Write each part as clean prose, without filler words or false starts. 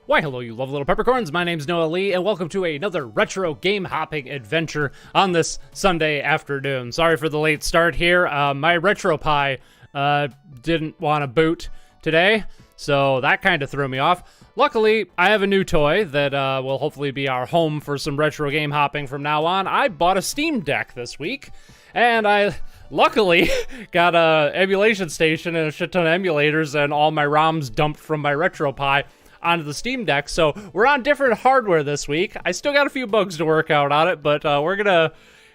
Why, hello, you lovely little peppercorns. My name's Noa Lee, and welcome to another retro game hopping adventure on this Sunday afternoon. Sorry for the late start here. My RetroPie didn't want to boot today, so that kind of threw me off. Luckily, I have a new toy that will hopefully be our home for some retro game hopping from now on. I bought a Steam Deck this week, and I luckily got a emulation station and a shit ton of emulators and all my ROMs dumped from my RetroPie onto the Steam Deck, so we're on different hardware this week. I still got a few bugs to work out on it, but we're gonna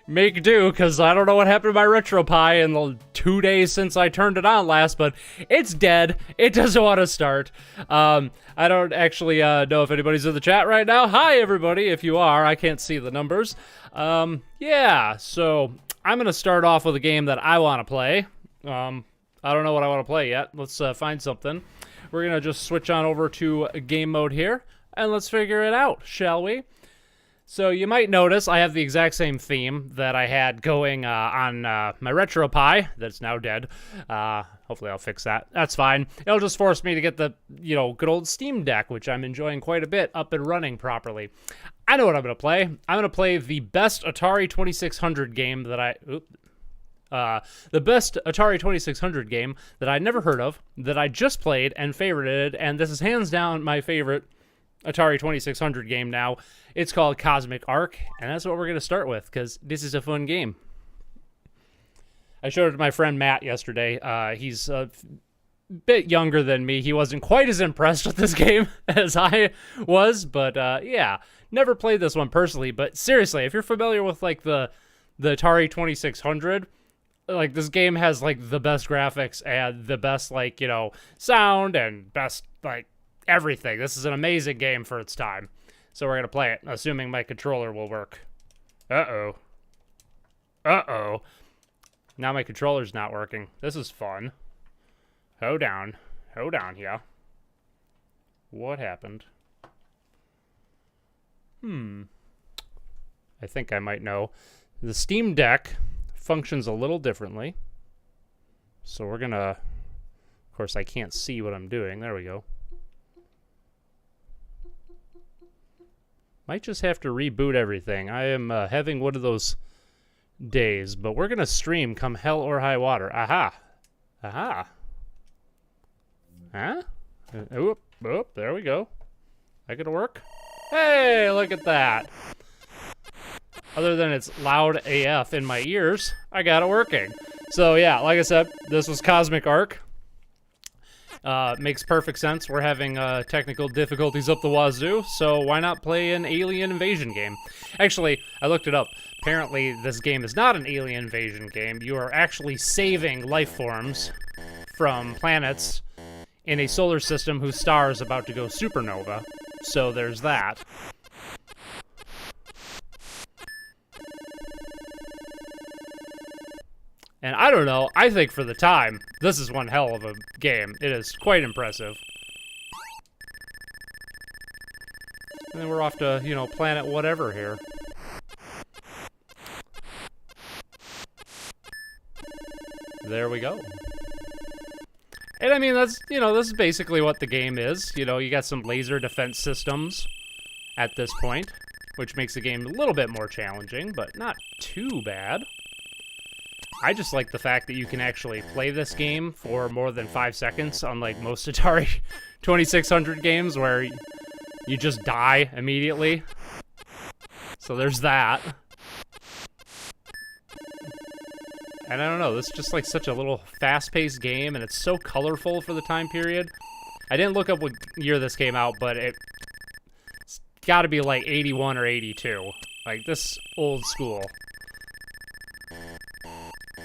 make do, because I don't know what happened to my RetroPie in the 2 days since I turned it on last, but it's dead. It doesn't want to start. I don't actually know if anybody's in the chat right now. Hi, everybody, if you are. I can't see the numbers. Yeah, so I'm gonna start off with a game that I want to play. I don't know what I want to play yet. Let's find something. We're going to just switch on over to game mode here, and let's figure it out, shall we? So you might notice I have the exact same theme that I had going on my RetroPie that's now dead. Hopefully I'll fix that. That's fine. It'll just force me to get the, good old Steam Deck, which I'm enjoying quite a bit, up and running properly. I know what I'm going to play. I'm going to play the best Atari 2600 game that the best Atari 2600 game that I never heard of, that I just played and favorited, and this is hands down my favorite Atari 2600 game now. It's called Cosmic Arc, and that's what we're going to start with, because this is a fun game. I showed it to my friend Matt yesterday. He's a bit younger than me. He wasn't quite as impressed with this game as I was, but yeah, never played this one personally, but seriously, if you're familiar with like the Atari 2600, like, this game has, like, the best graphics and the best, like, sound and best, like, everything. This is an amazing game for its time. So we're going to play it, assuming my controller will work. Uh-oh. Uh-oh. Now my controller's not working. This is fun. Hold down. Hold down here. What happened? I think I might know. The Steam Deck functions a little differently. So we're gonna, of course I can't see what I'm doing. There we go. Might just have to reboot everything. I am having one of those days, but we're gonna stream come hell or high water. Aha. Aha. Huh? Oop, there we go. That gonna work? Hey, look at that. Other than it's loud AF in my ears, I got it working. So yeah, like I said, this was Cosmic Arc. Makes perfect sense. We're having technical difficulties up the wazoo, so why not play an alien invasion game? Actually, I looked it up. Apparently, this game is not an alien invasion game. You are actually saving life forms from planets in a solar system whose star is about to go supernova. So there's that. And I don't know, I think for the time, this is one hell of a game. It is quite impressive. And then we're off to, planet whatever here. There we go. And I mean, that's, this is basically what the game is. You got some laser defense systems at this point, which makes the game a little bit more challenging, but not too bad. I just like the fact that you can actually play this game for more than 5 seconds, unlike most Atari 2600 games where you just die immediately. So there's that. And I don't know, this is just like such a little fast-paced game, and it's so colorful for the time period. I didn't look up what year this came out, but it's gotta be like 81 or 82. Like, this old school.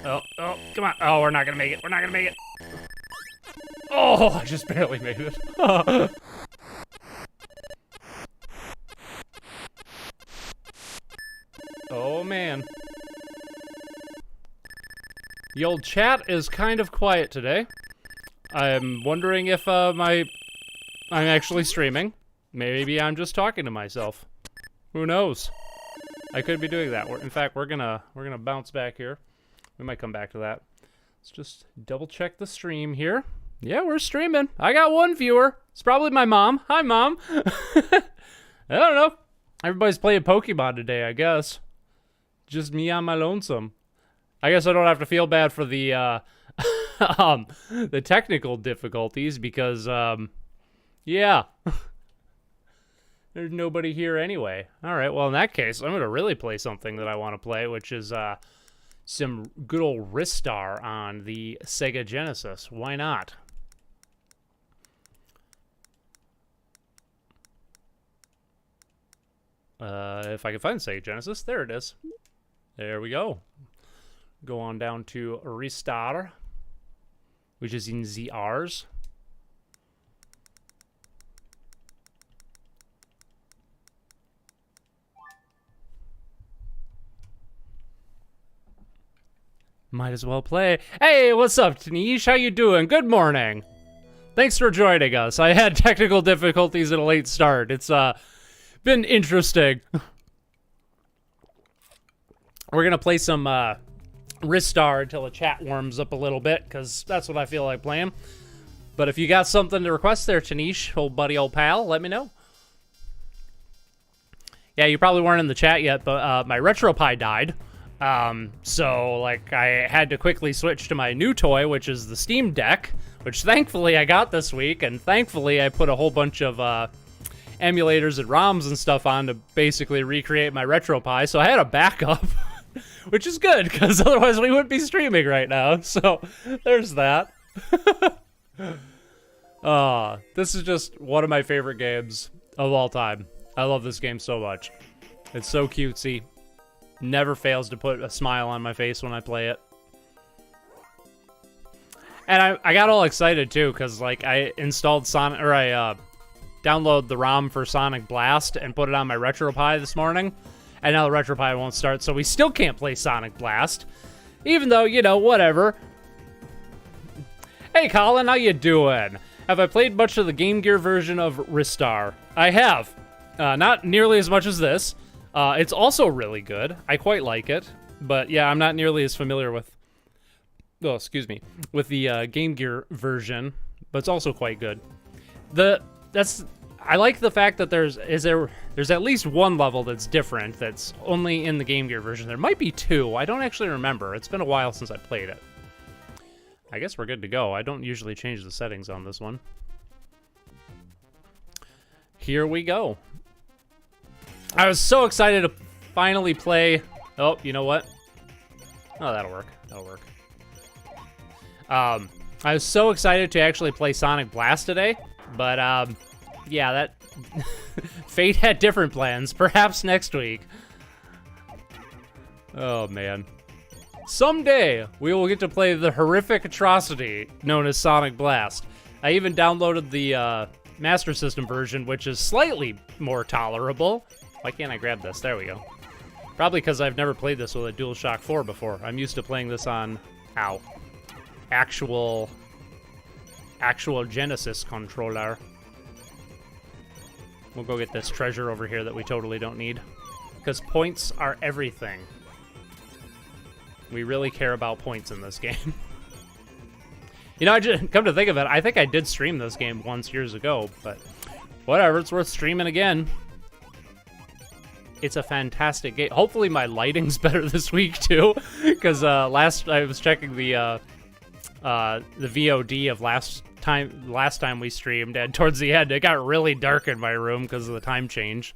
Oh, come on. Oh, we're not gonna make it. We're not gonna make it. Oh, I just barely made it. Oh, man. The old chat is kind of quiet today. I'm wondering if I'm actually streaming. Maybe I'm just talking to myself. Who knows? I could be doing that. In fact, we're gonna bounce back here. We might come back to that. Let's just double check the stream here. Yeah, we're streaming. I got one viewer. It's probably my mom. Hi, Mom. I don't know. Everybody's playing Pokemon today, I guess. Just me on my lonesome. I guess I don't have to feel bad for the the technical difficulties because, yeah. There's nobody here anyway. All right, well, in that case, I'm going to really play something that I want to play, which is some good old Ristar on the Sega Genesis. Why not? If I can find Sega Genesis, there it is. There we go. Go on down to Ristar, which is in the R's. Might as well play. Hey, what's up, Tanish? How you doing? Good morning. Thanks for joining us. I had technical difficulties at a late start. It's been interesting. We're gonna play some Ristar until the chat warms up a little bit, because that's what I feel like playing. But if you got something to request there, Tanish, old buddy, old pal, let me know. Yeah, you probably weren't in the chat yet, but my RetroPie died. So, like, I had to quickly switch to my new toy, which is the Steam Deck, which thankfully I got this week, and thankfully I put a whole bunch of emulators and ROMs and stuff on to basically recreate my RetroPie, so I had a backup, which is good, because otherwise we wouldn't be streaming right now, so there's that. This is just one of my favorite games of all time. I love this game so much. It's so cutesy. Never fails to put a smile on my face when I play it. And I got all excited too, because like I installed Sonic, or I downloaded the ROM for Sonic Blast and put it on my RetroPie this morning. And now the RetroPie won't start, so we still can't play Sonic Blast. Even though, you know, whatever. Hey Colin, how you doing? Have I played much of the Game Gear version of Ristar? I have. Not nearly as much as this. It's also really good. I quite like it. But yeah, I'm not nearly as familiar with, oh, excuse me, with the Game Gear version, but it's also quite good. I like the fact that there's at least one level that's different that's only in the Game Gear version. There might be two. I don't actually remember. It's been a while since I played it. I guess we're good to go. I don't usually change the settings on this one. Here we go. I was so excited to finally play. Oh, you know what? Oh, that'll work. That'll work. I was so excited to actually play Sonic Blast today, but yeah, that fate had different plans. Perhaps next week. Oh man. Someday we will get to play the horrific atrocity known as Sonic Blast. I even downloaded the Master System version, which is slightly more tolerable. Why can't I grab this? There we go. Probably because I've never played this with a DualShock 4 before. I'm used to playing this on, actual Genesis controller. We'll go get this treasure over here that we totally don't need. Because points are everything. We really care about points in this game. You know, I just come to think of it, I think I did stream this game once years ago, but whatever, it's worth streaming again. It's a fantastic game. Hopefully my lighting's better this week too, because last I was checking the VOD of last time we streamed, and towards the end it got really dark in my room because of the time change.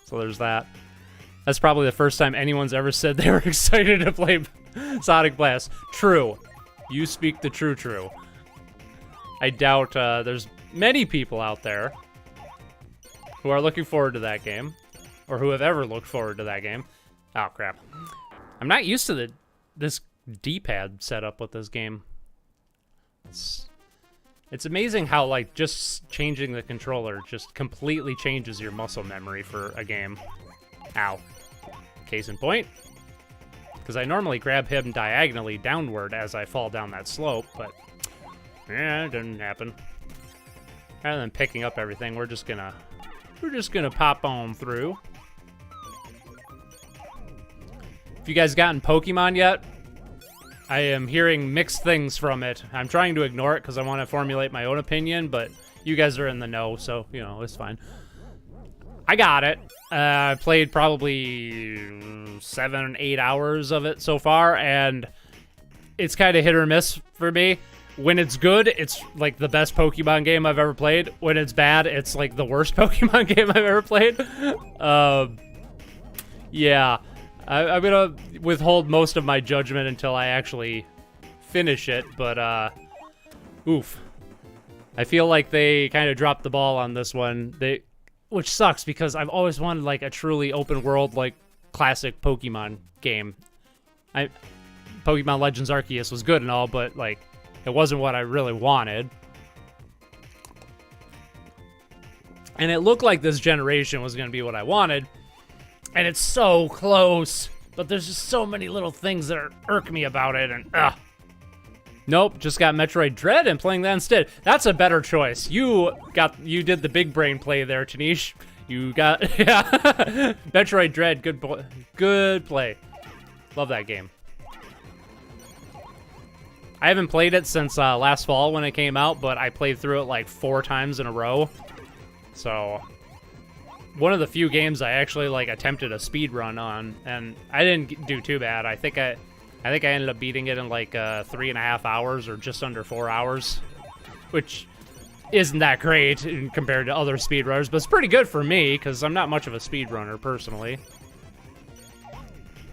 So there's that. That's probably the first time anyone's ever said they were excited to play Sonic Blast. True. You speak the true. I doubt there's many people out there who are looking forward to that game, or who have ever looked forward to that game. Oh, crap. I'm not used to this D-pad setup with this game. It's amazing how, like, just changing the controller just completely changes your muscle memory for a game. Ow. Case in point. Because I normally grab him diagonally downward as I fall down that slope, but yeah, it didn't happen. Rather than picking up everything, we're just gonna pop on through. Have you guys gotten Pokemon yet? I am hearing mixed things from it. I'm trying to ignore it because I want to formulate my own opinion, but you guys are in the know, so, you know, it's fine. I got it. I played probably 7, 8 hours of it so far, and it's kind of hit or miss for me. When it's good, it's like the best Pokemon game I've ever played. When it's bad, it's like the worst Pokemon game I've ever played. Yeah, I'm gonna withhold most of my judgment until I actually finish it, but oof. I feel like they kind of dropped the ball on this one. Which sucks because I've always wanted like a truly open world, like classic Pokemon game. Pokemon Legends Arceus was good and all, but like it wasn't what I really wanted. And it looked like this generation was going to be what I wanted. And it's so close, but there's just so many little things that irk me about it, and nope, just got Metroid Dread and playing that instead. That's a better choice. You did the big brain play there, Tanish. You got, yeah. Metroid Dread, good play. Love that game. I haven't played it since last fall when it came out, but I played through it like 4 times in a row. So, one of the few games I actually like attempted a speed run on, and I didn't do too bad. I think I ended up beating it in like 3.5 hours or just under 4 hours, which isn't that great compared to other speedrunners, but it's pretty good for me because I'm not much of a speedrunner personally.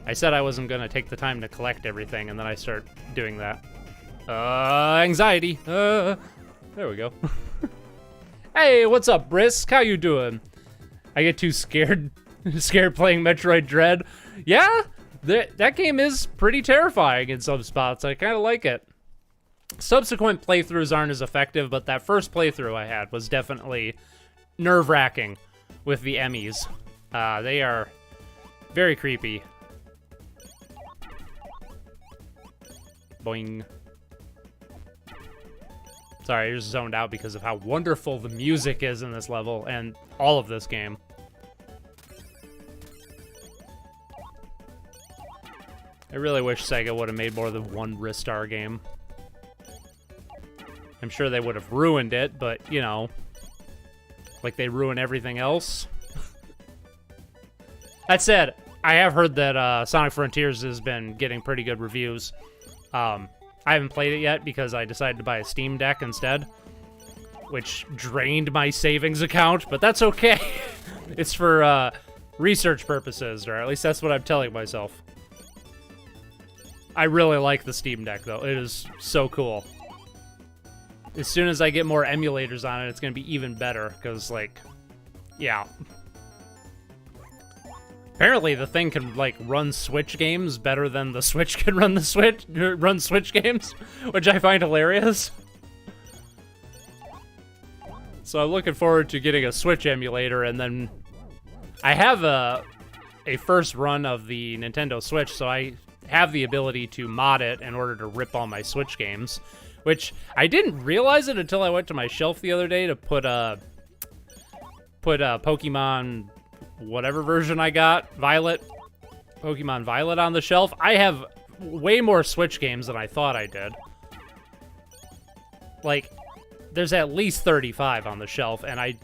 I said I wasn't going to take the time to collect everything, and then I start doing that. Anxiety. There we go. Hey, what's up, Brisk? How you doing? I get too scared playing Metroid Dread. Yeah, that game is pretty terrifying in some spots. I kind of like it. Subsequent playthroughs aren't as effective, but that first playthrough I had was definitely nerve-wracking with the Emmys. They are very creepy. Boing. Sorry, I just zoned out because of how wonderful the music is in this level and all of this game. I really wish Sega would have made more than one Ristar game. I'm sure they would have ruined it, but, you know, like they ruin everything else. That said, I have heard that Sonic Frontiers has been getting pretty good reviews. I haven't played it yet because I decided to buy a Steam Deck instead, which drained my savings account, but that's okay. It's for research purposes, or at least that's what I'm telling myself. I really like the Steam Deck, though. It is so cool. As soon as I get more emulators on it, it's going to be even better, because, like, yeah. Apparently, the thing can, like, run Switch games better than the Switch can run Switch games, which I find hilarious. So I'm looking forward to getting a Switch emulator, and then I have a first run of the Nintendo Switch, so I have the ability to mod it in order to rip all my Switch games, which I didn't realize it until I went to my shelf the other day to put a Pokemon whatever version I got, Pokemon Violet on the shelf. I have way more Switch games than I thought I did. Like, there's at least 35 on the shelf, and I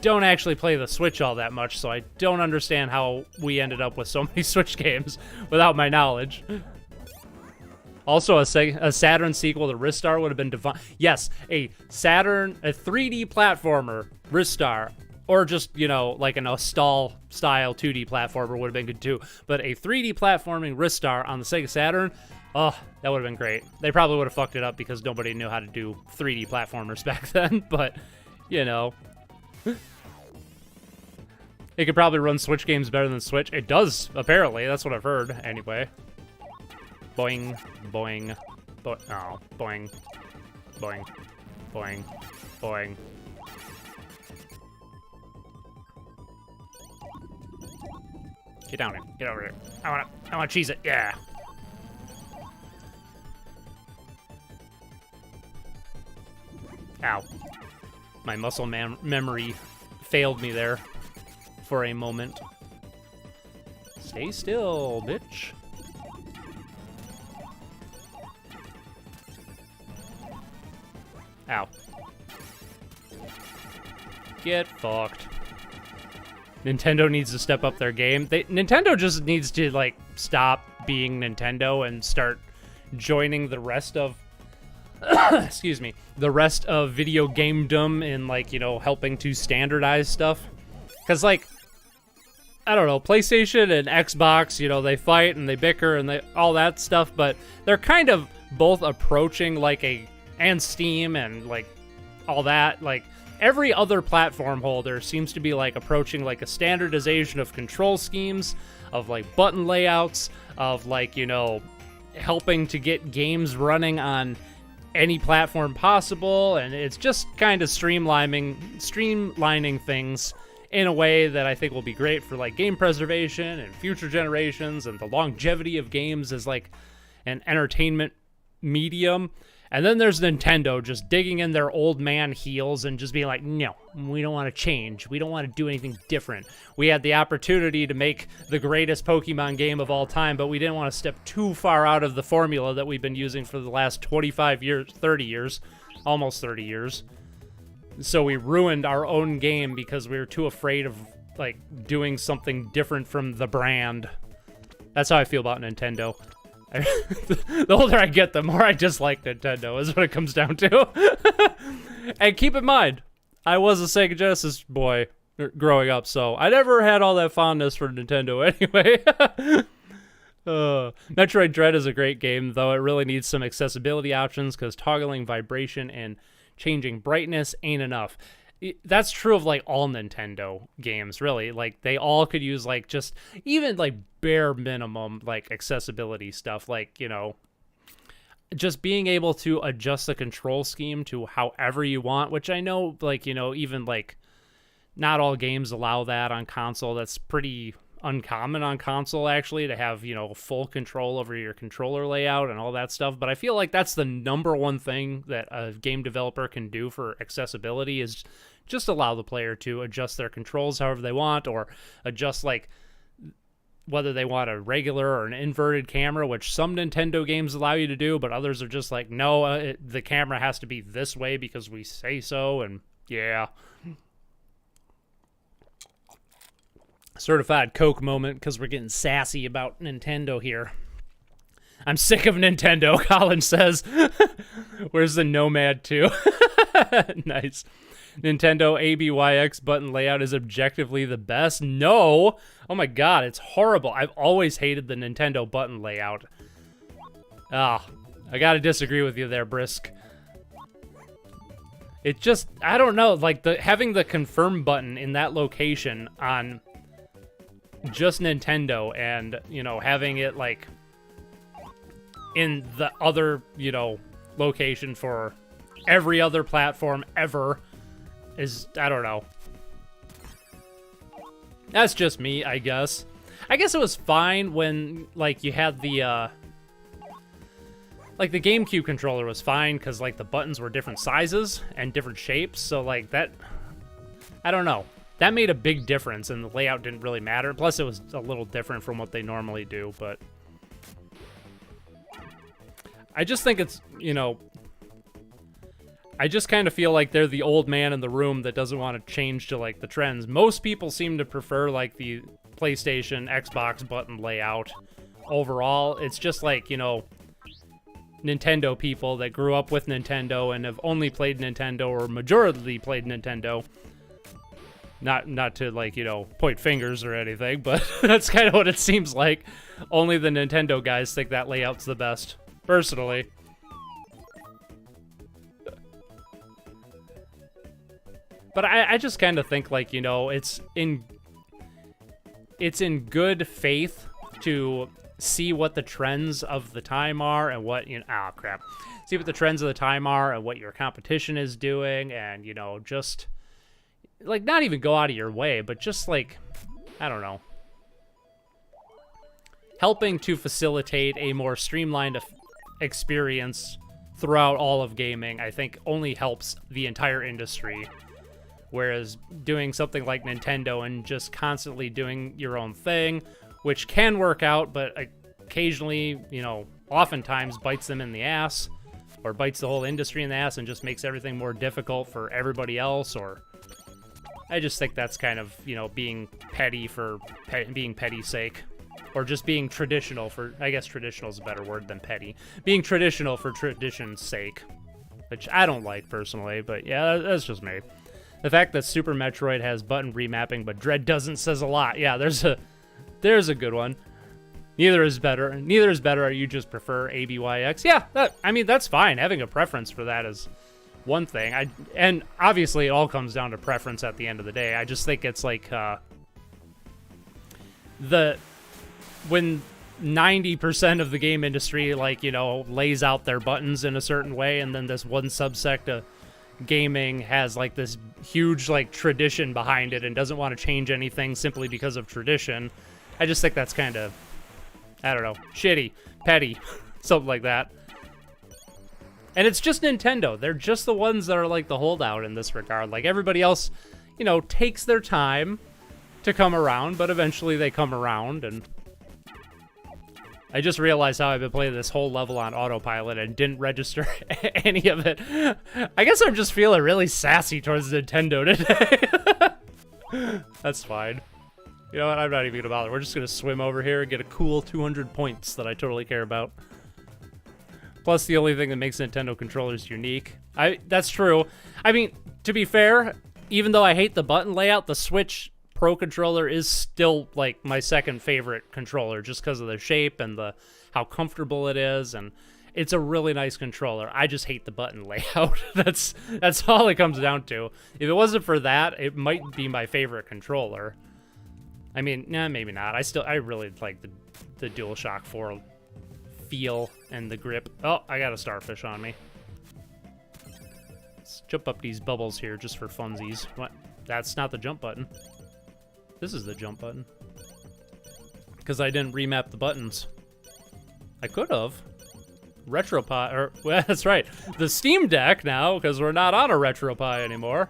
don't actually play the Switch all that much, so I don't understand how we ended up with so many Switch games without my knowledge. Also, a Saturn sequel to Ristar would have been divine. Yes, a 3D platformer, Ristar, or just, you know, like a Nostal-style 2D platformer would have been good too. But a 3D platforming Ristar on the Sega Saturn, oh, that would have been great. They probably would have fucked it up because nobody knew how to do 3D platformers back then, but, you know. It could probably run Switch games better than Switch. It does, apparently. That's what I've heard, anyway. Boing, boing, boing, oh, boing, boing, boing, boing. Get down here. Get over here. I wanna cheese it. Yeah. Ow. My muscle memory failed me there for a moment. Stay still, bitch. Ow. Get fucked. Nintendo needs to step up their game. Nintendo just needs to, like, stop being Nintendo and start joining the rest of excuse me, the rest of video gamedom in, like, you know, helping to standardize stuff. Because, like, I don't know, PlayStation and Xbox, you know, they fight and they bicker and all that stuff, but they're kind of both approaching, like, and Steam and, like, all that, like, every other platform holder seems to be, like, approaching, like, a standardization of control schemes, of, like, button layouts, of, like, you know, helping to get games running on any platform possible, and it's just kind of streamlining things in a way that I think will be great for, like, game preservation and future generations and the longevity of games as, like, an entertainment medium. And then there's Nintendo just digging in their old man heels and just being like, no, we don't want to change. We don't want to do anything different. We had the opportunity to make the greatest Pokemon game of all time, but we didn't want to step too far out of the formula that we've been using for the last 25 years, 30 years, almost 30 years. So we ruined our own game because we were too afraid of, like, doing something different from the brand. That's how I feel about Nintendo. The older I get, the more I dislike Nintendo, is what it comes down to. And keep in mind, I was a Sega Genesis boy growing up, so I never had all that fondness for Nintendo anyway. Metroid Dread is a great game, though it really needs some accessibility options, because toggling vibration and changing brightness ain't enough. That's true of, like, all Nintendo games, really. Like, they all could use, like, just even, like, bare minimum, like, accessibility stuff. Like, you know, just being able to adjust the control scheme to however you want, which I know, like, you know, even, like, not all games allow that on console. That's pretty uncommon on console, actually, to have, you know, full control over your controller layout and all that stuff. But I feel like that's the number one thing that a game developer can do for accessibility, is just allow the player to adjust their controls however they want, or adjust, like, whether they want a regular or an inverted camera, which some Nintendo games allow you to do, but others are just like, no, the camera has to be this way because we say so. And yeah. Certified Coke moment, because we're getting sassy about Nintendo here. I'm sick of Nintendo, Colin says. Where's the Nomad 2? Nice. Nintendo ABYX button layout is objectively the best. No. Oh my god, it's horrible. I've always hated the Nintendo button layout. I gotta disagree with you there, Brisk. It just, I don't know, like, having the confirm button in that location on just Nintendo, and, you know, having it, like, in the other, you know, location for every other platform ever is, I don't know. That's just me, I guess. I guess it was fine when, like, you had the, like, the GameCube controller was fine because, like, the buttons were different sizes and different shapes, so, like, that, I don't know. That made a big difference, and the layout didn't really matter. Plus, it was a little different from what they normally do, but I just think it's, you know, I just kind of feel like they're the old man in the room that doesn't want to change to, like, the trends. Most people seem to prefer, like, the PlayStation, Xbox button layout overall. It's just like, you know, Nintendo people that grew up with Nintendo and have only played Nintendo, or majority played Nintendo. Not to, like, you know, point fingers or anything, but that's kind of what it seems like. Only the Nintendo guys think that layout's the best, personally. But I just kind of think, like, you know, it's in good faith to see what the trends of the time are and what, you know, see what the trends of the time are and what your competition is doing, and, you know, just, like, not even go out of your way, but just, like, I don't know, helping to facilitate a more streamlined experience throughout all of gaming, I think only helps the entire industry. Whereas doing something like Nintendo and just constantly doing your own thing, which can work out, but occasionally, you know, oftentimes bites them in the ass, or bites the whole industry in the ass and just makes everything more difficult for everybody else, or I just think that's kind of, you know, being petty for being petty's sake. Or just being traditional for, I guess traditional is a better word than petty. Being traditional for tradition's sake. Which I don't like personally, but yeah, that's just me. The fact that Super Metroid has button remapping, but Dread doesn't says a lot. Yeah, there's a good one. Neither is better. Neither is better. You just prefer ABYX. Yeah, I mean, that's fine. Having a preference for that is one thing. And obviously it all comes down to preference at the end of the day. I just think it's like when 90% of the game industry, like, you know, lays out their buttons in a certain way, and then this one subsect of gaming has like this huge like tradition behind it and doesn't want to change anything simply because of tradition. I just think that's kind of, I don't know, shitty, petty, something like that. And it's just Nintendo. They're just the ones that are like the holdout in this regard. Like everybody else, you know, takes their time to come around, but eventually they come around. And I just realized how I've been playing this whole level on autopilot and didn't register any of it. I guess I'm just feeling really sassy towards Nintendo today. That's fine. You know what? I'm not even gonna bother. We're just gonna swim over here and get a cool 200 points that I totally care about. Plus, the only thing that makes Nintendo controllers unique. That's true. I mean, to be fair, even though I hate the button layout, the Switch Pro controller is still like my second favorite controller just because of the shape and how comfortable it is, and it's a really nice controller. I just hate the button layout. That's all it comes down to. If it wasn't for that, it might be my favorite controller. I mean, nah, maybe not. I really like the DualShock 4 feel and the grip. Oh, I got a starfish on me. Let's jump up these bubbles here just for funsies. What? That's not the jump button. This is the jump button. Because I didn't remap the buttons. I could have. RetroPie, or, well, that's right. The Steam Deck now, because we're not on a RetroPie anymore.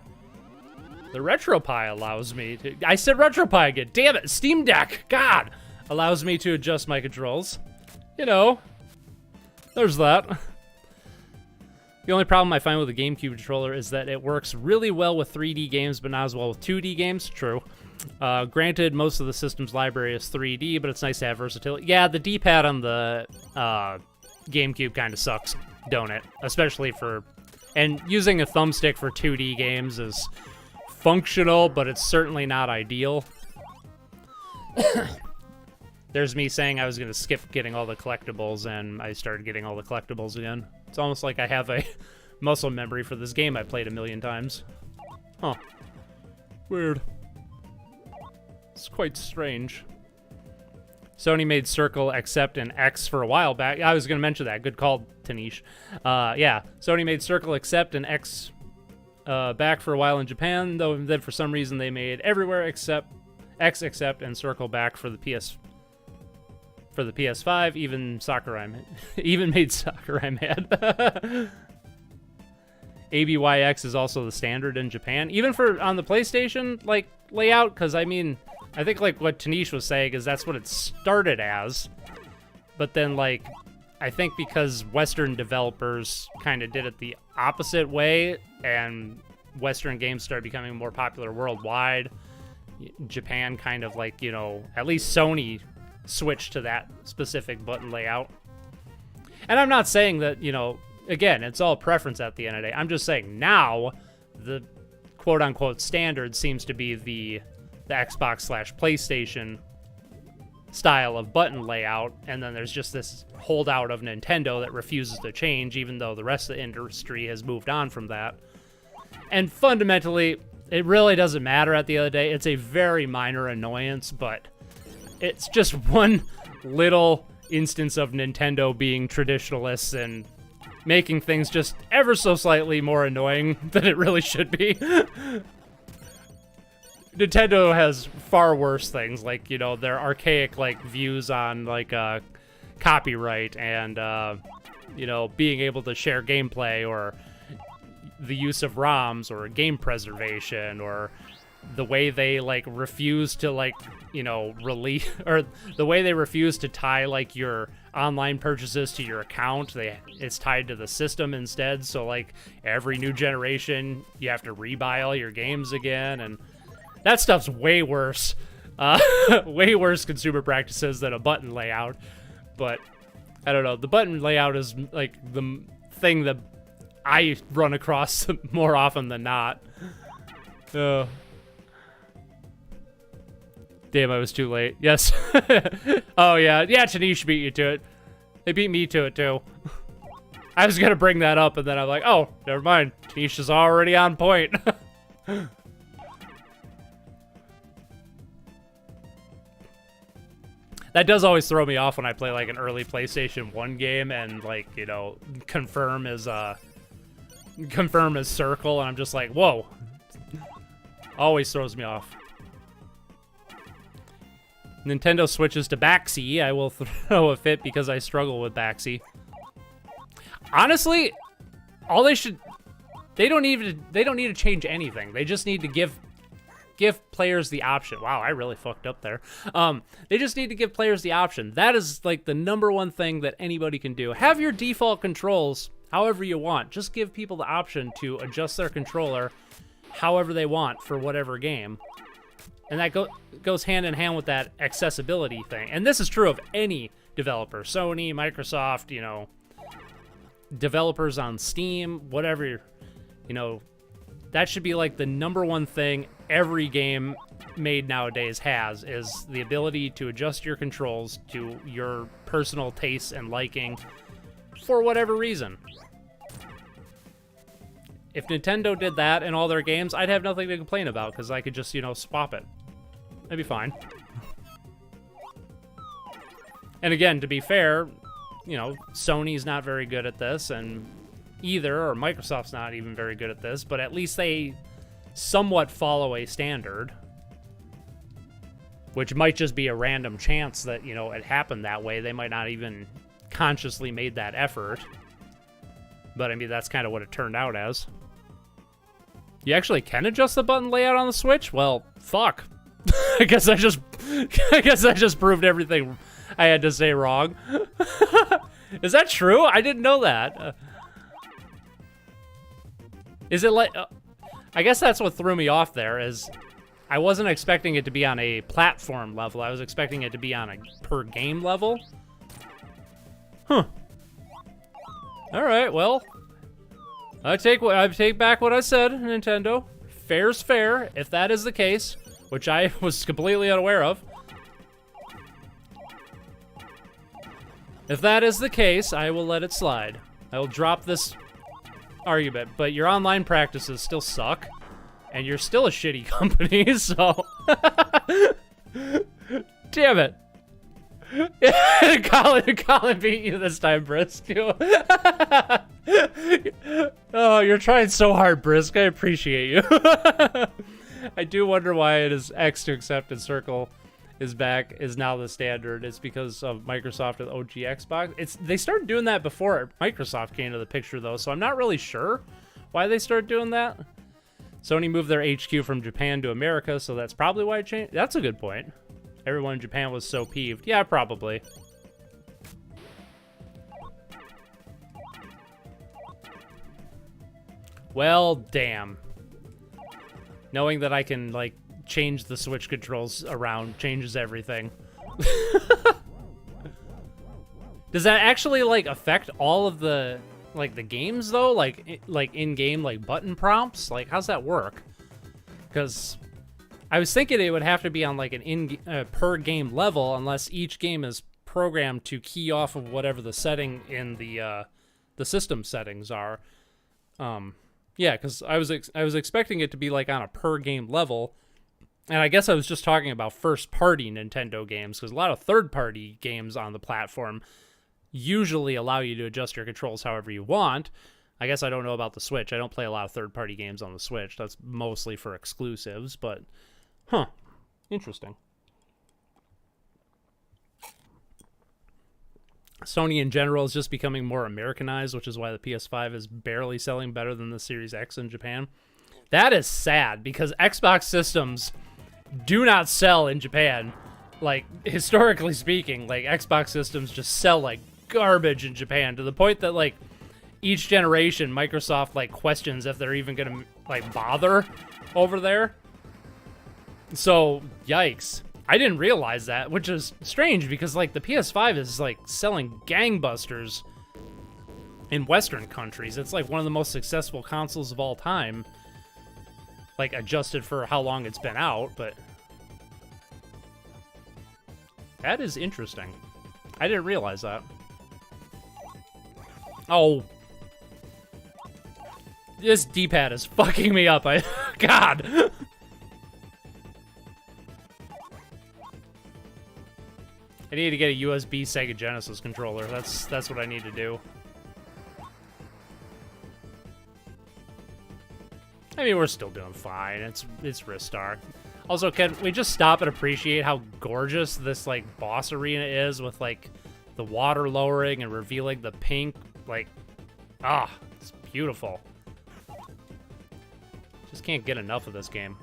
The RetroPie allows me to, I said RetroPie again, damn it, Steam Deck, God! Allows me to adjust my controls. You know, there's that. The only problem I find with the GameCube controller is that it works really well with 3D games, but not as well with 2D games. True. Granted, most of the system's library is 3D, but it's nice to have versatility. Yeah, the D-pad on the GameCube kind of sucks, don't it? Especially for... And using a thumbstick for 2D games is functional, but it's certainly not ideal. There's me saying I was going to skip getting all the collectibles, and I started getting all the collectibles again. It's almost like I have a muscle memory for this game I played a million times. Huh. Weird. It's quite strange. Sony made Circle accept an X for a while back. I was going to mention that. Good call, Tanish. Yeah, Sony made Circle accept an X back for a while in Japan, though then for some reason they made everywhere except X accept and Circle back for the PS5. Even made Sakurai mad. ABYX is also the standard in Japan, even for on the PlayStation like layout, because I mean, I think like what Tanish was saying is that's what it started as, but then like I think because Western developers kind of did it the opposite way and Western games started becoming more popular worldwide, Japan kind of like, you know, at least Sony switched to that specific button layout. And I'm not saying that, you know, again, it's all preference at the end of the day. I'm just saying now the quote-unquote standard seems to be the Xbox/PlayStation style of button layout, and then there's just this holdout of Nintendo that refuses to change, even though the rest of the industry has moved on from that. And fundamentally, it really doesn't matter at the end of the day. It's a very minor annoyance, but it's just one little instance of Nintendo being traditionalists and making things just ever so slightly more annoying than it really should be. Nintendo has far worse things, like, you know, their archaic, like, views on, like, copyright and, you know, being able to share gameplay or the use of ROMs or game preservation or the way they like refuse to like, you know, release, or the way they refuse to tie like your online purchases to your account. It's tied to the system instead. So like every new generation, you have to rebuy all your games again, and that stuff's way worse. Way worse consumer practices than a button layout. But I don't know. The button layout is like the thing that I run across more often than not. Damn, I was too late. Yes. Oh, yeah. Yeah, Tanish beat you to it. They beat me to it, too. I was going to bring that up, and then I'm like, oh, never mind. Tanish is already on point. That does always throw me off when I play, like, an early PlayStation 1 game, and, like, you know, confirm is circle, and I'm just like, whoa. Always throws me off. Nintendo switches to backseat. I will throw a fit because I struggle with backseat. Honestly, they don't need to change anything. They just need to give players the option. Wow, I really fucked up there. They just need to give players the option. That is like the #1 thing that anybody can do. Have your default controls however you want. Just give people the option to adjust their controller however they want for whatever game. And that goes hand in hand with that accessibility thing. And this is true of any developer. Sony, Microsoft, you know, developers on Steam, whatever, you know, that should be like the #1 thing every game made nowadays has, is the ability to adjust your controls to your personal tastes and liking for whatever reason. If Nintendo did that in all their games, I'd have nothing to complain about, because I could just, you know, swap it. That'd be fine. And again, to be fair, you know, Sony's not very good at this, and or Microsoft's not even very good at this, but at least they somewhat follow a standard, which might just be a random chance that, you know, it happened that way. They might not even consciously made that effort, but I mean, that's kind of what it turned out as. You actually can adjust the button layout on the Switch? Well, fuck. I guess I just proved everything I had to say wrong. Is that true? I didn't know that. Is it like... I guess that's what threw me off there, is I wasn't expecting it to be on a platform level. I was expecting it to be on a per game level. Huh. Alright, well... I take back what I said, Nintendo. Fair's fair, if that is the case, which I was completely unaware of. If that is the case, I will let it slide. I will drop this argument, but your online practices still suck, and you're still a shitty company, so... Damn it. Colin beat you this time, Brisk. Oh, you're trying so hard, Brisk. I appreciate you. I do wonder why it is X to accept and circle is back is now the standard. It's because of Microsoft and OG Xbox. They started doing that before Microsoft came to the picture, though, so I'm not really sure why they started doing that. Sony moved their HQ from Japan to America, so that's probably why it changed. That's a good point. Everyone in Japan was so peeved. Yeah, probably. Well, damn. Knowing that I can, like, change the Switch controls around changes everything. Does that actually, like, affect all of the, like, the games, though? Like in-game, like, button prompts? Like, how's that work? Because I was thinking it would have to be on, like, an per-game level, unless each game is programmed to key off of whatever the setting in the system settings are. Yeah, because I was expecting it to be, like, on a per-game level. And I guess I was just talking about first-party Nintendo games, because a lot of third-party games on the platform usually allow you to adjust your controls however you want. I guess I don't know about the Switch. I don't play a lot of third-party games on the Switch. That's mostly for exclusives, but... Huh. Interesting. Sony in general is just becoming more Americanized, which is why the PS5 is barely selling better than the Series X in Japan. That is sad because Xbox systems do not sell in Japan. Like, historically speaking, like, Xbox systems just sell like garbage in Japan to the point that, like, each generation Microsoft, like, questions if they're even gonna, like, bother over there. So, yikes. I didn't realize that, which is strange because, like, the PS5 is, like, selling gangbusters in Western countries. It's, like, one of the most successful consoles of all time. Like, adjusted for how long it's been out, but that is interesting. I didn't realize that. Oh. This D-pad is fucking me up. God. I need to get a USB Sega Genesis controller. That's what I need to do. I mean, we're still doing fine. It's Ristar. Also, can we just stop and appreciate how gorgeous this, like, boss arena is with, like, the water lowering and revealing the pink, like, it's beautiful. Just can't get enough of this game.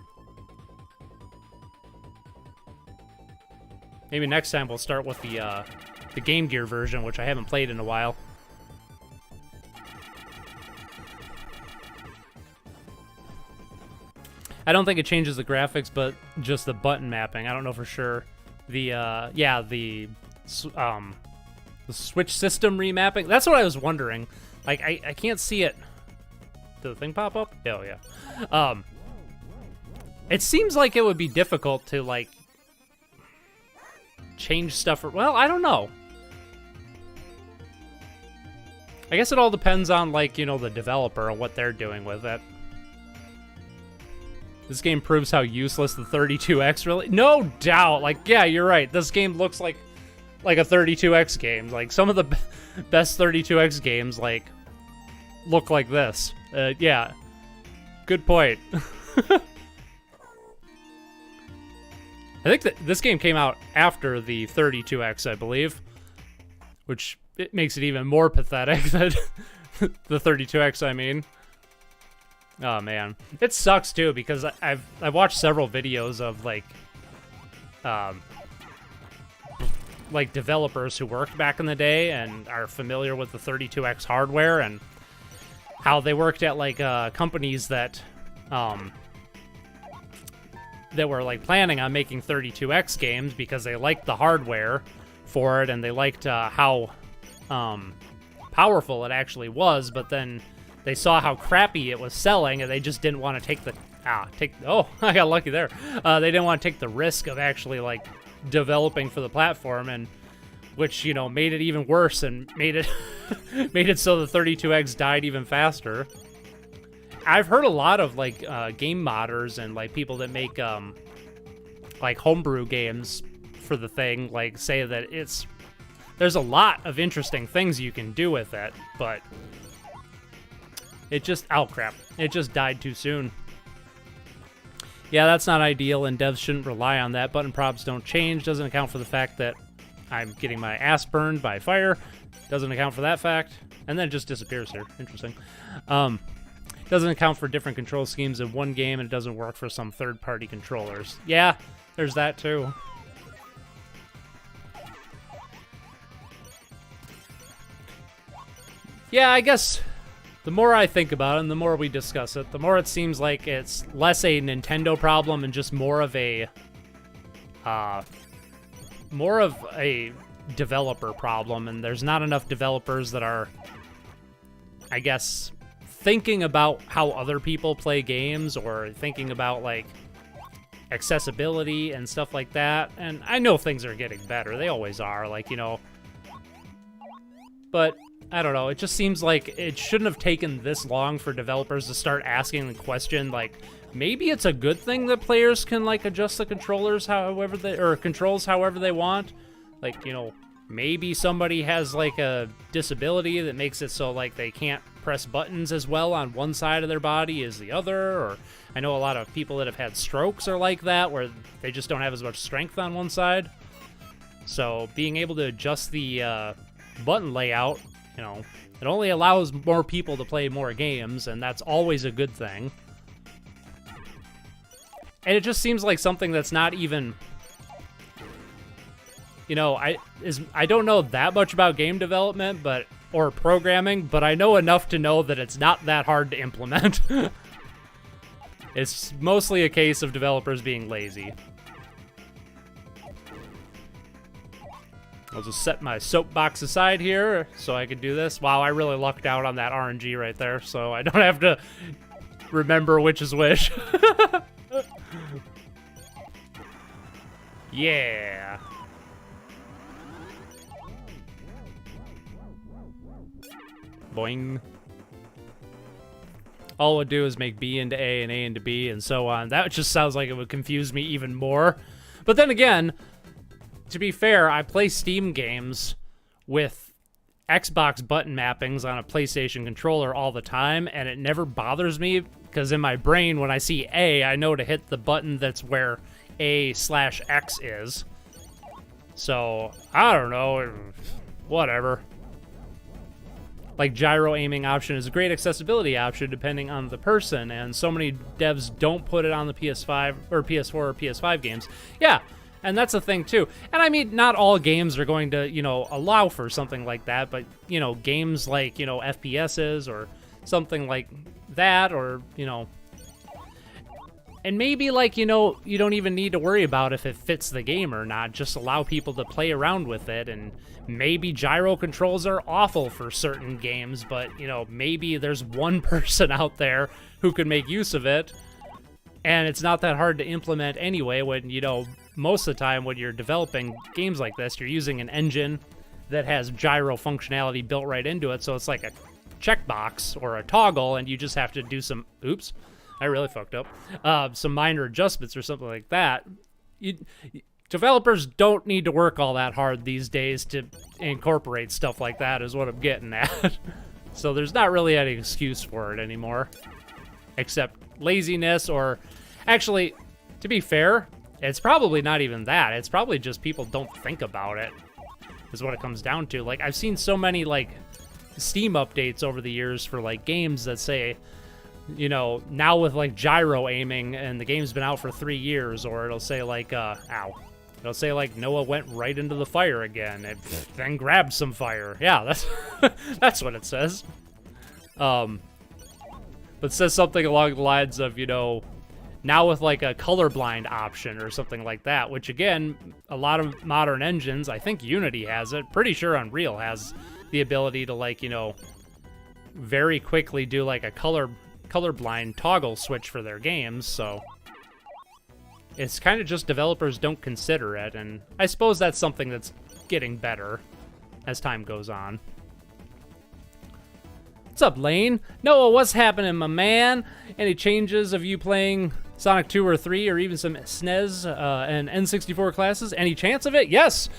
Maybe next time we'll start with the Game Gear version, which I haven't played in a while. I don't think it changes the graphics, but just the button mapping. I don't know for sure. The Switch system remapping. That's what I was wondering. Like, I can't see it. Did the thing pop up? Oh, yeah. It seems like it would be difficult to, like, change stuff. Well, I don't know. I guess it all depends on, like, you know, the developer and what they're doing with it. This game proves how useless the 32X really... No doubt. Like, yeah, you're right. This game looks like a 32X game. Like, some of the best 32X games, like, look like this. Yeah. Good point. I think that this game came out after the 32X, I believe. Which it makes it even more pathetic than the 32X, I mean. Oh man, it sucks too because I've watched several videos of like developers who worked back in the day and are familiar with the 32X hardware and how they worked at like companies that were like planning on making 32X games because they liked the hardware for it and they liked how powerful it actually was, but then they saw how crappy it was selling, and they just didn't want to take the oh, I got lucky there. They didn't want to take the risk of actually like developing for the platform, and which, you know, made it even worse and made it made it so the 32X died even faster. I've heard a lot of like game modders and like people that make like homebrew games for the thing like say that there's a lot of interesting things you can do with it, but it just, oh crap, it just died too soon. Yeah, that's not ideal, and devs shouldn't rely on that. Button props don't change, doesn't account for the fact that I'm getting my ass burned by fire. Doesn't account for that fact. And then it just disappears here. Interesting. Doesn't account for different control schemes in one game, and it doesn't work for some third-party controllers. Yeah, there's that too. Yeah, I guess the more I think about it and the more we discuss it, the more it seems like it's less a Nintendo problem and just more of a developer problem, and there's not enough developers that are, I guess, thinking about how other people play games or thinking about like accessibility and stuff like that. And I know things are getting better. They always are, like, you know, but I don't know, it just seems like it shouldn't have taken this long for developers to start asking the question, like, maybe it's a good thing that players can, like, adjust the controllers however they, or controls however they want. Like, you know, maybe somebody has, like, a disability that makes it so, like, they can't press buttons as well on one side of their body as the other, or I know a lot of people that have had strokes are like that, where they just don't have as much strength on one side. So, being able to adjust the button layout, you know, it only allows more people to play more games, and that's always a good thing. And it just seems like something that's not even, you know, I don't know that much about game development, or programming, but I know enough to know that it's not that hard to implement. It's mostly a case of developers being lazy. I'll just set my soapbox aside here so I can do this. Wow, I really lucked out on that RNG right there, so I don't have to remember which is which. Yeah. Boing. All it would do is make B into A and A into B and so on. That just sounds like it would confuse me even more. But then again, to be fair, I play Steam games with Xbox button mappings on a PlayStation controller all the time, and it never bothers me because in my brain, when I see A, I know to hit the button that's where A/X is. So, I don't know. Whatever. Like, gyro aiming option is a great accessibility option depending on the person, and so many devs don't put it on the PS5 or PS4 or PS5 games. Yeah, and that's a thing too. And I mean, not all games are going to, you know, allow for something like that, but, you know, games like, you know, FPSs or something like that, or, you know, and maybe, like, you know, you don't even need to worry about if it fits the game or not. Just allow people to play around with it, and maybe gyro controls are awful for certain games, but, you know, maybe there's one person out there who can make use of it, and it's not that hard to implement anyway when, you know, most of the time when you're developing games like this, you're using an engine that has gyro functionality built right into it, so it's like a checkbox or a toggle, and you just have to do some, oops, I really fucked up, some minor adjustments or something like that. Developers don't need to work all that hard these days to incorporate stuff like that, is what I'm getting at. So there's not really any excuse for it anymore, except laziness, or actually, to be fair, it's probably not even that. It's probably just people don't think about it, is what it comes down to. Like, I've seen so many, like, Steam updates over the years for, like, games that say, you know, now with, like, gyro aiming, and the game's been out for 3 years, or it'll say, like, ow. It'll say, like, Noah went right into the fire again, and then grabbed some fire. Yeah, that's that's what it says. But it says something along the lines of, you know, now with, like, a colorblind option or something like that, which, again, a lot of modern engines, I think Unity has it, pretty sure Unreal has the ability to, like, you know, very quickly do, like, a colorblind toggle switch for their games, so it's kind of just developers don't consider it, and I suppose that's something that's getting better as time goes on. What's up, Lane? Noah, what's happening, my man? Any changes of you playing Sonic 2 or 3, or even some SNES and N64 classes? Any chance of it? Yes!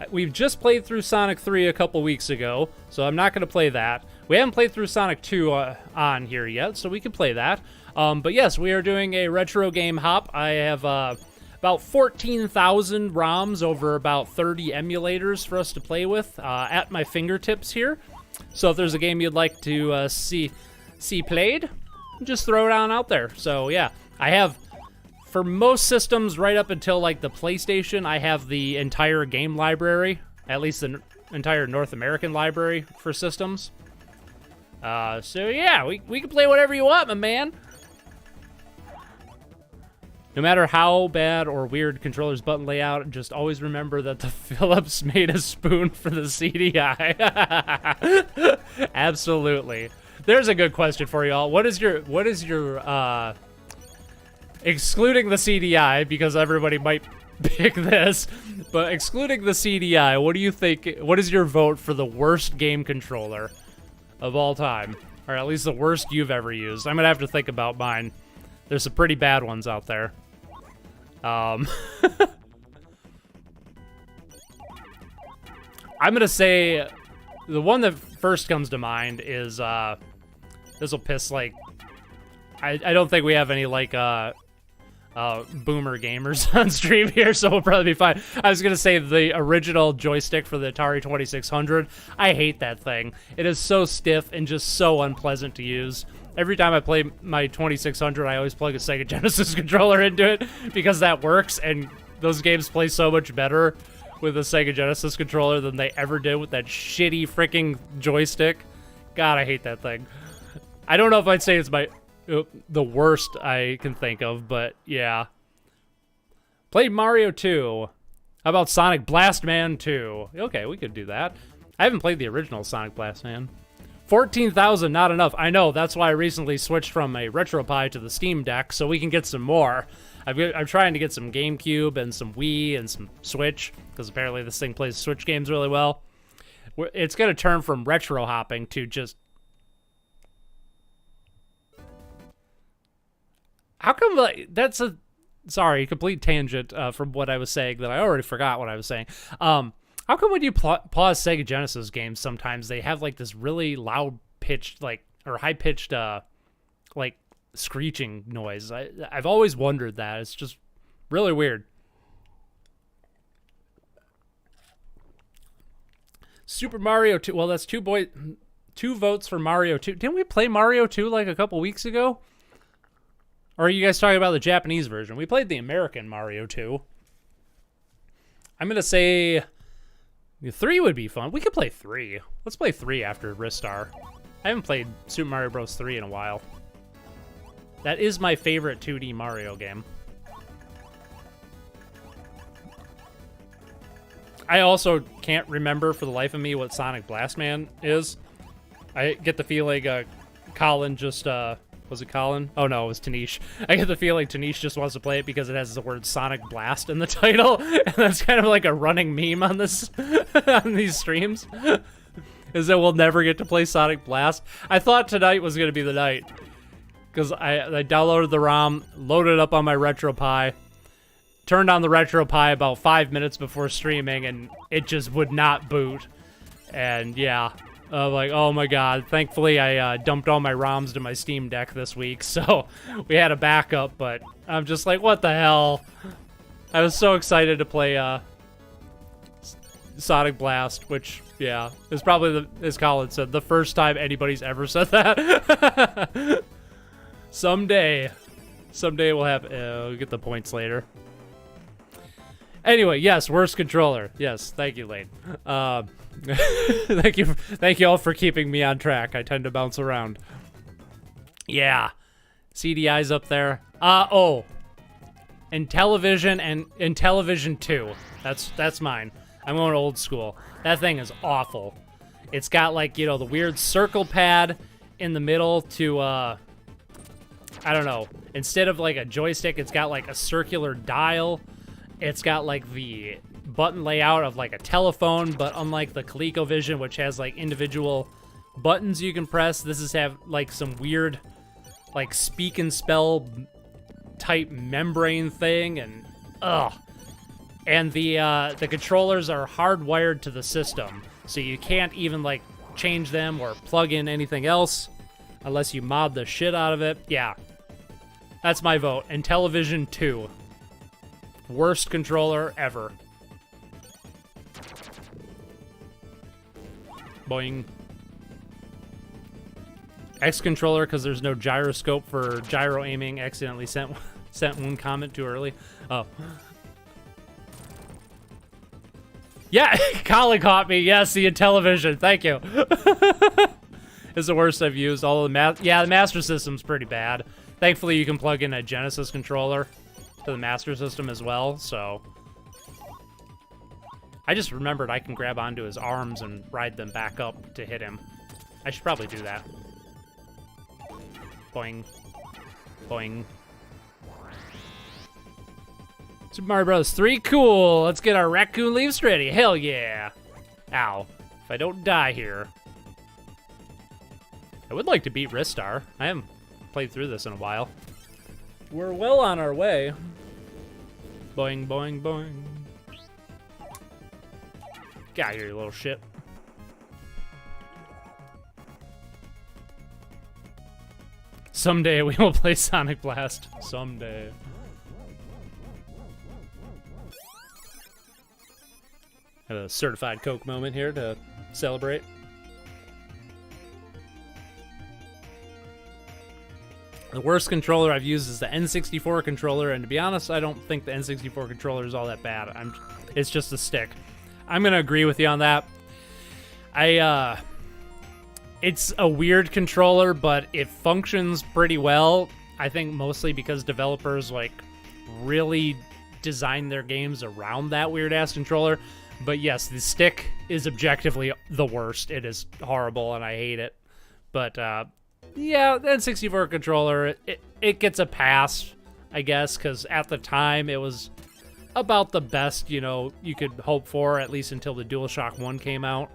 We've just played through Sonic 3 a couple weeks ago, so I'm not going to play that. We haven't played through Sonic 2 on here yet, so we can play that. But yes, we are doing a retro game hop. I have about 14,000 ROMs over about 30 emulators for us to play with at my fingertips here. So if there's a game you'd like to see played, just throw it on out there. So yeah, I have, for most systems right up until like the PlayStation, I have the entire game library, at least the entire North American library for systems. So yeah, we can play whatever you want, my man. No matter how bad or weird controller's button layout, just always remember that the Philips made a spoon for the CDI. Absolutely. There's a good question for y'all. What is your excluding the CDI, because everybody might pick this, but excluding the CDI, what do you think, what is your vote for the worst game controller of all time? Or at least the worst you've ever used. I'm gonna have to think about mine. There's some pretty bad ones out there. I'm gonna say the one that first comes to mind is this will piss, like, I don't think we have any, like, boomer gamers on stream here, so we'll probably be fine. I was gonna say the original joystick for the Atari 2600. I hate that thing. It is so stiff and just so unpleasant to use. Every time I play my 2600, I always plug a Sega Genesis controller into it because that works, and those games play so much better with a Sega Genesis controller than they ever did with that shitty freaking joystick. God, I hate that thing. I don't know if I'd say it's the worst I can think of, but yeah. Played Mario 2. How about Sonic Blast Man 2? Okay, we could do that. I haven't played the original Sonic Blast Man. 14,000, not enough. I know, that's why I recently switched from a RetroPie to the Steam Deck, so we can get some more. I'm trying to get some GameCube and some Wii and some Switch, because apparently this thing plays Switch games really well. It's going to turn from retro hopping to just... How come, like, that's a... Sorry, complete tangent from what I was saying that I already forgot what I was saying. How come when you pause Sega Genesis games, sometimes they have like this really loud pitched, like, or high pitched, like screeching noise? I've always wondered that. It's just really weird. Super Mario 2. Well, that's two votes for Mario 2. Didn't we play Mario 2 like a couple weeks ago? Or are you guys talking about the Japanese version? We played the American Mario 2. I'm going to say 3 would be fun. We could play 3. Let's play 3 after Ristar. I haven't played Super Mario Bros. 3 in a while. That is my favorite 2D Mario game. I also can't remember for the life of me what Sonic Blast Man is. I get the feeling Colin just... was it Colin? Oh no, it was Tanish. I get the feeling Tanish just wants to play it because it has the word Sonic Blast in the title, and that's kind of like a running meme on this on these streams. Is that we'll never get to play Sonic Blast. I thought tonight was gonna be the night because I downloaded the ROM, loaded it up on my RetroPie, turned on the RetroPie about 5 minutes before streaming, and it just would not boot. And yeah. Like, oh my god, thankfully I dumped all my ROMs to my Steam Deck this week, so we had a backup, but I'm just like, what the hell? I was so excited to play Sonic Blast, which, yeah, is probably, as Colin said, the first time anybody's ever said that. Someday we'll have, we'll get the points later. Anyway, yes, worst controller. Yes, thank you, Lane. Thank you all for keeping me on track. I tend to bounce around. Yeah, CDI's up there. Oh, Intellivision and Intellivision 2. That's mine. I'm going old school. That thing is awful. It's got like, you know, the weird circle pad in the middle to I don't know. Instead of like a joystick, it's got like a circular dial. It's got like the button layout of like a telephone, but unlike the ColecoVision, which has like individual buttons you can press, this is have like some weird like speak and spell type membrane thing, and ugh. And the controllers are hardwired to the system, so you can't even like change them or plug in anything else unless you mod the shit out of it. Yeah, that's my vote. Intellivision 2. Worst controller ever. Boing. X controller, because there's no gyroscope for gyro aiming. Accidentally sent one comment too early. Oh. Yeah, Colin caught me. Yes, the Intellivision. Thank you. It's the worst I've used. All the the Master System's pretty bad. Thankfully, you can plug in a Genesis controller to the Master System as well, so... I just remembered I can grab onto his arms and ride them back up to hit him. I should probably do that. Boing. Boing. Super Mario Bros. 3, cool! Let's get our raccoon leaves ready. Hell yeah! Ow. If I don't die here. I would like to beat Ristar. I haven't played through this in a while. We're well on our way. Boing, boing, boing. Get out of here, you little shit. Someday we will play Sonic Blast. Someday. Got a certified Coke moment here to celebrate. The worst controller I've used is the N64 controller, and to be honest, I don't think the N64 controller is all that bad. It's just a stick. I'm gonna agree with you on that. It's a weird controller, but it functions pretty well. I think mostly because developers like really design their games around that weird ass controller. But yes, the stick is objectively the worst. It is horrible, and I hate it. But yeah, the N64 controller, it gets a pass, I guess, because at the time it was about the best, you know, you could hope for, at least until the DualShock 1 came out.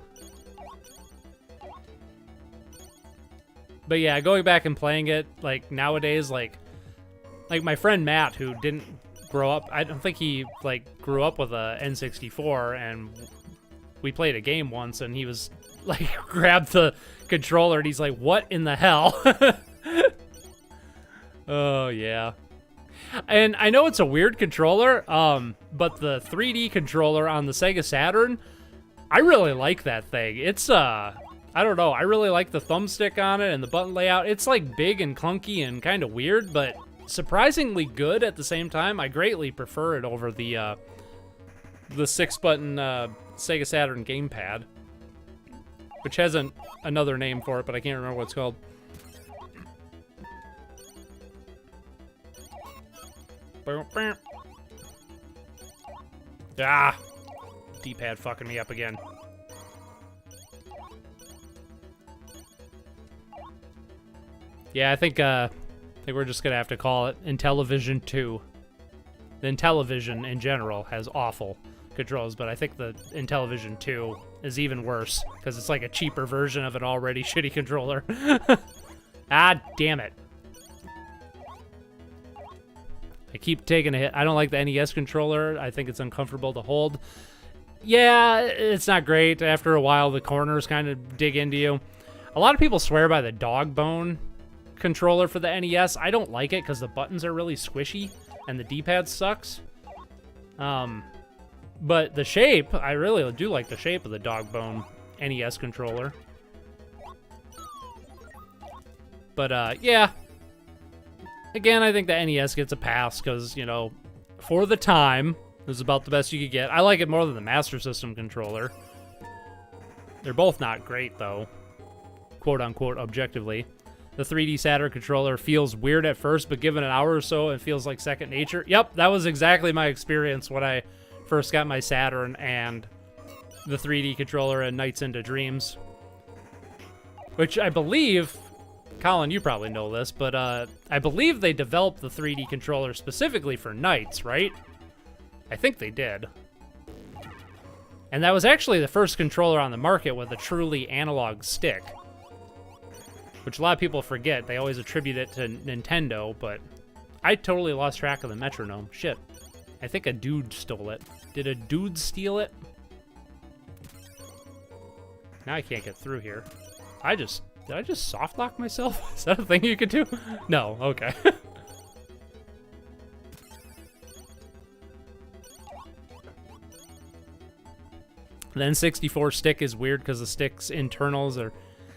But yeah, going back and playing it, like, nowadays, like my friend Matt, who didn't grow up, I don't think he, like, grew up with a N64, and we played a game once, and he was, like, grabbed the controller, and he's like, what in the hell? Oh, yeah. And I know it's a weird controller, but the 3D controller on the Sega Saturn, I really like that thing. It's, I don't know, I really like the thumbstick on it and the button layout. It's, like, big and clunky and kind of weird, but surprisingly good at the same time. I greatly prefer it over the 6-button Sega Saturn gamepad, which has another name for it, but I can't remember what it's called. Ah, D-pad fucking me up again. Yeah, I think we're just gonna have to call it Intellivision 2. The Intellivision in general has awful controls, but I think the Intellivision 2 is even worse because it's like a cheaper version of an already shitty controller. Ah, damn it. I keep taking a hit. I don't like the NES controller. I think it's uncomfortable to hold. Yeah, it's not great. After a while, the corners kind of dig into you. A lot of people swear by the dog bone controller for the NES. I don't like it because the buttons are really squishy and the D-pad sucks. But the shape, I really do like the shape of the dog bone NES controller. But yeah. Again, I think the NES gets a pass because, you know, for the time, it was about the best you could get. I like it more than the Master System controller. They're both not great, though. Quote-unquote, objectively. The 3D Saturn controller feels weird at first, but given an hour or so, it feels like second nature. Yep, that was exactly my experience when I first got my Saturn and the 3D controller and Nights into Dreams. Which I believe... Colin, you probably know this, but I believe they developed the 3D controller specifically for Nights, right? I think they did. And that was actually the first controller on the market with a truly analog stick. Which a lot of people forget. They always attribute it to Nintendo, but I totally lost track of the metronome. Shit. I think a dude stole it. Did a dude steal it? Now I can't get through here. Did I just soft lock myself? Is that a thing you could do? No, okay. The N64 stick is weird because the stick's internals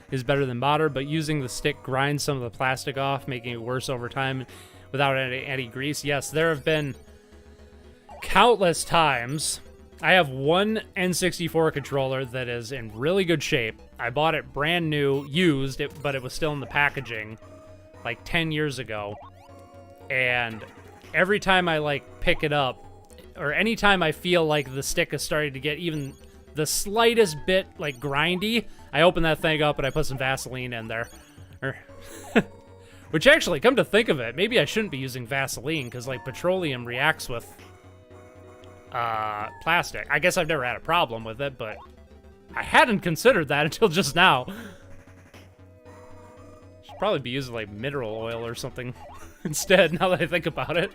is better than modern, but using the stick grinds some of the plastic off, making it worse over time without any grease. Yes, there have been countless times. I have one N64 controller that is in really good shape. I bought it brand new, used, but it was still in the packaging like 10 years ago. And every time I like pick it up, or anytime I feel like the stick is starting to get even the slightest bit like grindy, I open that thing up and I put some Vaseline in there. Which actually, come to think of it, maybe I shouldn't be using Vaseline because like petroleum reacts with plastic. I guess I've never had a problem with it, but I hadn't considered that until just now. Should probably be using like mineral oil or something instead, now that I think about it.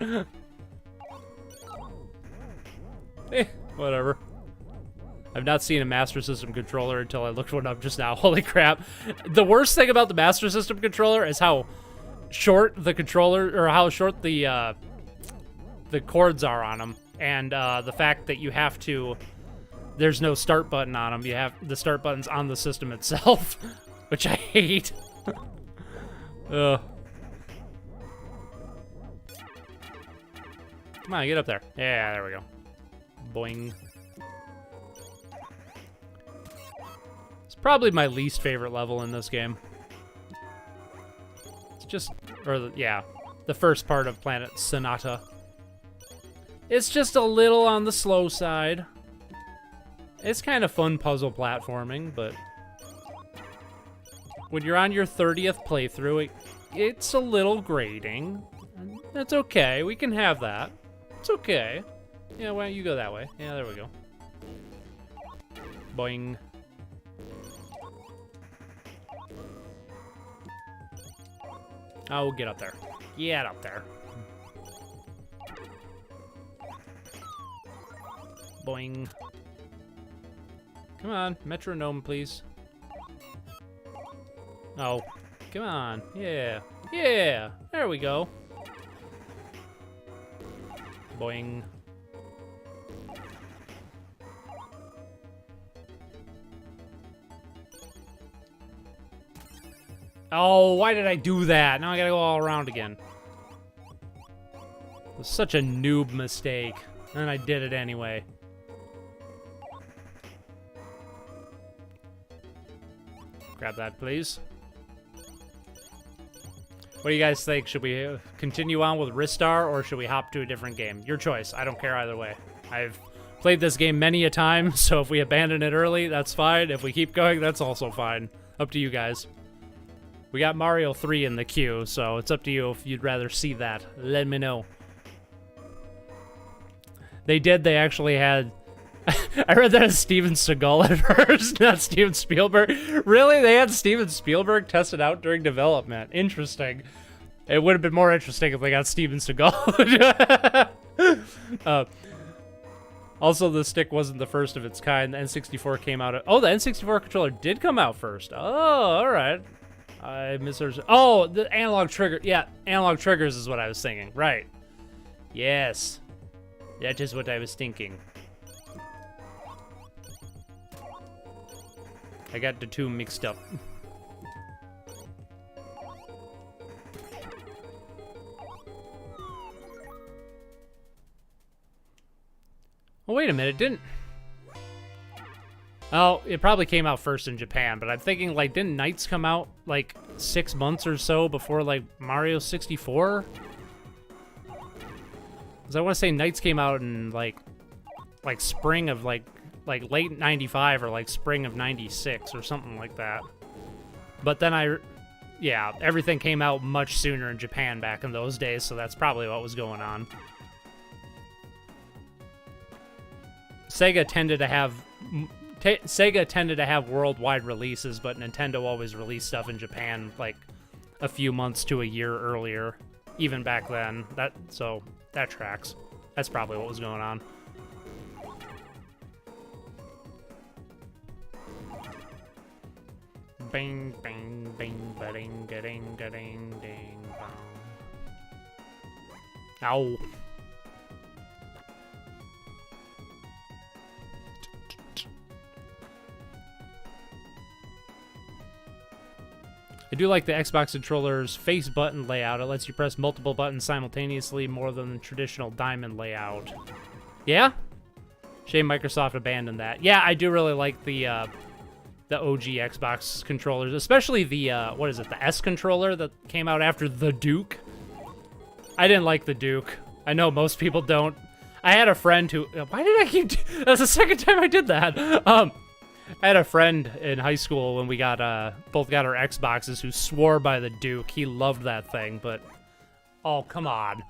Whatever. I've not seen a Master System controller until I looked one up just now. Holy crap. The worst thing about the Master System controller is how short the controller, or how short the cords are on them. And the fact that you have to... there's no start button on them. You have the start button's on the system itself, which I hate. Ugh. Come on, get up there. Yeah, there we go. Boing. It's probably my least favorite level in this game. It's just, yeah, the first part of Planet Sonata. It's just a little on the slow side. It's kind of fun puzzle platforming, but when you're on your 30th playthrough, it's a little grating. That's okay, we can have that. It's okay. Yeah, why don't you go that way? Yeah, there we go. Boing. Oh, get up there. Get up there. Boing. Come on, metronome, please. Oh, come on. Yeah. Yeah. There we go. Boing. Oh, why did I do that? Now I gotta go all around again. It was such a noob mistake. And I did it anyway. Grab that, please. What do you guys think? Should we continue on with Ristar, or should we hop to a different game? Your choice. I don't care either way. I've played this game many a time, so if we abandon it early, that's fine. If we keep going, that's also fine. Up to you guys. We got Mario 3 in the queue, so it's up to you if you'd rather see that. Let me know. They actually had... I read that as Steven Seagal at first, not Steven Spielberg. Really? They had Steven Spielberg tested out during development. Interesting. It would have been more interesting if they got Steven Seagal. Also, the stick wasn't the first of its kind. The N64 came out... Oh, the N64 controller did come out first. Oh, all right. I misheard... Oh, the analog trigger. Yeah, analog triggers is what I was thinking. Right. Yes. That is what I was thinking. I got the two mixed up. Oh, wait a minute, didn't... Oh, it probably came out first in Japan, but I'm thinking, like, didn't Knights come out, like, 6 months or so before, like, Mario 64? Because I want to say Knights came out in, like spring of, like late 95 or, like, spring of 96 or something like that. But then yeah, everything came out much sooner in Japan back in those days, so that's probably what was going on. Sega tended to have worldwide releases, but Nintendo always released stuff in Japan like a few months to a year earlier, even back then. So that tracks. That's probably what was going on. Bing, bing, bing, ba-ding, ga-ding, ga-ding, ding, bong. Ow. I do like the Xbox controller's face button layout. It lets you press multiple buttons simultaneously more than the traditional diamond layout. Yeah? Shame Microsoft abandoned that. Yeah, I do really like the OG Xbox controllers, especially the, what is it, the S controller that came out after the Duke. I didn't like the Duke. I know most people don't. I had a friend who... Why did I keep... That's the second time I did that. I had a friend in high school when we got both got our Xboxes who swore by the Duke. He loved that thing, but oh, come on.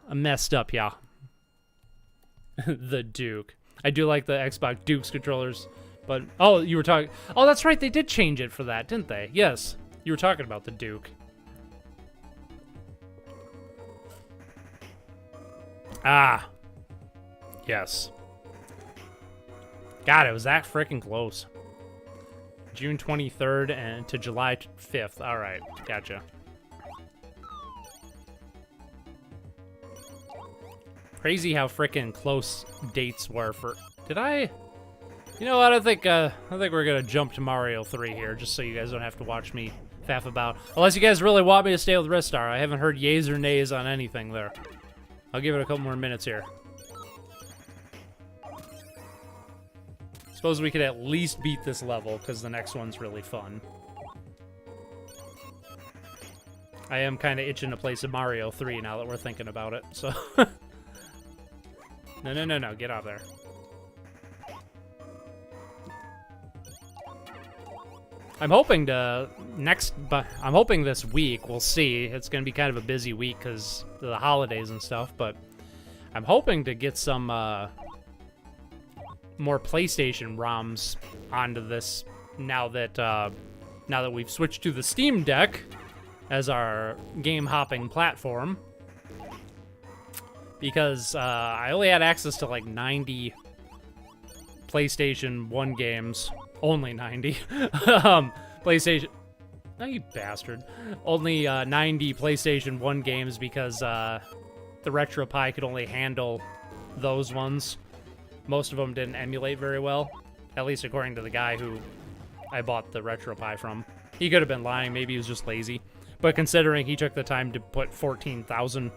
I messed up, yeah. The Duke. I do like the Xbox Duke's controllers, but oh, you were talking... Oh, that's right, they did change it for that, didn't they? Yes, you were talking about the Duke. Ah. Yes. God, it was that freaking close. June 23rd and to July 5th. All right, gotcha. Crazy how freaking close dates were for... Did I You know what? I think we're gonna jump to Mario 3 here, just so you guys don't have to watch me faff about. Unless you guys really want me to stay with Ristar. I haven't heard yays or nays on anything there. I'll give it a couple more minutes here. Suppose we could at least beat this level, because the next one's really fun. I am kind of itching to play some Mario 3 now that we're thinking about it, so... No, get out of there. I'm hoping I'm hoping this week, we'll see. It's going to be kind of a busy week because of the holidays and stuff, but I'm hoping to get some more PlayStation ROMs onto this now that we've switched to the Steam Deck as our game hopping platform. Because I only had access to like 90 PlayStation 1 games. Only 90. PlayStation... No, you bastard. Only 90 PlayStation 1 games because the RetroPie could only handle those ones. Most of them didn't emulate very well. At least according to the guy who I bought the RetroPie from. He could have been lying. Maybe he was just lazy. But considering he took the time to put 14,000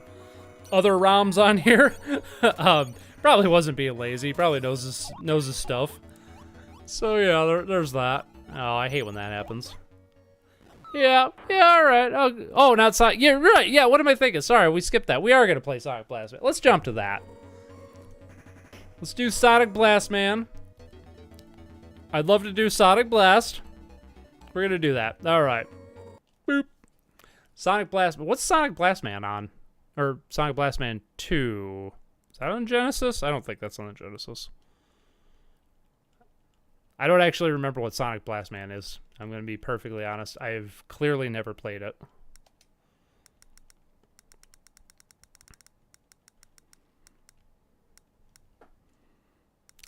other ROMs on here, probably wasn't being lazy. Probably knows his stuff. So yeah, there's that. Oh, I hate when that happens. Yeah, all right. Oh, not Sonic. Yeah, right. Yeah, what am I thinking? Sorry, we skipped that. We are gonna play Sonic Blast Man. Let's jump to that. Let's do Sonic Blast Man. I'd love to do Sonic Blast. We're gonna do that. All right. Boop. Sonic Blast. What's Sonic Blast Man on? Or Sonic Blast Man 2? Is that on Genesis? I don't think that's on the Genesis. I don't actually remember what Sonic Blast Man is. I'm going to be perfectly honest. I've clearly never played it.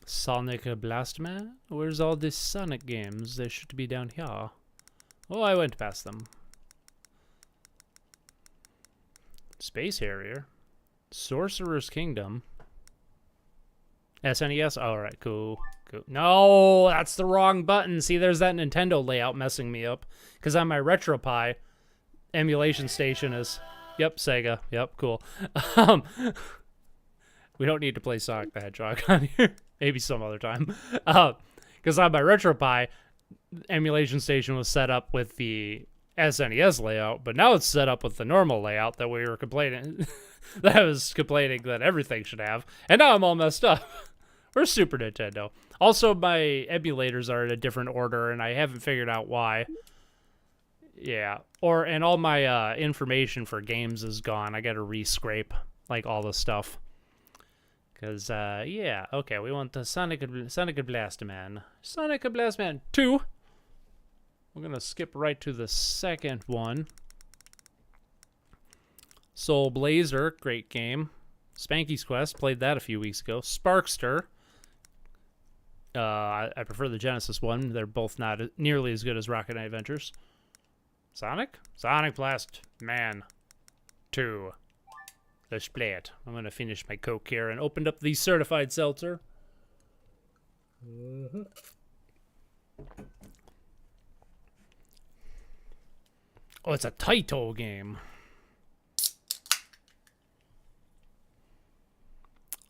Sonic Blast Man? Where's all these Sonic games? They should be down here. Oh, I went past them. Space Harrier. Sorcerer's Kingdom. SNES? Alright, cool. No, that's the wrong button. See, there's that Nintendo layout messing me up. Because on my RetroPie, emulation station is... Yep, Sega. Yep, cool. We don't need to play Sonic the Hedgehog on here. Maybe some other time. Because on my RetroPie, emulation station was set up with the SNES layout, but now it's set up with the normal layout that we were complaining... that I was complaining that everything should have. And now I'm all messed up. We're Super Nintendo. Also, my emulators are in a different order, and I haven't figured out why. Yeah. And all my information for games is gone. I gotta re-scrape, like, all the stuff. Because, yeah. Okay, we want the Sonic Blast Man. Sonic Blast Man 2. We're gonna skip right to the second one. Soul Blazer, great game. Spanky's Quest, played that a few weeks ago. Sparkster. I prefer the Genesis one. They're both not nearly as good as Rocket Knight Adventures. Sonic? Sonic Blast Man 2. Let's play it. I'm going to finish my Coke here and opened up the certified seltzer. Oh, it's a Taito game.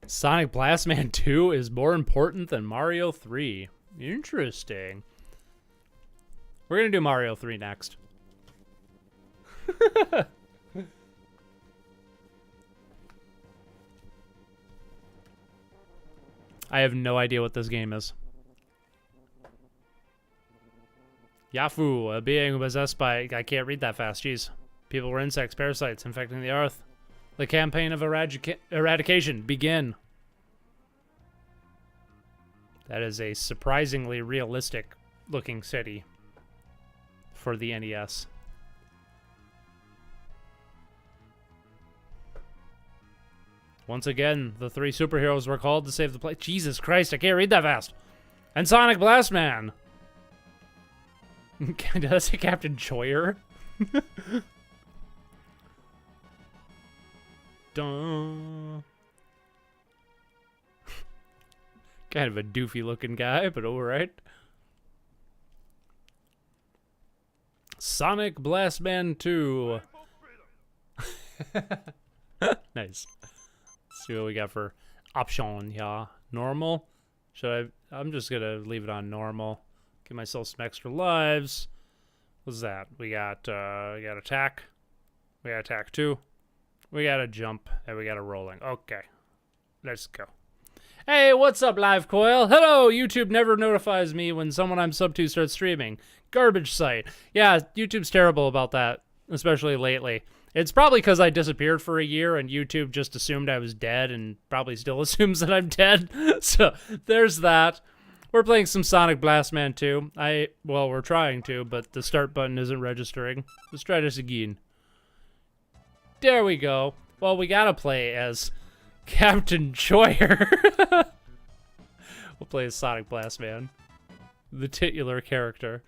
Sonic Blast Man 2 is more important than Mario 3. Interesting. We're going to do Mario 3 next. I have no idea what this game is. Yafu, a being possessed by... I can't read that fast, jeez. People were insects, parasites, infecting the earth. The campaign of eradication, begin. That is a surprisingly realistic looking city for the NES. Once again, the three superheroes were called to save the place. Jesus Christ, I can't read that fast. And Sonic Blast Man. Did I say Captain Choyer? Dun. Kind of a doofy looking guy, but alright. Sonic Blastman 2. Nice. Let's see what we got for option, yeah. Normal? I'm just gonna leave it on normal. Give myself some extra lives. What's that? We got attack. We got attack 2. We got a jump, and we got a rolling. Okay. Let's go. Hey, what's up, Live Coil? Hello! YouTube never notifies me when someone I'm sub to starts streaming. Garbage site. Yeah, YouTube's terrible about that, especially lately. It's probably because I disappeared for a year and YouTube just assumed I was dead and probably still assumes that I'm dead. So, there's that. We're playing some Sonic Blastman 2. Well, we're trying to, but the start button isn't registering. Let's try this again. There we go. Well, we gotta play as Captain Choyer. We'll play as Sonic Blastman, the titular character.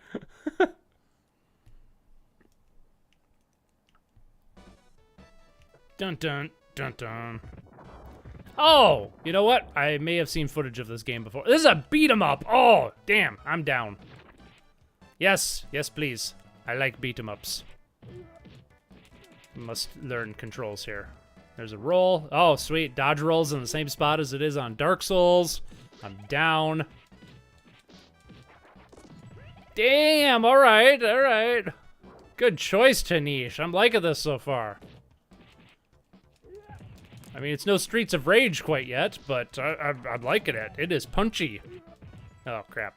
Dun dun dun dun. Oh, you know what? I may have seen footage of this game before. This is a beat 'em up. Oh, damn, I'm down. Yes, yes, please. I like beat 'em ups. Must learn controls here. There's a roll. Oh, sweet. Dodge rolls in the same spot as it is on Dark Souls. I'm down. Damn, all right, all right. Good choice, Tanish. I'm liking this so far. I mean, it's no Streets of Rage quite yet, but I'm liking it. It is punchy. Oh, crap.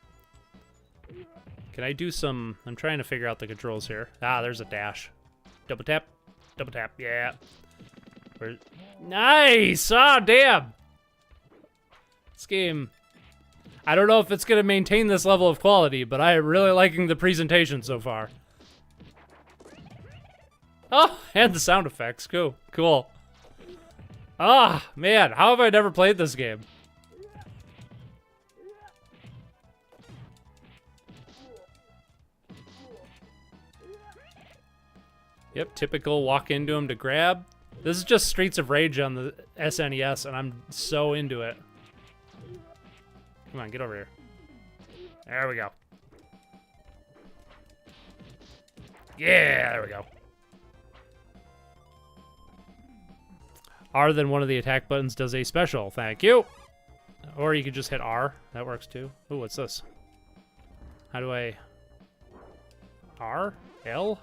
Can I do some... I'm trying to figure out the controls here. Ah, there's a dash. Double tap. Double tap. Yeah. Nice! Ah, damn! This game... I don't know if it's going to maintain this level of quality, but I am really liking the presentation so far. Oh, and the sound effects. Cool. Cool. Ah, man, how have I never played this game? Yep, typical walk into him to grab. This is just Streets of Rage on the SNES, and I'm so into it. Come on, get over here. There we go. Yeah, there we go. R than one of the attack buttons does a special. Thank you. Or you could just hit R. That works too. Oh, what's this? How do I... R? L?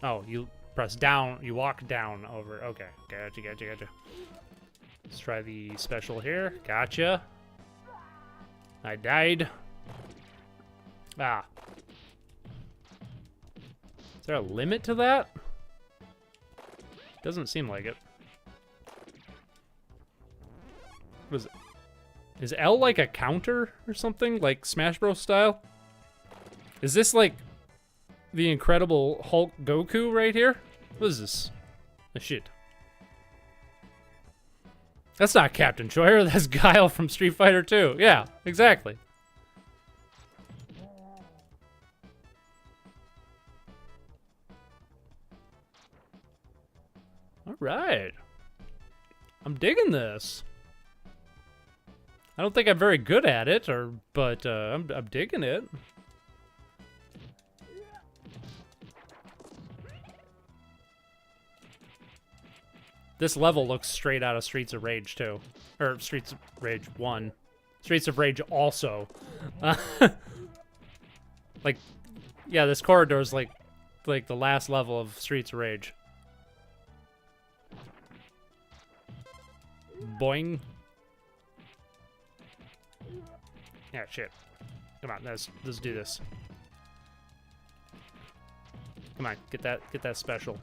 Oh, you press down. You walk down over. Okay. Gotcha, gotcha, gotcha. Let's try the special here. Gotcha. I died. Ah. Is there a limit to that? Doesn't seem like it. What is it? Is L like a counter or something? Like Smash Bros. Style? Is this like the Incredible Hulk Goku right here? What is this? Oh, shit. That's not Captain Choyer, that's Guile from Street Fighter 2. Yeah, exactly. All right. I'm digging this. I don't think I'm very good at it, but I'm digging it. This level looks straight out of Streets of Rage 2. Or Streets of Rage 1. Streets of Rage also. Like, yeah, this corridor is like the last level of Streets of Rage. Boing. Yeah, shit. Come on, let's do this. Come on, get that special.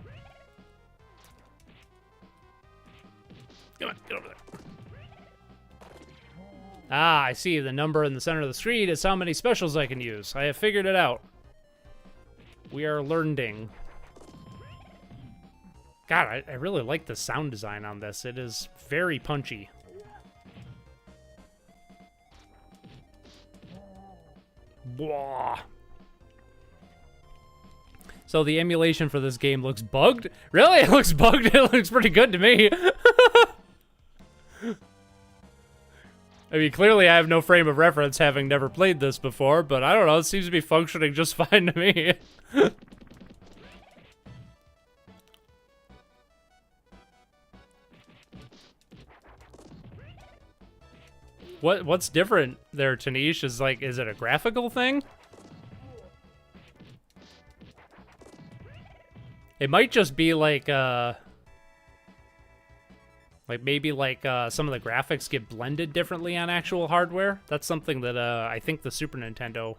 Come on, get over there. Ah, I see. The number in the center of the screen is how many specials I can use. I have figured it out. We are learning. God, I really like the sound design on this. It is very punchy. Blah. So the emulation for this game looks bugged? Really? It looks bugged? It looks pretty good to me. I mean, clearly I have no frame of reference having never played this before, but I don't know, it seems to be functioning just fine to me. What's different there, Tanish? Is it a graphical thing? It might just be like maybe some of the graphics get blended differently on actual hardware. That's something that I think the Super Nintendo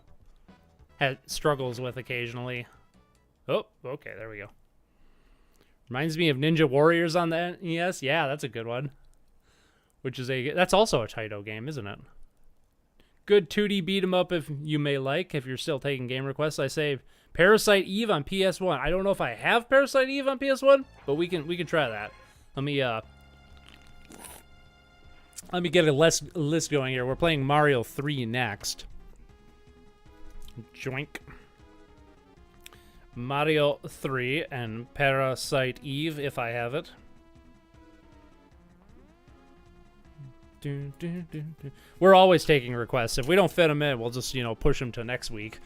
struggles with occasionally. Oh, okay, there we go. Reminds me of Ninja Warriors on the NES. Yeah, that's a good one. That's also a Taito game, isn't it? Good 2D beat 'em up if you may like. If you're still taking game requests, I say Parasite Eve on PS1. I don't know if I have Parasite Eve on PS1, but we can try that. Let me get a list going here. We're playing Mario 3 next. Joink. Mario 3 and Parasite Eve, if I have it. We're always taking requests. If we don't fit them in, we'll just, push them to next week.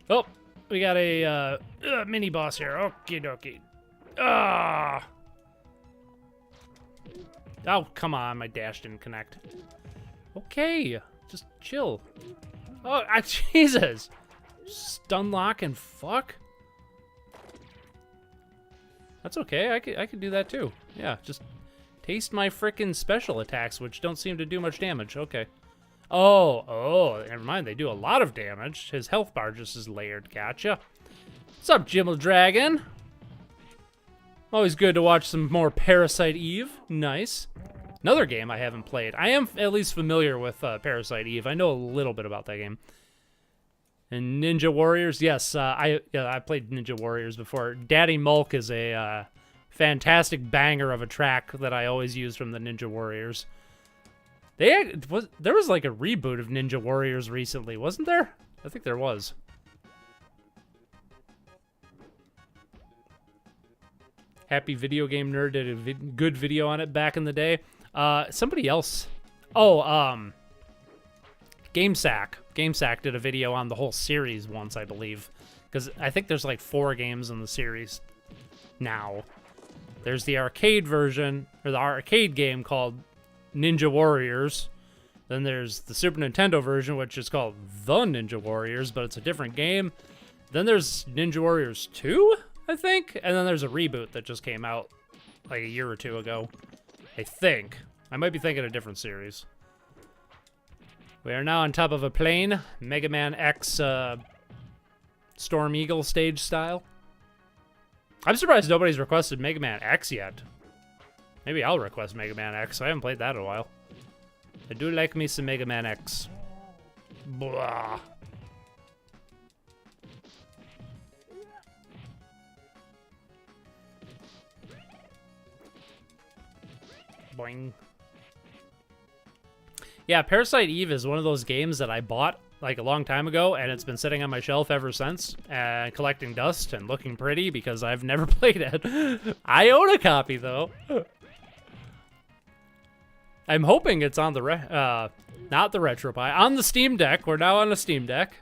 Oh, we got a mini boss here. Okie dokie. Ah. Oh, come on. My dash didn't connect. Okay. Just chill. Oh, Jesus. Stun lock and fuck? That's okay. I could do that too. Yeah, just taste my frickin' special attacks, which don't seem to do much damage. Okay. Oh, never mind. They do a lot of damage. His health bar just is layered. Gotcha. What's up, Jimmel Dragon? Always good to watch some more Parasite Eve. Nice. Another game I haven't played. I am at least familiar with Parasite Eve. I know a little bit about that game. And Ninja Warriors, yes, I played Ninja Warriors before. Daddy Mulk is a fantastic banger of a track that I always use from the Ninja Warriors. There was like a reboot of Ninja Warriors recently, wasn't there? I think there was. Happy Video Game Nerd did a good video on it back in the day. Somebody else. Oh, GameSack. GameSack did a video on the whole series once, I believe. Because I think there's like 4 games in the series now. There's the arcade version, or the arcade game called Ninja Warriors. Then there's the Super Nintendo version, which is called The Ninja Warriors, but it's a different game. Then there's Ninja Warriors 2, I think. And then there's a reboot that just came out like a year or 2 ago. I think. I might be thinking a different series. We are now on top of a plane, Mega Man X Storm Eagle stage style. I'm surprised nobody's requested Mega Man X yet. Maybe I'll request Mega Man X. I haven't played that in a while. I do like me some Mega Man X. Blah. Boing. Yeah, Parasite Eve is one of those games that I bought like a long time ago, and it's been sitting on my shelf ever since, collecting dust and looking pretty because I've never played it. I own a copy though. I'm hoping it's on the not the RetroPie, on the Steam Deck. We're now on a Steam Deck.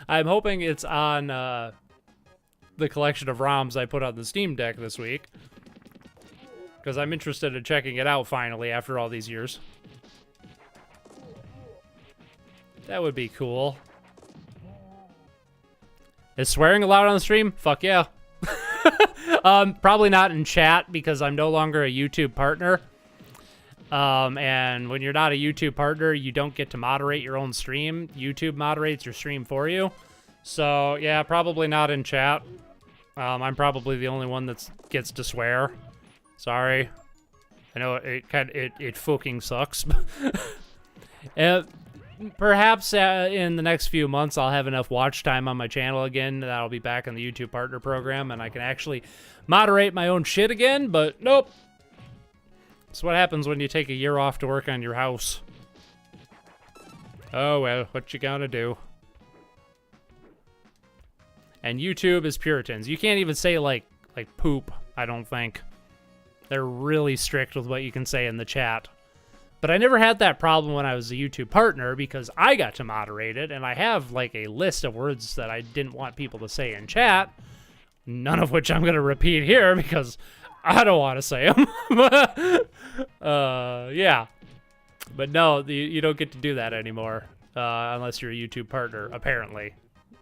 I'm hoping it's on the collection of ROMs I put on the Steam Deck this week. Because I'm interested in checking it out finally after all these years. That would be cool. Is swearing allowed on the stream? Fuck yeah. Probably not in chat because I'm no longer a YouTube partner. And when you're not a YouTube partner, you don't get to moderate your own stream. YouTube moderates your stream for you. So yeah, probably not in chat. I'm probably the only one that gets to swear. Sorry. I know it fucking sucks. Perhaps in the next few months I'll have enough watch time on my channel again that I'll be back in the YouTube partner program and I can actually moderate my own shit again, but nope. That's what happens when you take a year off to work on your house. Oh well, what you gonna do? And YouTube is Puritans. You can't even say like poop, I don't think. They're really strict with what you can say in the chat. But I never had that problem when I was a YouTube partner because I got to moderate it, and I have like a list of words that I didn't want people to say in chat, none of which I'm going to repeat here because I don't want to say them. Yeah. But no, you don't get to do that anymore unless you're a YouTube partner, apparently.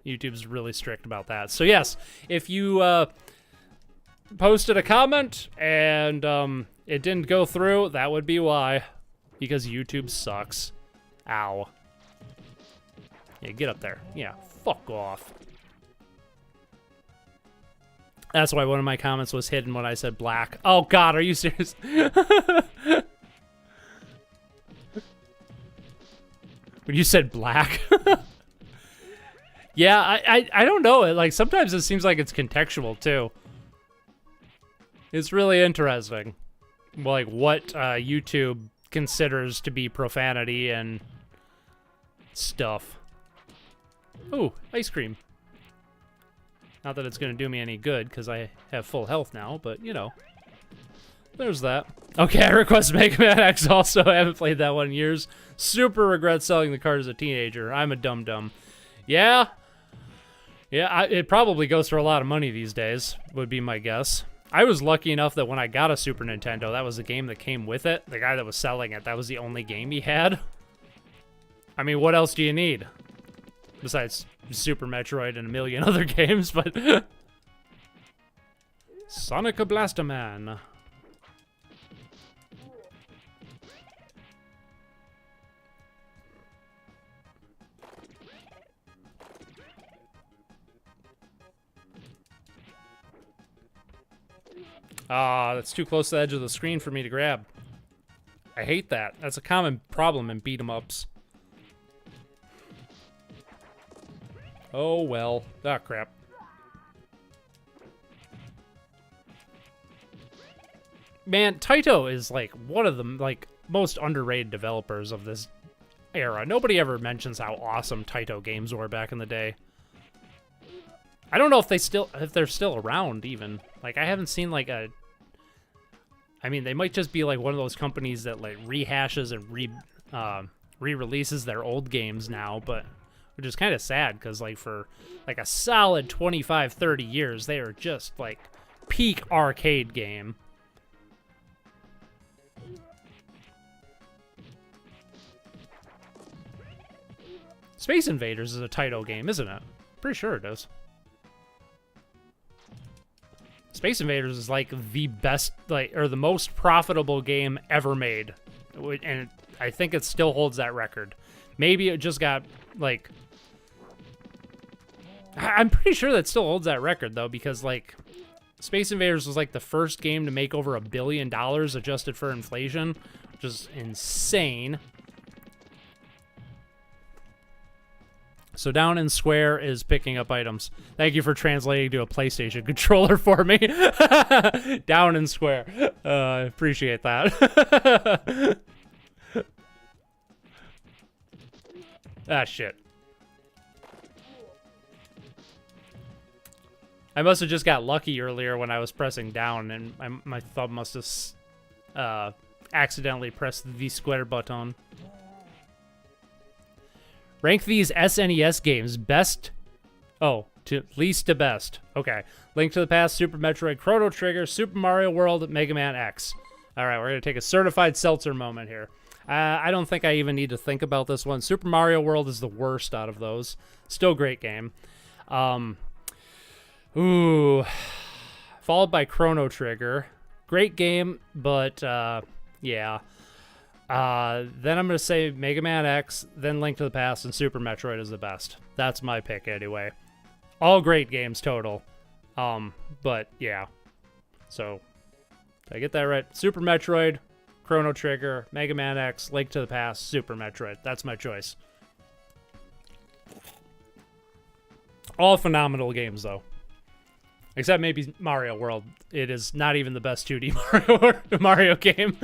YouTube's really strict about that. So yes, if you posted a comment and it didn't go through, that would be why. Because YouTube sucks. Ow. Yeah, get up there. Yeah, fuck off. That's why one of my comments was hidden when I said black. Oh god, are you serious? When you said black? Yeah, I don't know. Like, sometimes it seems like it's contextual, too. It's really interesting. Like, what YouTube considers to be profanity and stuff. Ooh, ice cream. Not that it's going to do me any good, because I have full health now, but, you know. There's that. Okay, I request Mega Man X also. I haven't played that one in years. Super regret selling the card as a teenager. I'm a dum-dum. Yeah. Yeah, it probably goes for a lot of money these days, would be my guess. I was lucky enough that when I got a Super Nintendo, that was the game that came with it. The guy that was selling it, that was the only game he had. I mean, what else do you need? Besides Super Metroid and a million other games, but... Sonic Blastoman. Ah, that's too close to the edge of the screen for me to grab. I hate that. That's a common problem in beat-em-ups. Oh, well. Ah, crap. Man, Taito is, like, one of the, like, most underrated developers of this era. Nobody ever mentions how awesome Taito games were back in the day. I don't know if they're still around, even. Like, I haven't seen, like, I mean, they might just be, like, one of those companies that, like, rehashes and re-releases their old games now, but... Which is kind of sad, because, like, for, like, a solid 25, 30 years, they are just, like, peak arcade game. Space Invaders is a Taito game, isn't it? Pretty sure it is. Space Invaders is, like, the best, like, or the most profitable game ever made. And I think it still holds that record. Maybe it just got, like... I'm pretty sure that still holds that record, though, because, like, Space Invaders was, like, the first game to make over $1 billion adjusted for inflation, which is insane. So Down and Square is picking up items. Thank you for translating to a PlayStation controller for me. Down and Square. I appreciate that. Ah, shit. I must have just got lucky earlier when I was pressing down, and my thumb must have accidentally pressed the square button. Rank these SNES games best... Oh, to least to best. Okay. Link to the Past, Super Metroid, Chrono Trigger, Super Mario World, Mega Man X. All right, we're going to take a certified seltzer moment here. I don't think I even need to think about this one. Super Mario World is the worst out of those. Still great game. Ooh. Followed by Chrono Trigger. Great game, but, yeah. Then I'm going to say Mega Man X, then Link to the Past, and Super Metroid is the best. That's my pick, anyway. All great games total. But, yeah. So, did I get that right? Super Metroid, Chrono Trigger, Mega Man X, Link to the Past, Super Metroid. That's my choice. All phenomenal games, though. Except maybe Mario World. It is not even the best 2D Mario game.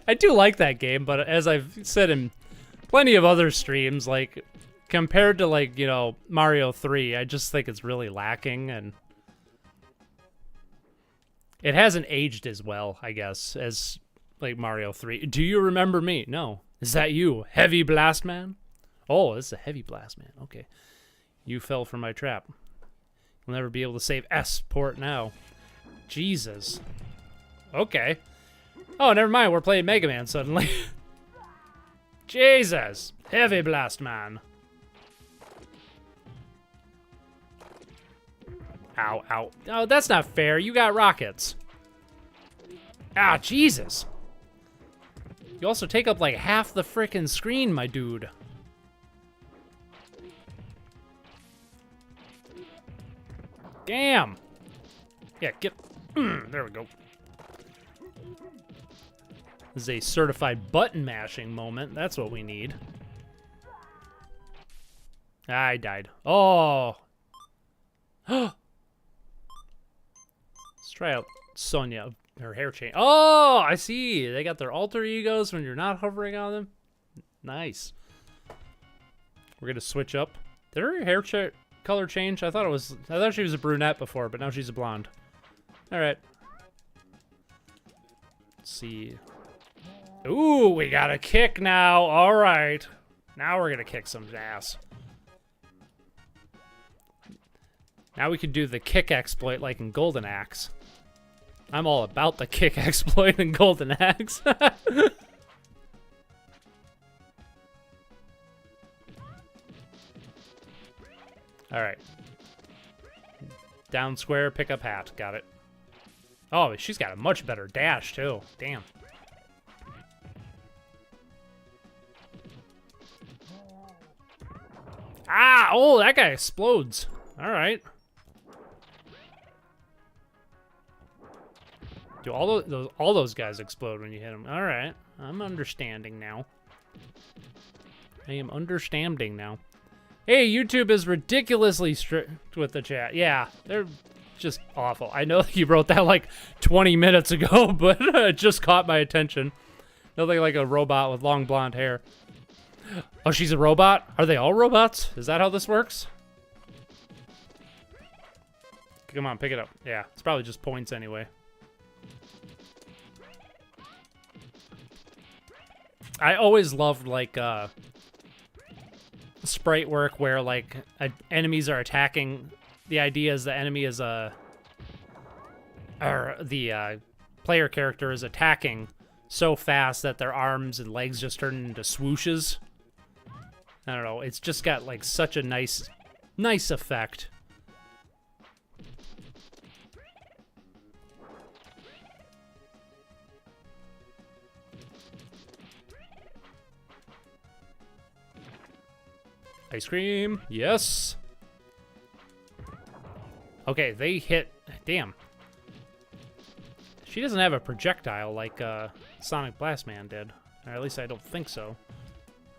I do like that game, but as I've said in plenty of other streams, like, compared to, like, you know, Mario 3, I just think it's really lacking, and It hasn't aged as well, I guess, as like Mario 3. Do you remember me? No. Is that you, Heavy Blast Man? Oh, this is a Heavy Blast Man. Okay. You fell for my trap. You'll never be able to save S port now. Jesus. Okay. Oh, never mind. We're playing Mega Man suddenly. Jesus. Heavy Blast Man. Ow, ow. Oh, that's not fair. You got rockets. Ah, Jesus. You also take up like half the frickin' screen, my dude. Damn. Yeah, get... there we go. This is a certified button mashing moment. That's what we need. I died. Oh. Let's try out Sonia. Her hair change. Oh, I see. They got their alter egos when you're not hovering on them. Nice. We're gonna switch up. Did her hair color change? I thought she was a brunette before, but now she's a blonde. All right. Let's see. Ooh, we got a kick now. All right. Now we're gonna kick some ass. Now we can do the kick exploit like in Golden Axe. I'm all about the kick exploit in Golden Axe. Alright. Down square, pick up hat. Got it. Oh, she's got a much better dash, too. Damn. Ah! Oh, that guy explodes. Alright. Do all those guys explode when you hit them? All right, I'm understanding now. I am understanding now. Hey, YouTube is ridiculously strict with the chat. Yeah, they're just awful. I know you wrote that like 20 minutes ago, but it just caught my attention. Nothing like a robot with long blonde hair. Oh, she's a robot? Are they all robots? Is that how this works? Come on, pick it up. Yeah, it's probably just points anyway. I always loved, like, sprite work where, like, enemies are attacking. The idea is the enemy is or the player character is attacking so fast that their arms and legs just turn into swooshes. I don't know. It's just got, like, such a nice effect. Ice cream, yes. Okay, they hit, damn. She doesn't have a projectile like Sonic Blast Man did. Or at least I don't think so.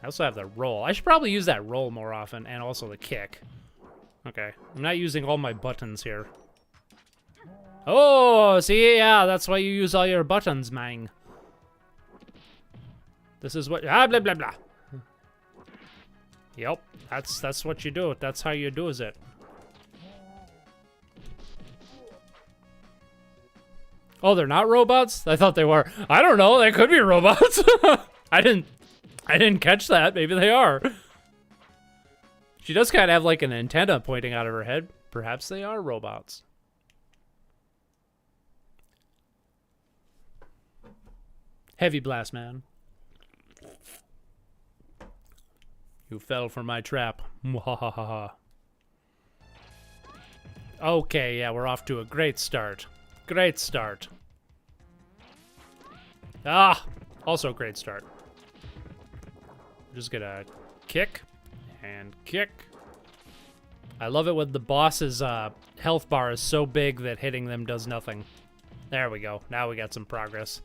I also have the roll. I should probably use that roll more often, and also the kick. Okay, I'm not using all my buttons here. Oh, see, yeah, that's why you use all your buttons, man. This is what, blah, blah, blah. Yep, that's what you do. That's how you do it. Oh, they're not robots? I thought they were. I don't know. They could be robots. I didn't catch that. Maybe they are. She does kind of have like an antenna pointing out of her head. Perhaps they are robots. Heavy Blast Man. You fell for my trap. Okay, yeah, we're off to a great start. Great start. Ah, also great start. I'm just gonna kick and kick. I love it when the boss's health bar is so big that hitting them does nothing. There we go. Now we got some progress.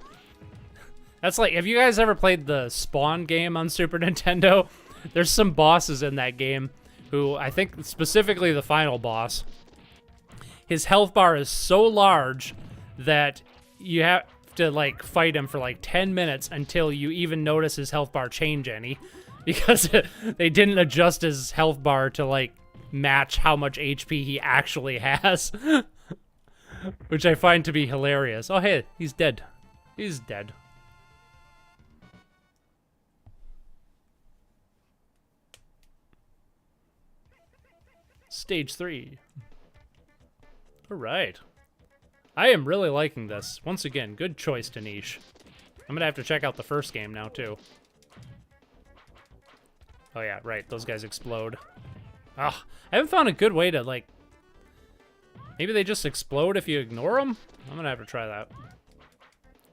That's like, have you guys ever played the Spawn game on Super Nintendo? There's some bosses in that game who, I think specifically the final boss, his health bar is so large that you have to like fight him for like 10 minutes until you even notice his health bar change any, because they didn't adjust his health bar to like match how much HP he actually has. which I find to be hilarious. Oh, hey, he's dead. He's dead. Stage 3. All right. I am really liking this. Once again, good choice, Danish. I'm gonna have to check out the first game now, too. Oh yeah, right, those guys explode. Ah, I haven't found a good way to, like... Maybe they just explode if you ignore them? I'm gonna have to try that.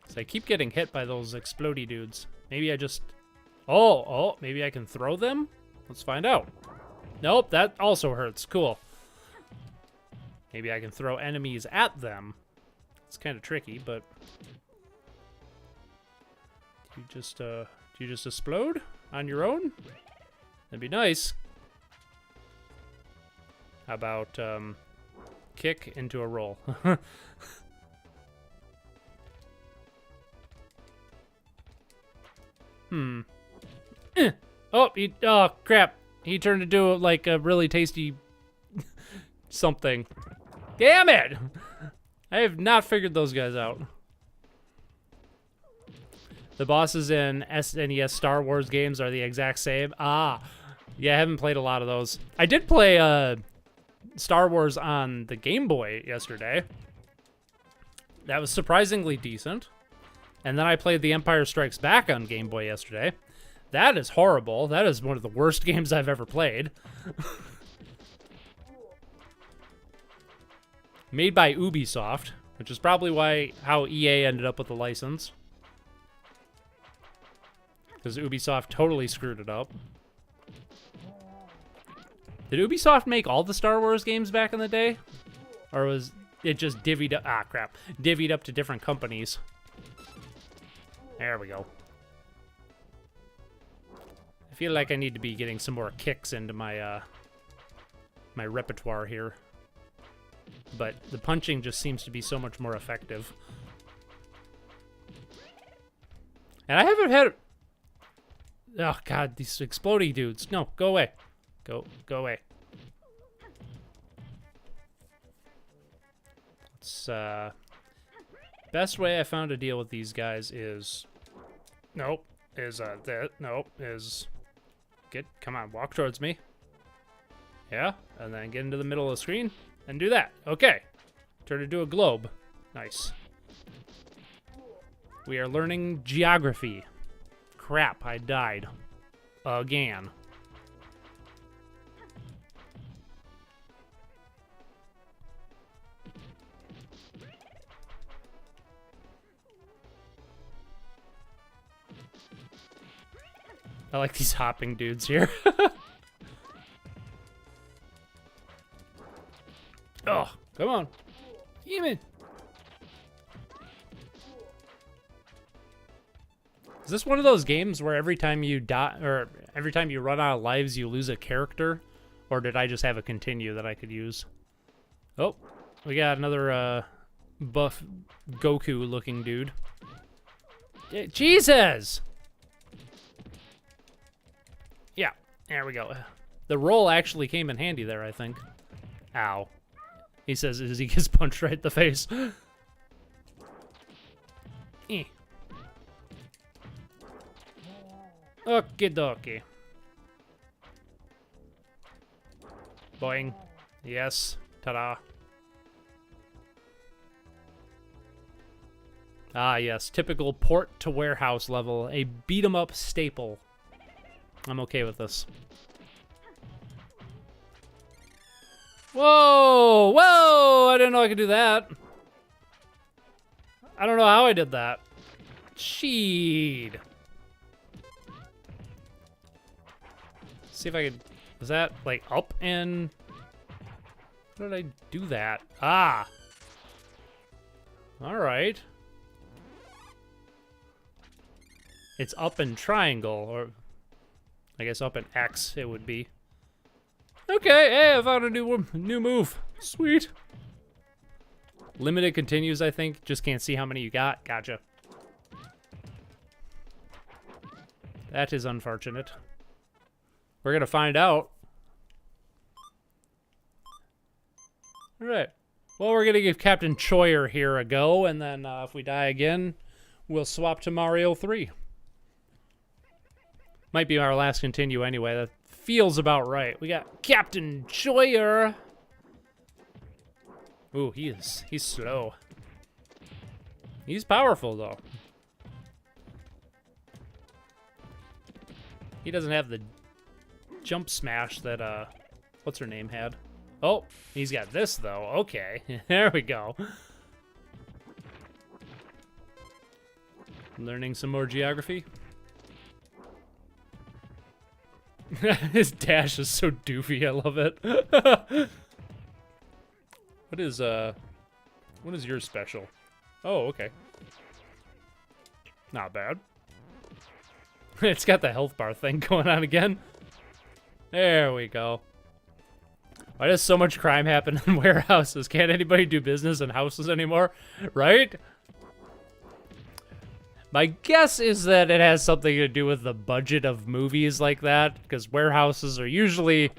So I keep getting hit by those explodey dudes. Maybe I just... Oh, maybe I can throw them? Let's find out. Nope, that also hurts. Cool. Maybe I can throw enemies at them. It's kind of tricky, but... Do you just explode on your own? That'd be nice. How about, kick into a roll? Oh, crap. He turned into, like, a really tasty something. Damn it! I have not figured those guys out. The bosses in SNES Star Wars games are the exact same. Ah, yeah, I haven't played a lot of those. I did play Star Wars on the Game Boy yesterday. That was surprisingly decent. And then I played The Empire Strikes Back on Game Boy yesterday. That is horrible. That is one of the worst games I've ever played. Made by Ubisoft, which is probably how EA ended up with the license. Because Ubisoft totally screwed it up. Did Ubisoft make all the Star Wars games back in the day? Or was it just divvied up? Ah, crap. Divvied up to different companies. There we go. I feel like I need to be getting some more kicks into my, my repertoire here. But the punching just seems to be so much more effective. And I haven't had... Oh, God, these explodey dudes. No, go away. Go away. It's, best way I found to deal with these guys is... Nope. Come on, walk towards me. Yeah, and then get into the middle of the screen and do that. Okay. Turn into a globe. Nice. We are learning geography. Crap, I died. Again. I like these hopping dudes here. Oh, come on. Demon. Is this one of those games where every time you die, or every time you run out of lives, you lose a character? Or did I just have a continue that I could use? Oh, we got another buff Goku-looking dude. Jesus! Yeah, there we go. The roll actually came in handy there, I think. Ow. He says as he gets punched right in the face. Eh. Okie dokie. Boing. Yes. Ta-da. Ah, yes. Typical port to warehouse level. A beat-em-up staple. I'm okay with this. Whoa! Whoa! I didn't know I could do that. I don't know how I did that. Cheat. See if I could... Was that, like, up and... How did I do that? Ah! Alright. It's up and triangle, or... I guess up and X it would be. Okay, hey, I found a new move. Sweet. Limited continues, I think. Just can't see how many you got. Gotcha. That is unfortunate. We're gonna find out. All right. Well, we're gonna give Captain Choyer here a go, and then if we die again, we'll swap to Mario 3. Might be our last continue anyway. That feels about right. We got Captain Choyer. Ooh, he's slow. He's powerful though. He doesn't have the jump smash that what's her name had. Oh, he's got this though. Okay, there we go. Learning some more geography. His dash is so doofy. I love it. What is yours special? Oh, okay. Not bad. It's got the health bar thing going on again. There we go. Why does so much crime happen in warehouses? Can't anybody do business in houses anymore? Right? My guess is that it has something to do with the budget of movies like that, because warehouses are usually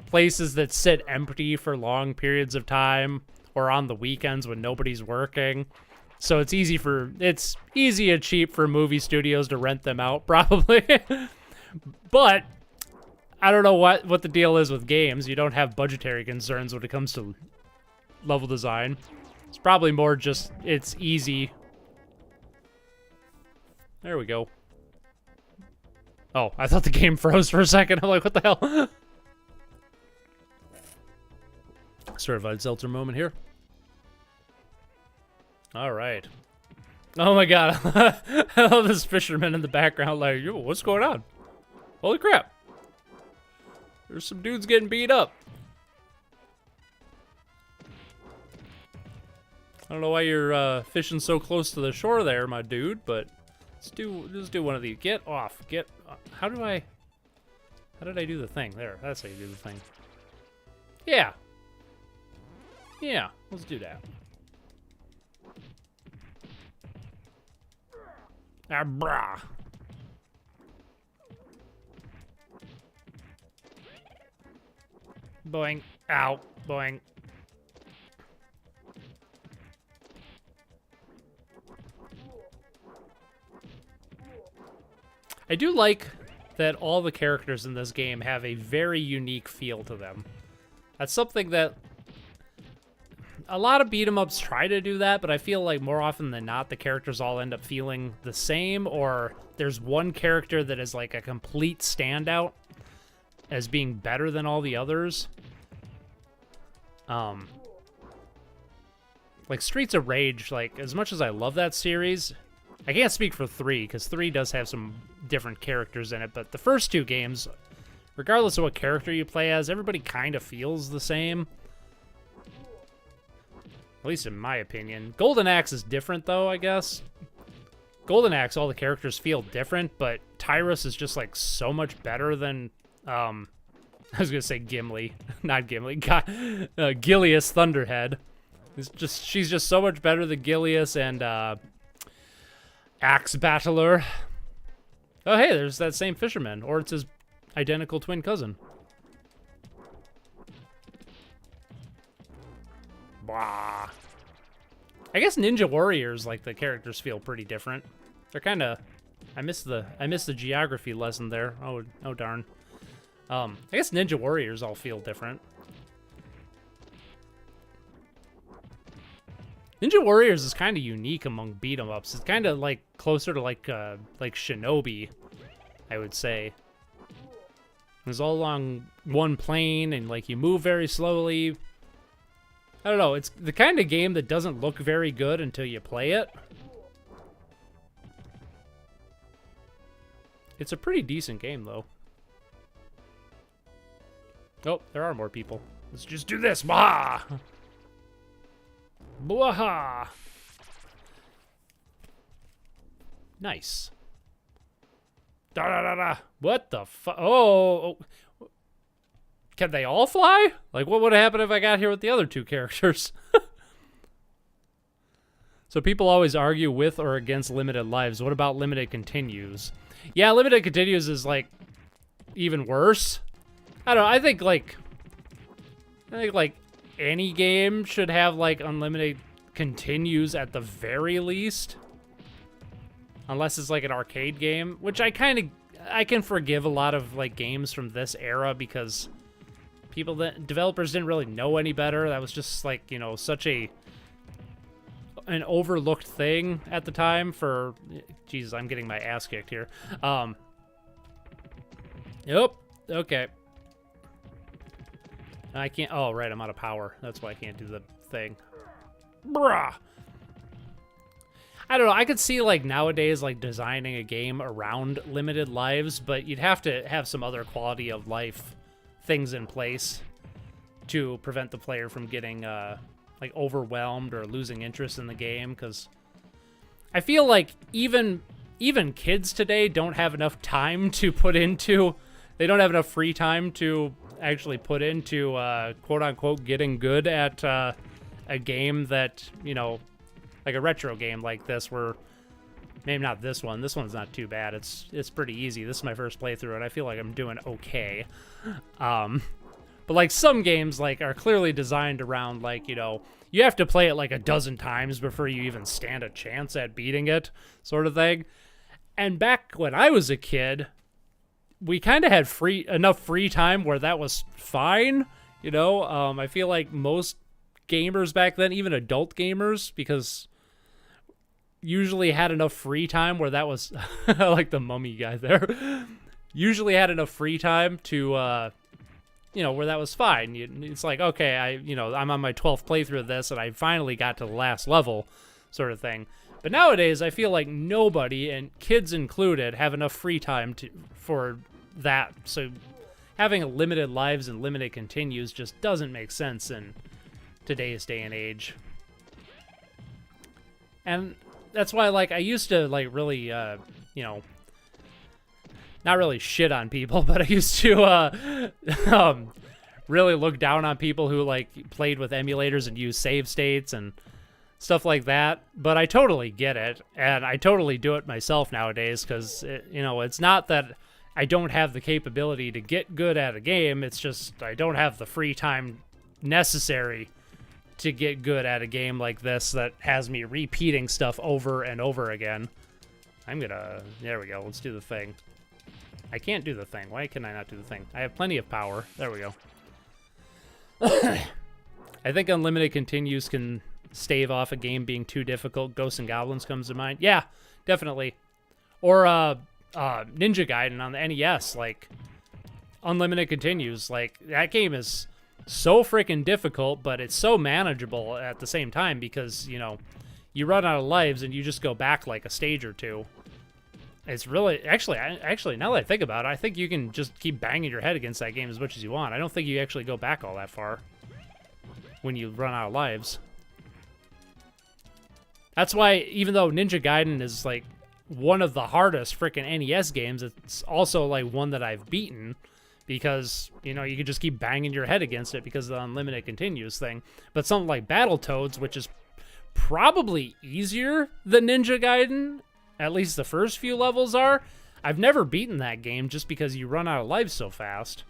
places that sit empty for long periods of time or on the weekends when nobody's working. So it's easy and cheap for movie studios to rent them out, probably. But I don't know what the deal is with games. You don't have budgetary concerns when it comes to level design. It's probably more just it's easy. There we go. Oh, I thought the game froze for a second. I'm like, what the hell? Certified Seltzer moment here. All right. Oh my god. I love this fisherman in the background like, yo, what's going on? Holy crap. There's some dudes getting beat up. I don't know why you're fishing so close to the shore there, my dude, but let's do one of these. Get off. How did I do the thing? There, that's how you do the thing. Yeah. Yeah, let's do that. Ah, brah. Boing. Ow. Boing. I do like that all the characters in this game have a very unique feel to them. That's something that a lot of beat-em-ups try to do that, but I feel like more often than not, the characters all end up feeling the same, or there's one character that is like a complete standout as being better than all the others. Like Streets of Rage, like as much as I love that series, I can't speak for 3, because 3 does have some different characters in it, but the first 2 games, regardless of what character you play as, everybody kind of feels the same. At least in my opinion. Golden Axe is different, though, I guess. Golden Axe, all the characters feel different, but Tyrus is just, like, so much better than, I was gonna say Gimli. Not Gimli. Gilius Thunderhead. She's just so much better than Gilius and, Axe Battler. Oh, hey, there's that same fisherman. Or it's his identical twin cousin. Blah. I guess Ninja Warriors, like, the characters feel pretty different. They're kind of... I missed the geography lesson there. Oh darn. I guess Ninja Warriors all feel different. Ninja Warriors is kind of unique among beat-em-ups. It's kind of like closer to like Shinobi, I would say. It's all along one plane, and like you move very slowly. I don't know. It's the kind of game that doesn't look very good until you play it. It's a pretty decent game, though. Oh, there are more people. Let's just do this. Blah! Blah! Nice. Da-da-da-da. What the fu- Oh! Can they all fly? Like, what would happen if I got here with the other 2 characters? So people always argue with or against limited lives. What about limited continues? Yeah, limited continues is, like, even worse. I don't know. I think, like, any game should have like unlimited continues at the very least. Unless it's like an arcade game, which I can forgive a lot of like games from this era because developers didn't really know any better. That was just like, you know, such an overlooked thing at the time for, Jesus, I'm getting my ass kicked here. Yep. Okay. I can't, oh, right, I'm out of power. That's why I can't do the thing. Bruh. I don't know, I could see, like, nowadays, like, designing a game around limited lives, but you'd have to have some other quality of life things in place to prevent the player from getting, like, overwhelmed or losing interest in the game, because I feel like even kids today don't have enough time to put into, they don't have enough free time to actually put into, quote-unquote, getting good at a game that, you know, like a retro game like this, where maybe not this one. This one's not too bad. It's pretty easy. This is my first playthrough, and I feel like I'm doing okay. But like some games like are clearly designed around like, you know, you have to play it like a dozen times before you even stand a chance at beating it, sort of thing. And back when I was a kid, we kind of had enough free time where that was fine. You know, I feel like most gamers back then, even adult gamers, because usually had enough free time where that was I like the mummy guy there, usually had enough free time to you know, where that was fine. It's like, okay, I'm on my 12th playthrough of this and I finally got to the last level, sort of thing. But nowadays I feel like nobody, and kids included, have enough free time for that. So having limited lives and limited continues just doesn't make sense in today's day and age. And that's why, like, I used to, like, really, you know, not really shit on people, but I used to, really look down on people who, like, played with emulators and used save states and stuff like that. But I totally get it, and I totally do it myself nowadays, because, you know, it's not that I don't have the capability to get good at a game, it's just I don't have the free time necessary to get good at a game like this that has me repeating stuff over and over again. There we go, let's do the thing. I can't do the thing. Why can I not do the thing? I have plenty of power. There we go. I think unlimited continues can stave off a game being too difficult. Ghosts and Goblins comes to mind. Yeah, definitely. Or Ninja Gaiden on the NES, like, unlimited continues. Like, that game is so freaking difficult, but it's so manageable at the same time because, you know, you run out of lives and you just go back like a stage or two. It's really, actually, now that I think about it, I think you can just keep banging your head against that game as much as you want. I don't think you actually go back all that far when you run out of lives. That's why, even though Ninja Gaiden is, like, one of the hardest freaking NES games, it's also, like, one that I've beaten. Because, you know, you can just keep banging your head against it because of the unlimited continues thing. But something like Battletoads, which is probably easier than Ninja Gaiden, at least the first few levels are, I've never beaten that game just because you run out of lives so fast.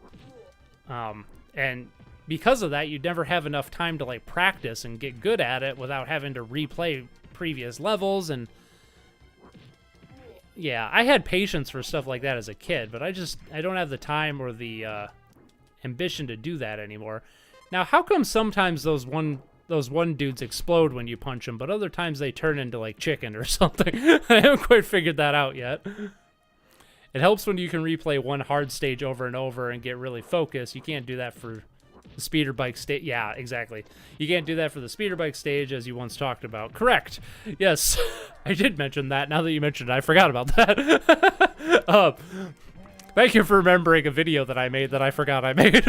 And because of that, you'd never have enough time to, like, practice and get good at it without having to replay previous levels. And yeah, I had patience for stuff like that as a kid, but I don't have the time or the ambition to do that anymore. Now, how come sometimes those one dudes explode when you punch them, but other times they turn into, like, chicken or something? I haven't quite figured that out yet. It helps when you can replay one hard stage over and over and get really focused. You can't do that for the speeder bike stage. Yeah, exactly. You can't do that for the speeder bike stage, as you once talked about. Correct. Yes, I did mention that. Now that you mentioned it, I forgot about that. Thank you for remembering a video that I made that I forgot I made.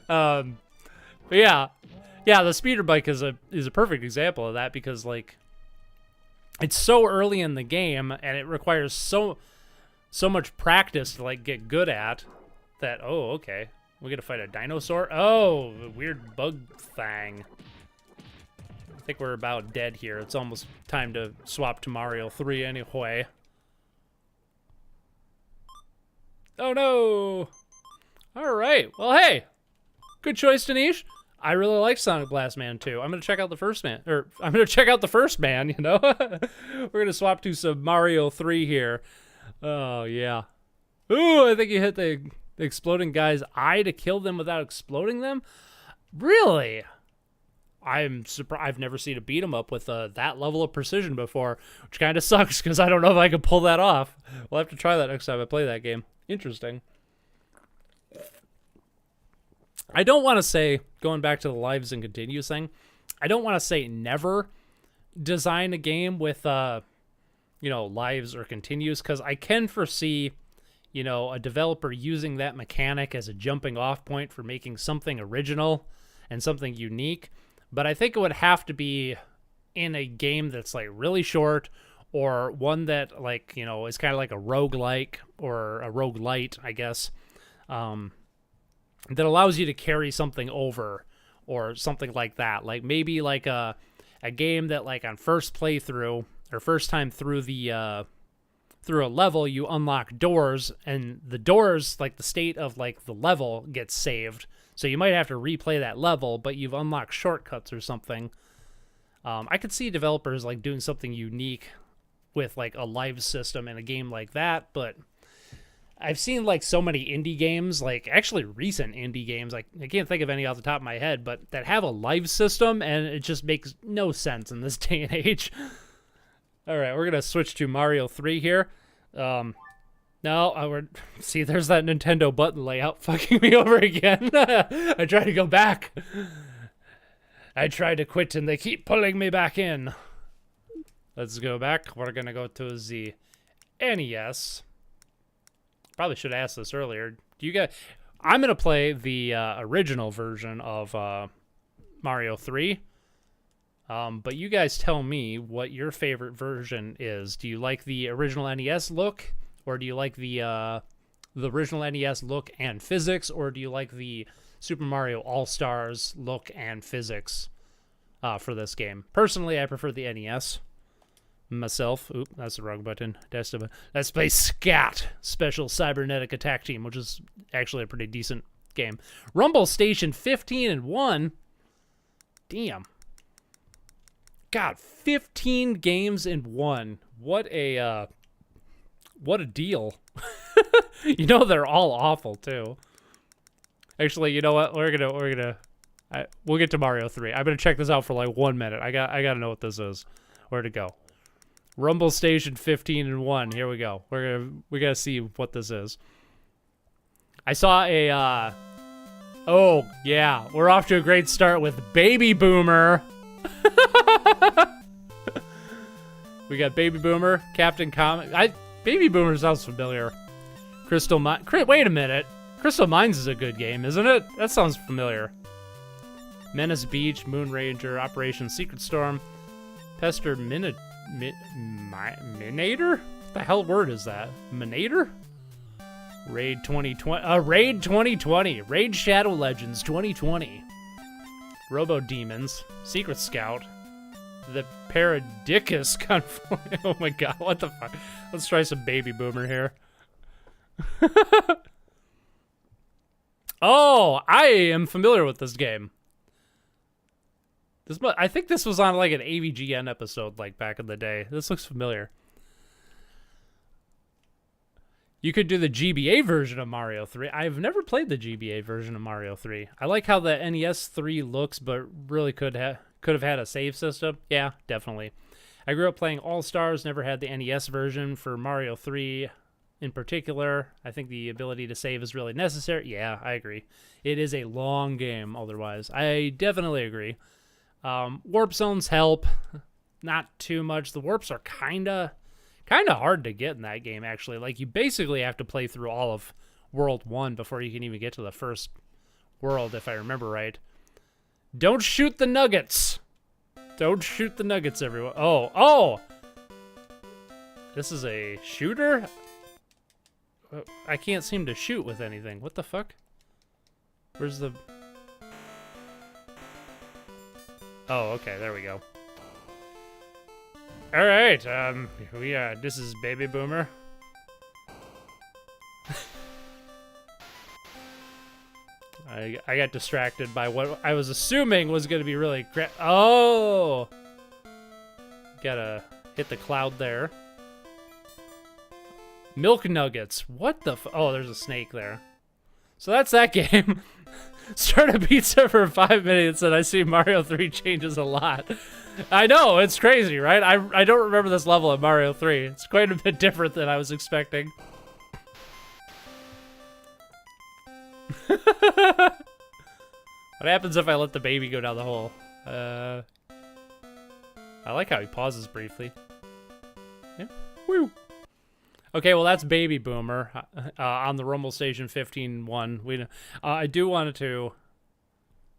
But yeah, the speeder bike is a perfect example of that because, like, it's so early in the game and it requires so much practice to, like, get good at that. Oh, okay. We gotta fight a dinosaur? Oh, a weird bug thing. I think we're about dead here. It's almost time to swap to Mario 3 anyway. Oh no! Alright, well hey! Good choice, Danish. I really like Sonic Blast Man 2. I'm gonna check out the first man, or I'm gonna check out the first man. You know, we're gonna swap to some Mario 3 here. Oh yeah. Ooh, I think you hit the exploding guy's eye to kill them without exploding them. Really? I'm surprised. I've never seen a beat 'em up with that level of precision before, which kind of sucks because I don't know if I can pull that off. We'll have to try that next time I play that game. Interesting. I don't want to say, going back to the lives and continues thing, I don't want to say never design a game with, lives or continues, because I can foresee, a developer using that mechanic as a jumping off point for making something original and something unique. But I think it would have to be in a game that's like really short, or one that is kind of like a roguelike or a roguelite, I guess, that allows you to carry something over or something like that. Like maybe like a game that like on first playthrough or first time through the through a level, you unlock doors, and the doors, like the state of like the level gets saved. So you might have to replay that level, but you've unlocked shortcuts or something. I could see developers like doing something unique with like a live system in a game like that, but I've seen like so many indie games, like actually recent indie games, like I can't think of any off the top of my head, but that have a live system, and it just makes no sense in this day and age. All right, we're gonna switch to Mario 3 here. No, see, there's that Nintendo button layout fucking me over again. I tried to go back. I tried to quit, and they keep pulling me back in. Let's go back. We're gonna go to the NES. Probably should have asked this earlier. I'm gonna play the original version of Mario 3. But you guys tell me what your favorite version is. Do you like the original NES look, or do you like the original NES look and physics, or do you like the Super Mario All-Stars look and physics for this game? Personally, I prefer the NES myself. Oop, that's the wrong button. Let's play SCAT, Special Cybernetic Attack Team, which is actually a pretty decent game. Rumble Station 15-1. Damn. God, 15 games in one. What a deal. They're all awful too. Actually, you know what? We'll get to Mario 3. I'm gonna check this out for like 1 minute. I gotta know what this is. Where'd it go? Rumble Station 15-1. Here we go. We gotta see what this is. I saw a oh yeah, we're off to a great start with Baby Boomer. We got Baby Boomer, Captain Comet. Baby Boomer sounds familiar. Wait a minute. Crystal Mines is a good game, isn't it? That sounds familiar. Menace Beach, Moon Ranger, Operation Secret Storm, Pester Minator? What the hell word is that? Minator? Raid 2020. Raid 2020. Raid Shadow Legends 2020. Robo Demons, Secret Scout, the Paradicus Conflict. Oh my god, what the fuck? Let's try some Baby Boomer here. Oh, I am familiar with this game. I think this was on like an AVGN episode like back in the day. This looks familiar. You could do the GBA version of Mario 3. I've never played the GBA version of Mario 3. I like how the NES 3 looks, but really could have had a save system. Yeah, definitely. I grew up playing All-Stars, never had the NES version for Mario 3 in particular. I think the ability to save is really necessary. Yeah, I agree. It is a long game otherwise. I definitely agree. Warp zones help. Not too much. The warps are kind of hard to get in that game, actually. Like, you basically have to play through all of World 1 before you can even get to the first world, if I remember right. Don't shoot the nuggets! Don't shoot the nuggets, everyone. Oh! This is a shooter? I can't seem to shoot with anything. What the fuck? Where's the... Oh, okay, there we go. All right, this is Baby Boomer. I got distracted by what I was assuming was going to be really Oh! Gotta hit the cloud there. Milk Nuggets. What the Oh, there's a snake there. So that's that game. Start a pizza for 5 minutes and I see Mario 3 changes a lot. I know, it's crazy, right? I don't remember this level of Mario 3. It's quite a bit different than I was expecting. What happens if I let the baby go down the hole? I like how he pauses briefly. Yeah. Woo! Okay, well that's Baby Boomer on the Rumble Station 15-1. I do want to...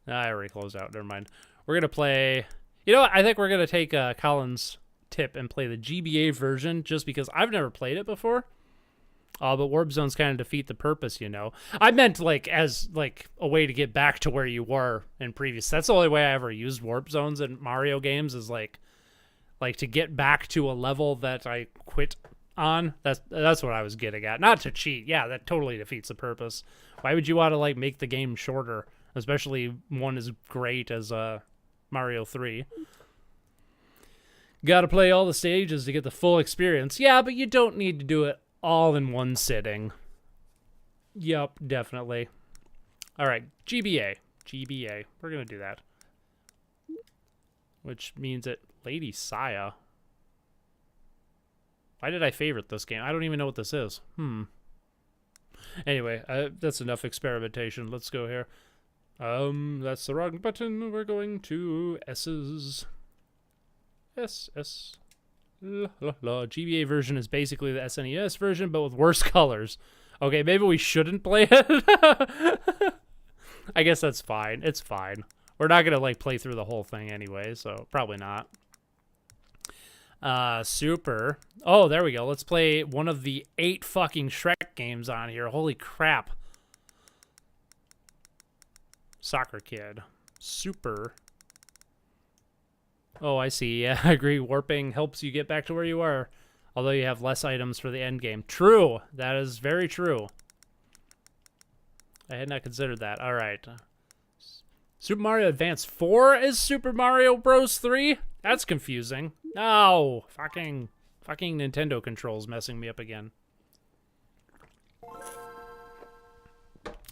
I already closed out. Never mind. We're gonna play. You know what? I think we're gonna take Colin's tip and play the GBA version, just because I've never played it before. But warp zones kind of defeat the purpose, you know. I meant like as like a way to get back to where you were in previous. That's the only way I ever used warp zones in Mario games, is like to get back to a level that I quit on. That's what I was getting at. Not to cheat. Yeah, that totally defeats the purpose. Why would you want to like make the game shorter, especially one as great as Mario 3? Got to play all the stages to get the full experience. Yeah, but you don't need to do it all in one sitting. Yup, definitely. All right, GBA. We're going to do that. Which means that Lady Saya. Why did I favorite this game? I don't even know what this is. Anyway, that's enough experimentation. Let's go here. That's the wrong button. We're going to S's. S. La, la, la. GBA version is basically the SNES version, but with worse colors. Okay, maybe we shouldn't play it. I guess that's fine. It's fine. We're not gonna like play through the whole thing anyway, so probably not. Super. Oh, there we go. Let's play one of the 8 fucking Shrek games on here. Holy crap. Soccer Kid. Super. Oh, I see. Yeah, I agree. Warping helps you get back to where you are, although you have less items for the end game. True. That is very true. I had not considered that. All right. Super Mario Advance 4 is Super Mario Bros. 3? That's confusing. No. Fucking Nintendo controls messing me up again.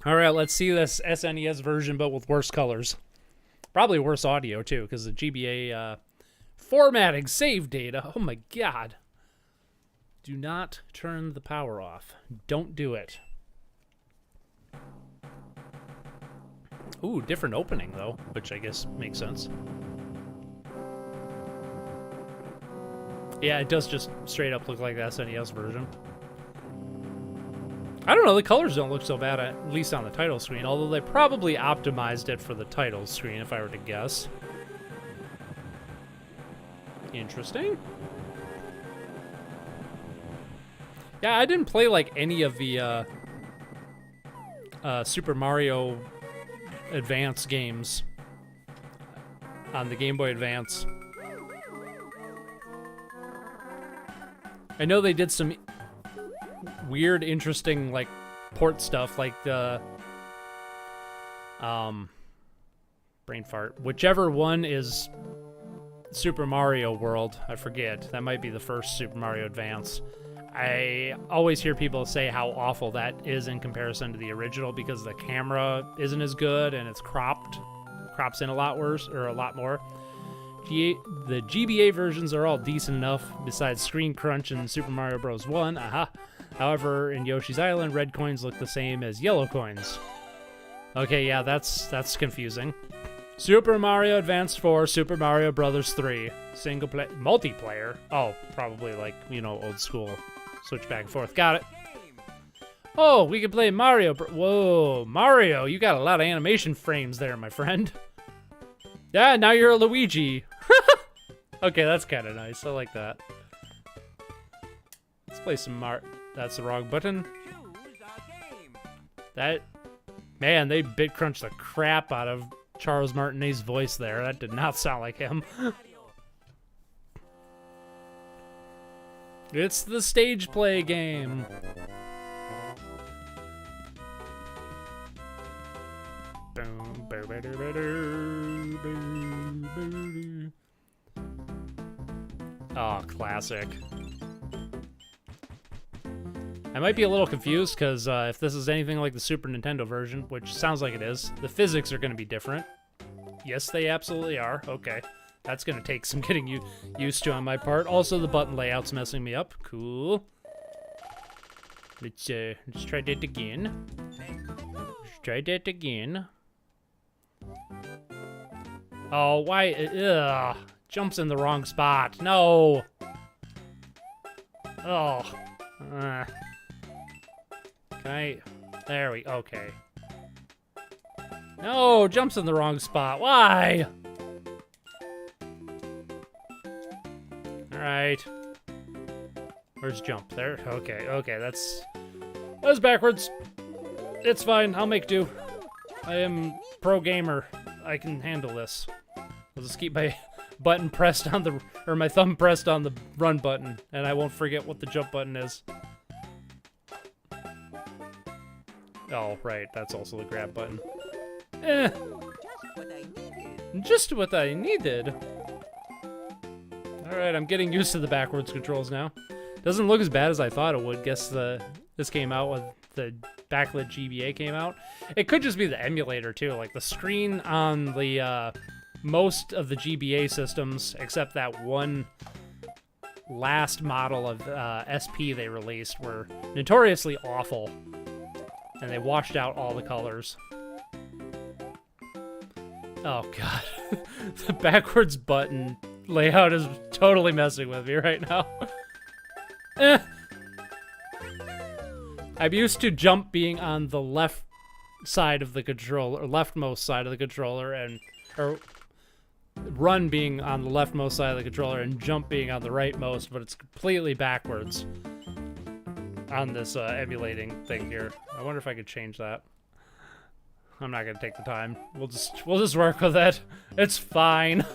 All right, let's see this SNES version, but with worse colors. Probably worse audio, too, because the GBA formatting save data. Oh, my God. Do not turn the power off. Don't do it. Ooh, different opening, though, which I guess makes sense. Yeah, it does just straight up look like the SNES version. I don't know, the colors don't look so bad, at least on the title screen, although they probably optimized it for the title screen, if I were to guess. Interesting. Yeah, I didn't play, like, any of the Super Mario Advance games on the Game Boy Advance. I know they did some weird, interesting, like, port stuff, like the brain fart. Whichever one is Super Mario World, I forget. That might be the first Super Mario Advance. I always hear people say how awful that is in comparison to the original because the camera isn't as good and it's crops in a lot worse, or a lot more. The GBA versions are all decent enough, besides Screen Crunch and Super Mario Bros. 1. Aha. However, in Yoshi's Island, red coins look the same as yellow coins. Okay, yeah, that's confusing. Super Mario Advance 4, Super Mario Bros. 3. Multiplayer? Oh, probably like, you know, old school. Switch back and forth. Got it. Oh, we can play Mario. Whoa, Mario, you got a lot of animation frames there, my friend. Yeah, now you're a Luigi. Okay, that's kind of nice. I like that. Let's play some That's the wrong button. Man, they bit crunched the crap out of Charles Martinet's voice there. That did not sound like him. It's the stage play game. Oh, classic. I might be a little confused because if this is anything like the Super Nintendo version, which sounds like it is, the physics are going to be different. Yes, they absolutely are. Okay. That's going to take some getting used to on my part. Also, the button layout's messing me up. Cool. Let's try that again. Let's try that again. Oh, why? Ugh. Jumps in the wrong spot. No. Oh. Can I? There we. Okay. No, jumps in the wrong spot. Why? All right. Where's jump? There. Okay. Okay. That's backwards. It's fine. I'll make do. I am pro gamer. I can handle this. I'll just keep my button pressed on the, or my thumb pressed on the run button, and I won't forget what the jump button is. Oh, right, that's also the grab button. Just what I needed. Alright, I'm getting used to the backwards controls now. Doesn't look as bad as I thought it would. Guess this came out when the backlit GBA came out. It could just be the emulator, too. Like, the screen on the, most of the GBA systems, except that one last model of SP they released, were notoriously awful. And they washed out all the colors. Oh, God. The backwards button layout is totally messing with me right now. I'm used to jump being on the left side of the controller, or leftmost side of the controller, or run being on the leftmost side of the controller and jump being on the rightmost, but it's completely backwards on this emulating thing here. I wonder if I could change that. I'm not gonna take the time. We'll just work with it. It's fine.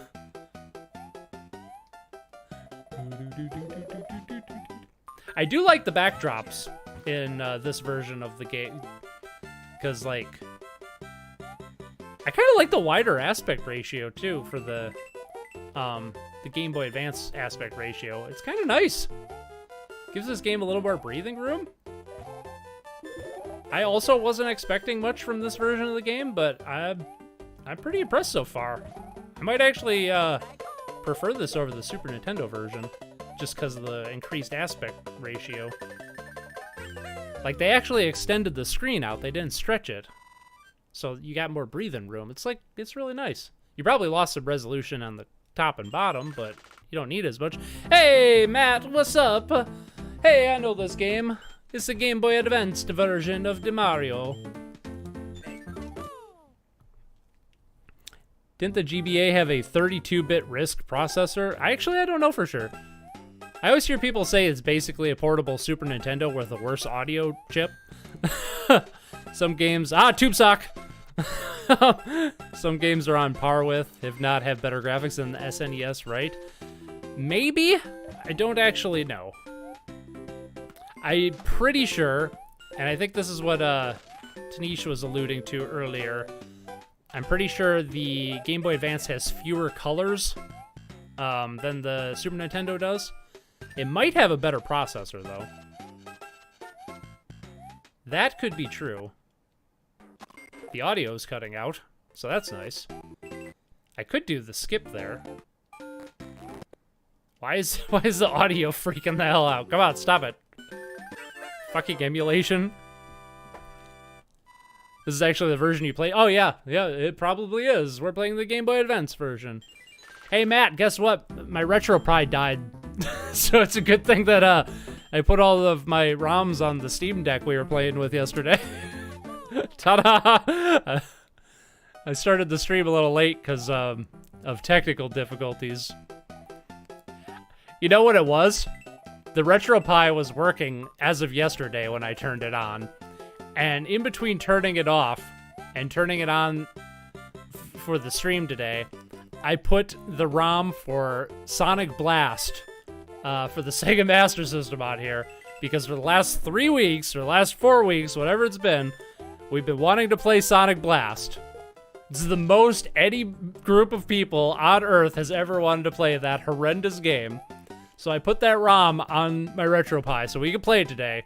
I do like the backdrops in this version of the game, because like I kind of like the wider aspect ratio too for the Game Boy Advance aspect ratio. It's kind of nice. Gives this game a little more breathing room. I also wasn't expecting much from this version of the game, but I'm pretty impressed so far. I might actually prefer this over the Super Nintendo version, just because of the increased aspect ratio. Like, they actually extended the screen out. They didn't stretch it. So you got more breathing room. It's really nice. You probably lost some resolution on the top and bottom, but you don't need as much. Hey, Matt, what's up? Hey, I know this game. It's the Game Boy Advance version of the Mario. Didn't the GBA have a 32-bit RISC processor? I don't know for sure. I always hear people say it's basically a portable Super Nintendo with a worse audio chip. Some games... Tube sock! Some games are on par with, if not have better graphics than the SNES, right? Maybe? I don't actually know. I'm pretty sure, and I think this is what Tanish was alluding to earlier, I'm pretty sure the Game Boy Advance has fewer colors than the Super Nintendo does. It might have a better processor, though. That could be true. The audio is cutting out, so that's nice. I could do the skip there. Why is the audio freaking the hell out? Come on, stop it. Fucking emulation. This is actually the version you play. Oh, yeah. Yeah, it probably is. We're playing the Game Boy Advance version. Hey, Matt, guess what? My RetroPie died. So it's a good thing that I put all of my ROMs on the Steam Deck we were playing with yesterday. Ta-da! I started the stream a little late because of technical difficulties. You know what it was? The RetroPie was working as of yesterday when I turned it on. And in between turning it off and turning it on for the stream today, I put the ROM for Sonic Blast for the Sega Master System on here. Because for the last 3 weeks, or last 4 weeks, whatever it's been, we've been wanting to play Sonic Blast. This is the most any group of people on Earth has ever wanted to play that horrendous game. So I put that ROM on my RetroPie so we can play it today.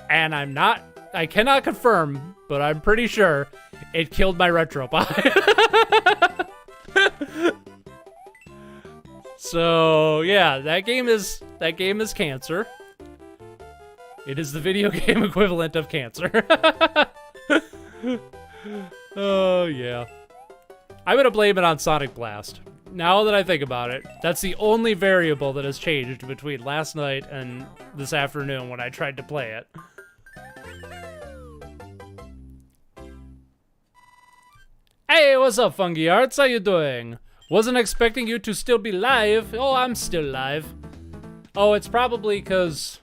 And I cannot confirm, but I'm pretty sure it killed my RetroPie. So yeah, that game is cancer. It is the video game equivalent of cancer. Oh yeah. I'm gonna blame it on Sonic Blast. Now that I think about it, that's the only variable that has changed between last night and this afternoon when I tried to play it. Hey, what's up, Fungi Arts? How you doing? Wasn't expecting you to still be live. Oh, I'm still live. Oh, it's probably because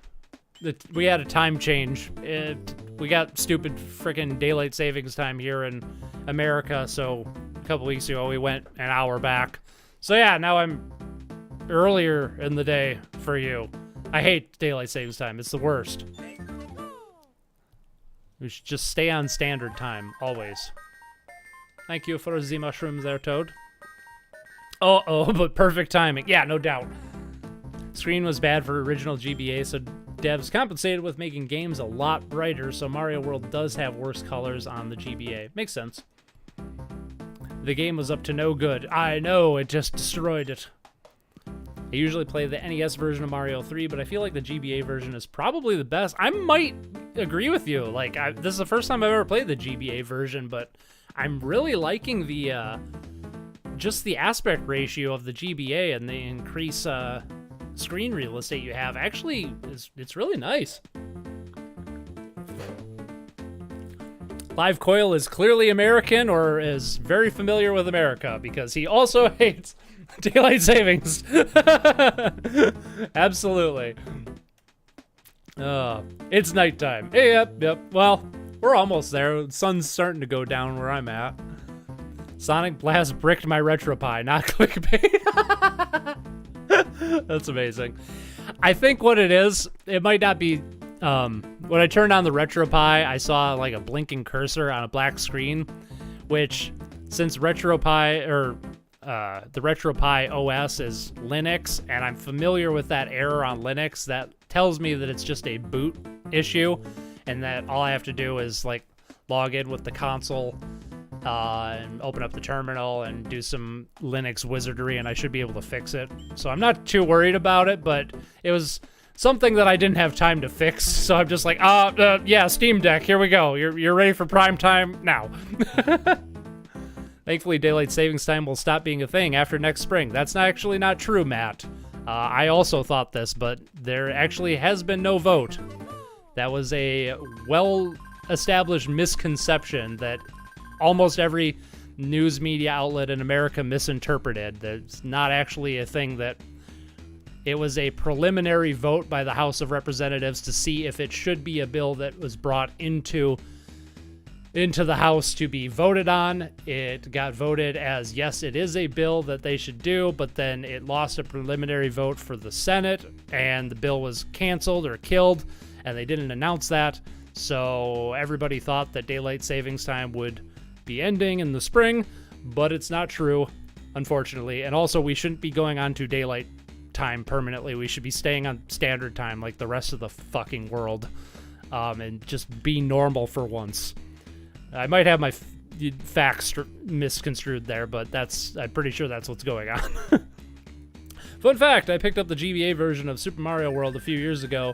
we had a time change. We got stupid frickin' daylight savings time here in America, so a couple weeks ago we went an hour back. So yeah, now I'm earlier in the day for you. I hate daylight savings time. It's the worst. We should just stay on standard time, always. Thank you for the mushrooms there, Toad. Oh, but perfect timing. Yeah, no doubt. Screen was bad for original GBA, so devs compensated with making games a lot brighter, so Mario World does have worse colors on the GBA. Makes sense. The game was up to no good. I know, it just destroyed it. I usually play the NES version of Mario 3, but I feel like the GBA version is probably the best. I might agree with you. Like, this is the first time I've ever played the GBA version, but I'm really liking the, just the aspect ratio of the GBA and the increase, screen real estate you have. Actually, it's really nice. Live Coil is clearly American or is very familiar with America because he also hates daylight savings. Absolutely. It's nighttime. Hey, yep. Well, we're almost there. The sun's starting to go down where I'm at. Sonic Blast bricked my RetroPie, not clickbait. That's amazing. I think what it is, it might not be, when I turned on the RetroPie, I saw like a blinking cursor on a black screen, which since RetroPie, or the RetroPie OS is Linux, and I'm familiar with that error on Linux, that tells me that it's just a boot issue, and that all I have to do is like log in with the console, and open up the terminal and do some Linux wizardry, and I should be able to fix it. So I'm not too worried about it, but it was something that I didn't have time to fix. So I'm just like, yeah, Steam Deck, here we go. You're ready for prime time now. Thankfully, daylight savings time will stop being a thing after next spring. That's actually not true, Matt. I also thought this, but there actually has been no vote. That was a well-established misconception that almost every news media outlet in America misinterpreted. That's not actually a thing. That it was a preliminary vote by the House of Representatives to see if it should be a bill that was brought into the House to be voted on. It got voted as, yes, it is a bill that they should do, but then it lost a preliminary vote for the Senate, and the bill was canceled or killed, and they didn't announce that. So everybody thought that daylight savings time would be ending in the spring, but it's not true, unfortunately. And also, we shouldn't be going on to daylight time permanently. We should be staying on standard time like the rest of the fucking world, and just be normal for once. I might have my facts misconstrued there, but I'm pretty sure that's what's going on. Fun fact, I picked up the GBA version of Super Mario World a few years ago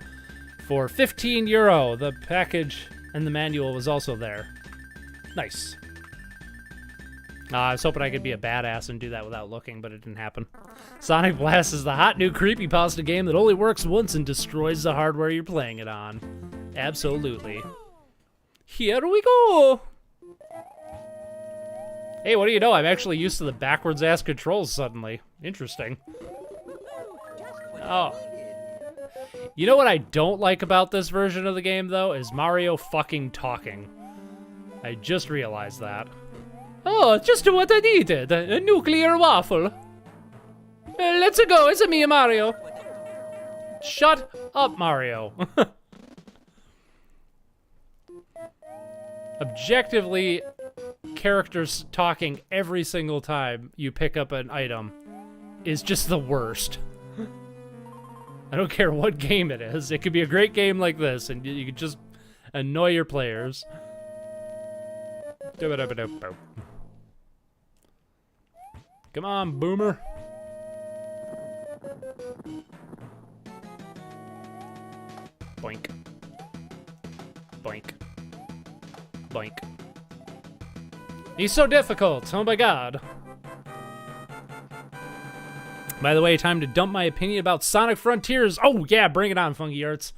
for €15. The package and the manual was also there. Nice. I was hoping I could be a badass and do that without looking, but it didn't happen. Sonic Blast is the hot new creepypasta game that only works once and destroys the hardware you're playing it on. Absolutely. Here we go! Hey, what do you know? I'm actually used to the backwards-ass controls suddenly. Interesting. Oh. You know what I don't like about this version of the game, though, is Mario fucking talking. I just realized that. Oh, just what I needed. A nuclear waffle. Let's go, it's me, Mario. Shut up, Mario. Objectively, characters talking every single time you pick up an item is just the worst. I don't care what game it is. It could be a great game like this, and you could just annoy your players. Come on, boomer. Boink. Boink. Boink. He's so difficult. Oh my god. By the way, time to dump my opinion about Sonic Frontiers. Oh yeah, bring it on, Funky Arts.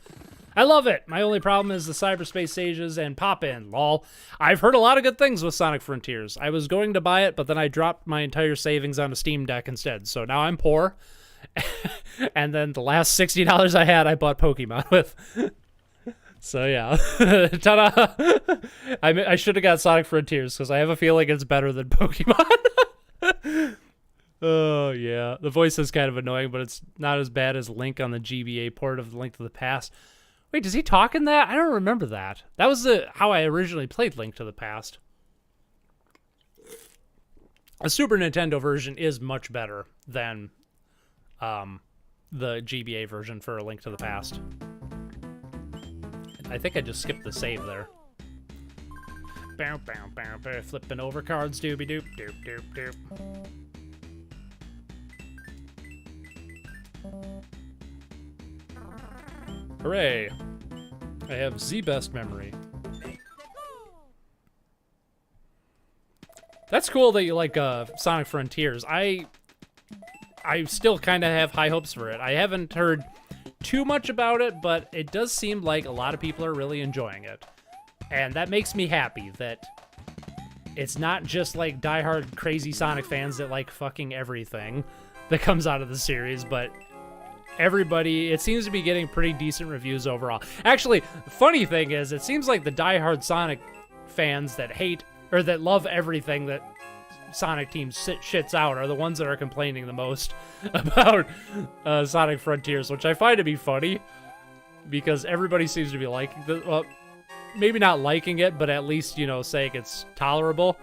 I love it. My only problem is the cyberspace stages and pop-in, lol. I've heard a lot of good things with Sonic Frontiers. I was going to buy it, but then I dropped my entire savings on a Steam Deck instead, so now I'm poor. And then the last $60 I had, I bought Pokemon with. So yeah. Ta-da! I should have got Sonic Frontiers, because I have a feeling it's better than Pokemon. Oh, yeah. The voice is kind of annoying, but it's not as bad as Link on the GBA port of Link to the Past. Wait, does he talk in that? I don't remember that. That was how I originally played Link to the Past. A Super Nintendo version is much better than the GBA version for A Link to the Past. I think I just skipped the save there. Bow, bow, bow, bow. Flipping over cards, doobie-doop, doop, doop, doop. Hooray! I have the best memory. That's cool that you like Sonic Frontiers. I still kind of have high hopes for it. I haven't heard too much about it, but it does seem like a lot of people are really enjoying it. And that makes me happy that it's not just like diehard crazy Sonic fans that like fucking everything that comes out of the series, but everybody, it seems to be getting pretty decent reviews overall. Actually, the funny thing is, it seems like the diehard Sonic fans that hate, or that love everything that Sonic Team shits out are the ones that are complaining the most about Sonic Frontiers, which I find to be funny, because everybody seems to be liking well, maybe not liking it, but at least, you know, saying it's tolerable.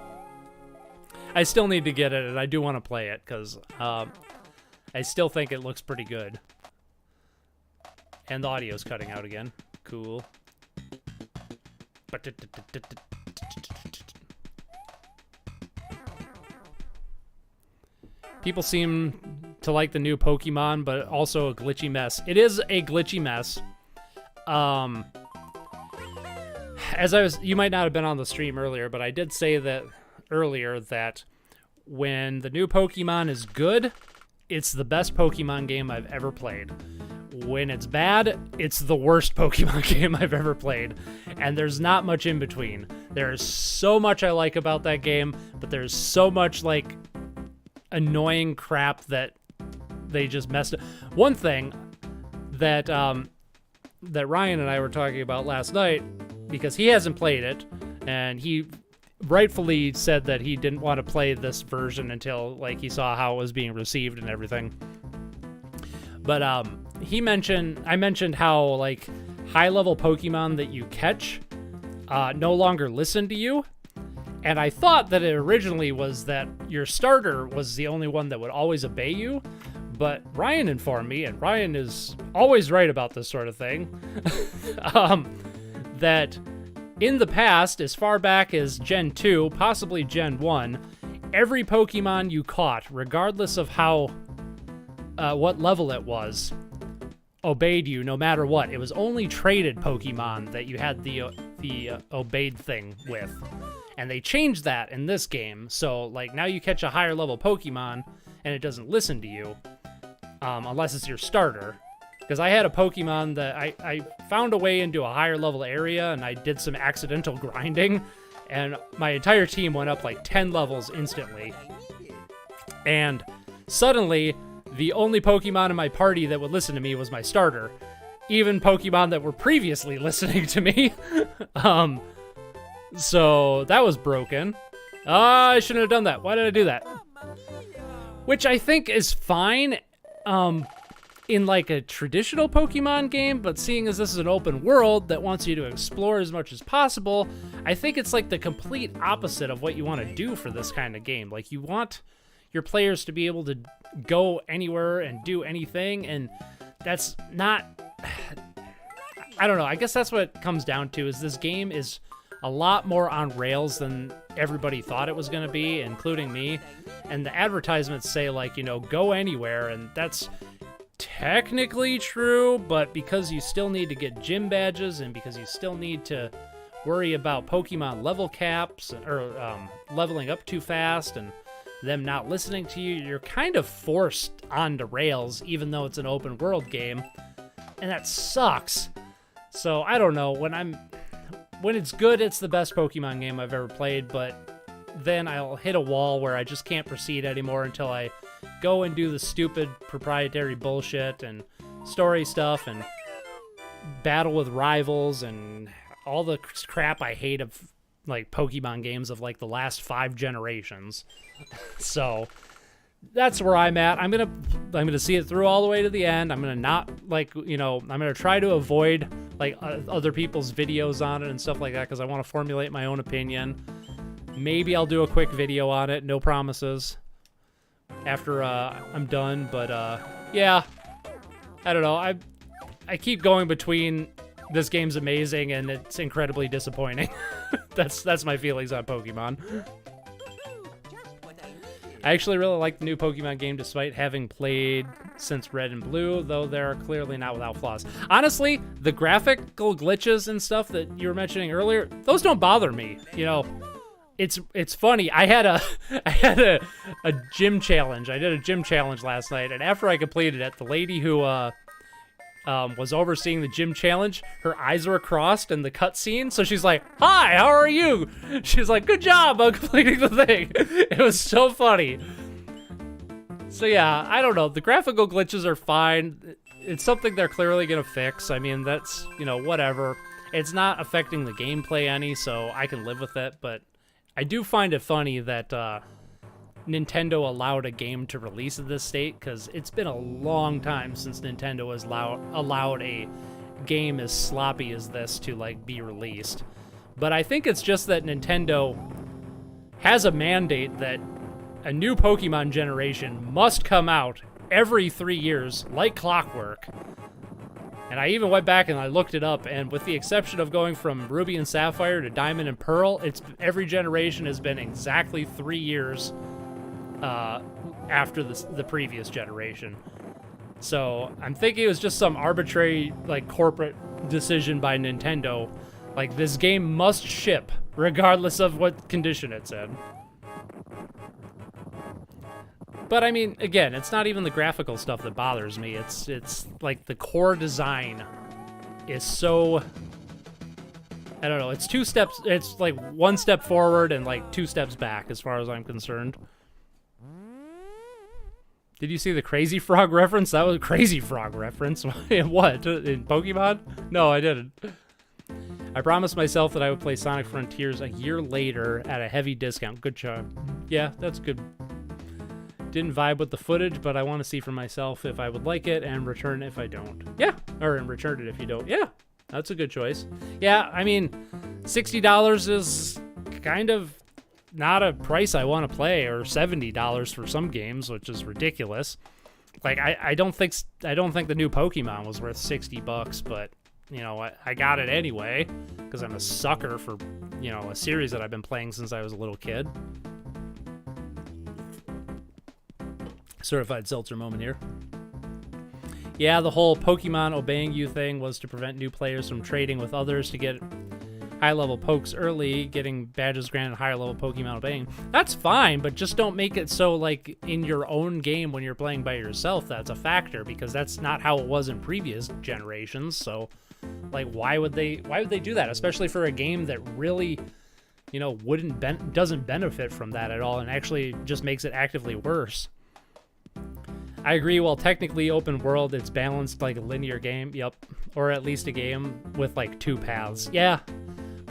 I still need to get it, and I do want to play it, because I still think it looks pretty good. And the audio's cutting out again. Cool. People seem to like the new Pokemon, but also a glitchy mess. It is a glitchy mess. You might not have been on the stream earlier, but I did say that earlier that when the new Pokemon is good, it's the best Pokemon game I've ever played. When it's bad, it's the worst Pokemon game I've ever played. And there's not much in between. There's so much I like about that game, but there's so much, like, annoying crap that they just messed up. One thing that that Ryan and I were talking about last night, because he hasn't played it, and he rightfully said that he didn't want to play this version until, like, he saw how it was being received and everything. But I mentioned how, like, high-level Pokemon that you catch no longer listen to you. And I thought that it originally was that your starter was the only one that would always obey you. But Ryan informed me, and Ryan is always right about this sort of thing, that in the past, as far back as Gen 2, possibly Gen 1, every Pokemon you caught, regardless of how, what level it was, obeyed you no matter what. It was only traded Pokemon that you had the obeyed thing with. And they changed that in this game, so, like, now you catch a higher level Pokemon, and it doesn't listen to you, unless it's your starter. Because I had a Pokemon that I found a way into a higher level area, and I did some accidental grinding, and my entire team went up like 10 levels instantly. And suddenly, the only Pokemon in my party that would listen to me was my starter. Even Pokemon that were previously listening to me. So that was broken. I shouldn't have done that. Why did I do that? Which I think is fine. in like a traditional Pokemon game, but seeing as this is an open world that wants you to explore as much as possible, I think it's like the complete opposite of what you want to do for this kind of game. Like, you want your players to be able to go anywhere and do anything, and that's not... I don't know, I guess that's what it comes down to, is this game is a lot more on rails than everybody thought it was going to be, including me. And the advertisements say, like, you know, go anywhere, and that's technically true, but because you still need to get gym badges and because you still need to worry about Pokemon level caps or leveling up too fast and them not listening to you, you're kind of forced onto rails, even though it's an open world game, and that sucks. So I don't know, when it's good, it's the best Pokemon game I've ever played, but then I'll hit a wall where I just can't proceed anymore until I go and do the stupid proprietary bullshit and story stuff and battle with rivals and all the crap I hate of like Pokemon games of like the last 5 generations. So that's where I'm at. I'm gonna see it through all the way to the end. I'm gonna not, like, you know, I'm gonna try to avoid like other people's videos on it and stuff like that, because I want to formulate my own opinion. Maybe I'll do a quick video on it, no promises, after I'm done, but yeah, I don't know. I keep going between this game's amazing and it's incredibly disappointing. That's my feelings on Pokemon. I actually really like the new Pokemon game despite having played since Red and Blue, though they're clearly not without flaws. Honestly, the graphical glitches and stuff that you were mentioning earlier, those don't bother me. You know, it's funny. I had a gym challenge. I did a gym challenge last night, and after I completed it, the lady who was overseeing the gym challenge, her eyes were crossed in the cutscene, so she's like, "Hi, how are you?" She's like, "Good job on completing the thing." It was so funny. So yeah, I don't know. The graphical glitches are fine. It's something they're clearly gonna fix. I mean, that's, you know, whatever. It's not affecting the gameplay any, so I can live with it, but I do find it funny that Nintendo allowed a game to release in this state, because it's been a long time since Nintendo has allowed a game as sloppy as this to like be released. But I think it's just that Nintendo has a mandate that a new Pokemon generation must come out every 3 years like clockwork. And I even went back and I looked it up, and with the exception of going from Ruby and Sapphire to Diamond and Pearl, every generation has been exactly 3 years after the previous generation. So I'm thinking it was just some arbitrary like corporate decision by Nintendo. Like, this game must ship regardless of what condition it's in. But I mean, again, it's not even the graphical stuff that bothers me. It's like the core design is so, I don't know, it's like 1 step forward and like 2 steps back as far as I'm concerned. Did you see the Crazy Frog reference? That was a Crazy Frog reference. In what? In Pokemon? No, I didn't. I promised myself that I would play Sonic Frontiers a year later at a heavy discount. Good job. Yeah, that's good. Didn't vibe with the footage, but I want to see for myself if I would like it and return it if I don't. Yeah, or return it if you don't. Yeah, that's a good choice. Yeah, I mean, $60 is kind of not a price I want to play, or $70 for some games, which is ridiculous. Like, I don't think the new Pokemon was worth $60, but you know, I got it anyway because I'm a sucker for, you know, a series that I've been playing since I was a little kid. Certified seltzer moment here. Yeah, the whole Pokemon obeying you thing was to prevent new players from trading with others to get high-level pokes early, getting badges granted higher-level Pokemon obeying. That's fine, but just don't make it so, like, in your own game when you're playing by yourself, that's a factor, because that's not how it was in previous generations. So, like, why would they do that? Especially for a game that really, you know, doesn't benefit from that at all, and actually just makes it actively worse. I agree, while technically open world, it's balanced like a linear game. Yep. Or at least a game with like 2 paths. Yeah.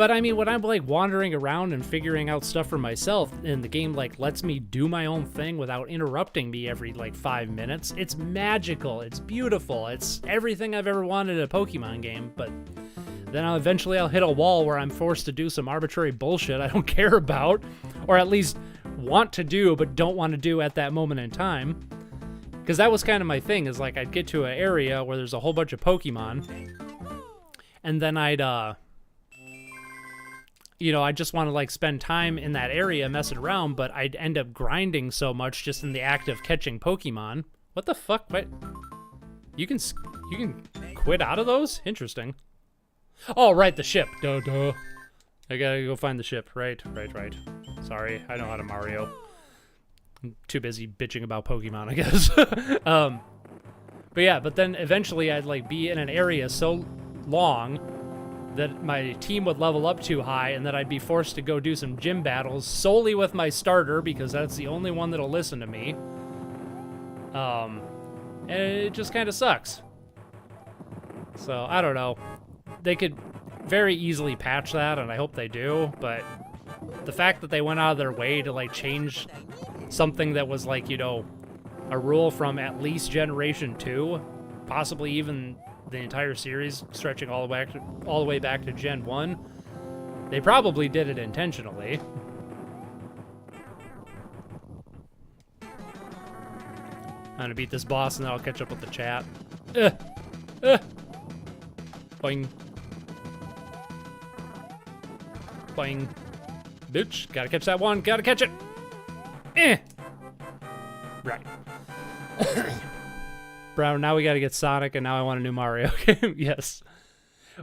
But I mean, when I'm like wandering around and figuring out stuff for myself, and the game like lets me do my own thing without interrupting me every like 5 minutes, it's magical. It's beautiful. It's everything I've ever wanted in a Pokemon game. But then eventually I'll hit a wall where I'm forced to do some arbitrary bullshit I don't care about, or at least want to do but don't want to do at that moment in time. Because that was kind of my thing, is like I'd get to an area where there's a whole bunch of Pokemon, and then I'd I just want to like spend time in that area messing around, but I'd end up grinding so much just in the act of catching Pokemon. What the fuck? What? You can quit out of those? Interesting. Oh, right, the ship. Duh. I gotta go find the ship. Right. Sorry, I know how to Mario. I'm too busy bitching about Pokemon, I guess. But then eventually I'd like be in an area so long that my team would level up too high, and that I'd be forced to go do some gym battles solely with my starter, because that's the only one that'll listen to me. And it just kind of sucks. So, I don't know. They could very easily patch that, and I hope they do, but the fact that they went out of their way to, like, change something that was, like, a rule from at least Generation 2, possibly even the entire series stretching all the way back to Gen 1, they probably did it intentionally. I'm gonna beat this boss and then I'll catch up with the chat. Boing. Boing. Bitch, gotta catch that one, gotta catch it! Right. Bro, now we gotta get Sonic, and now I want a new Mario game. Yes.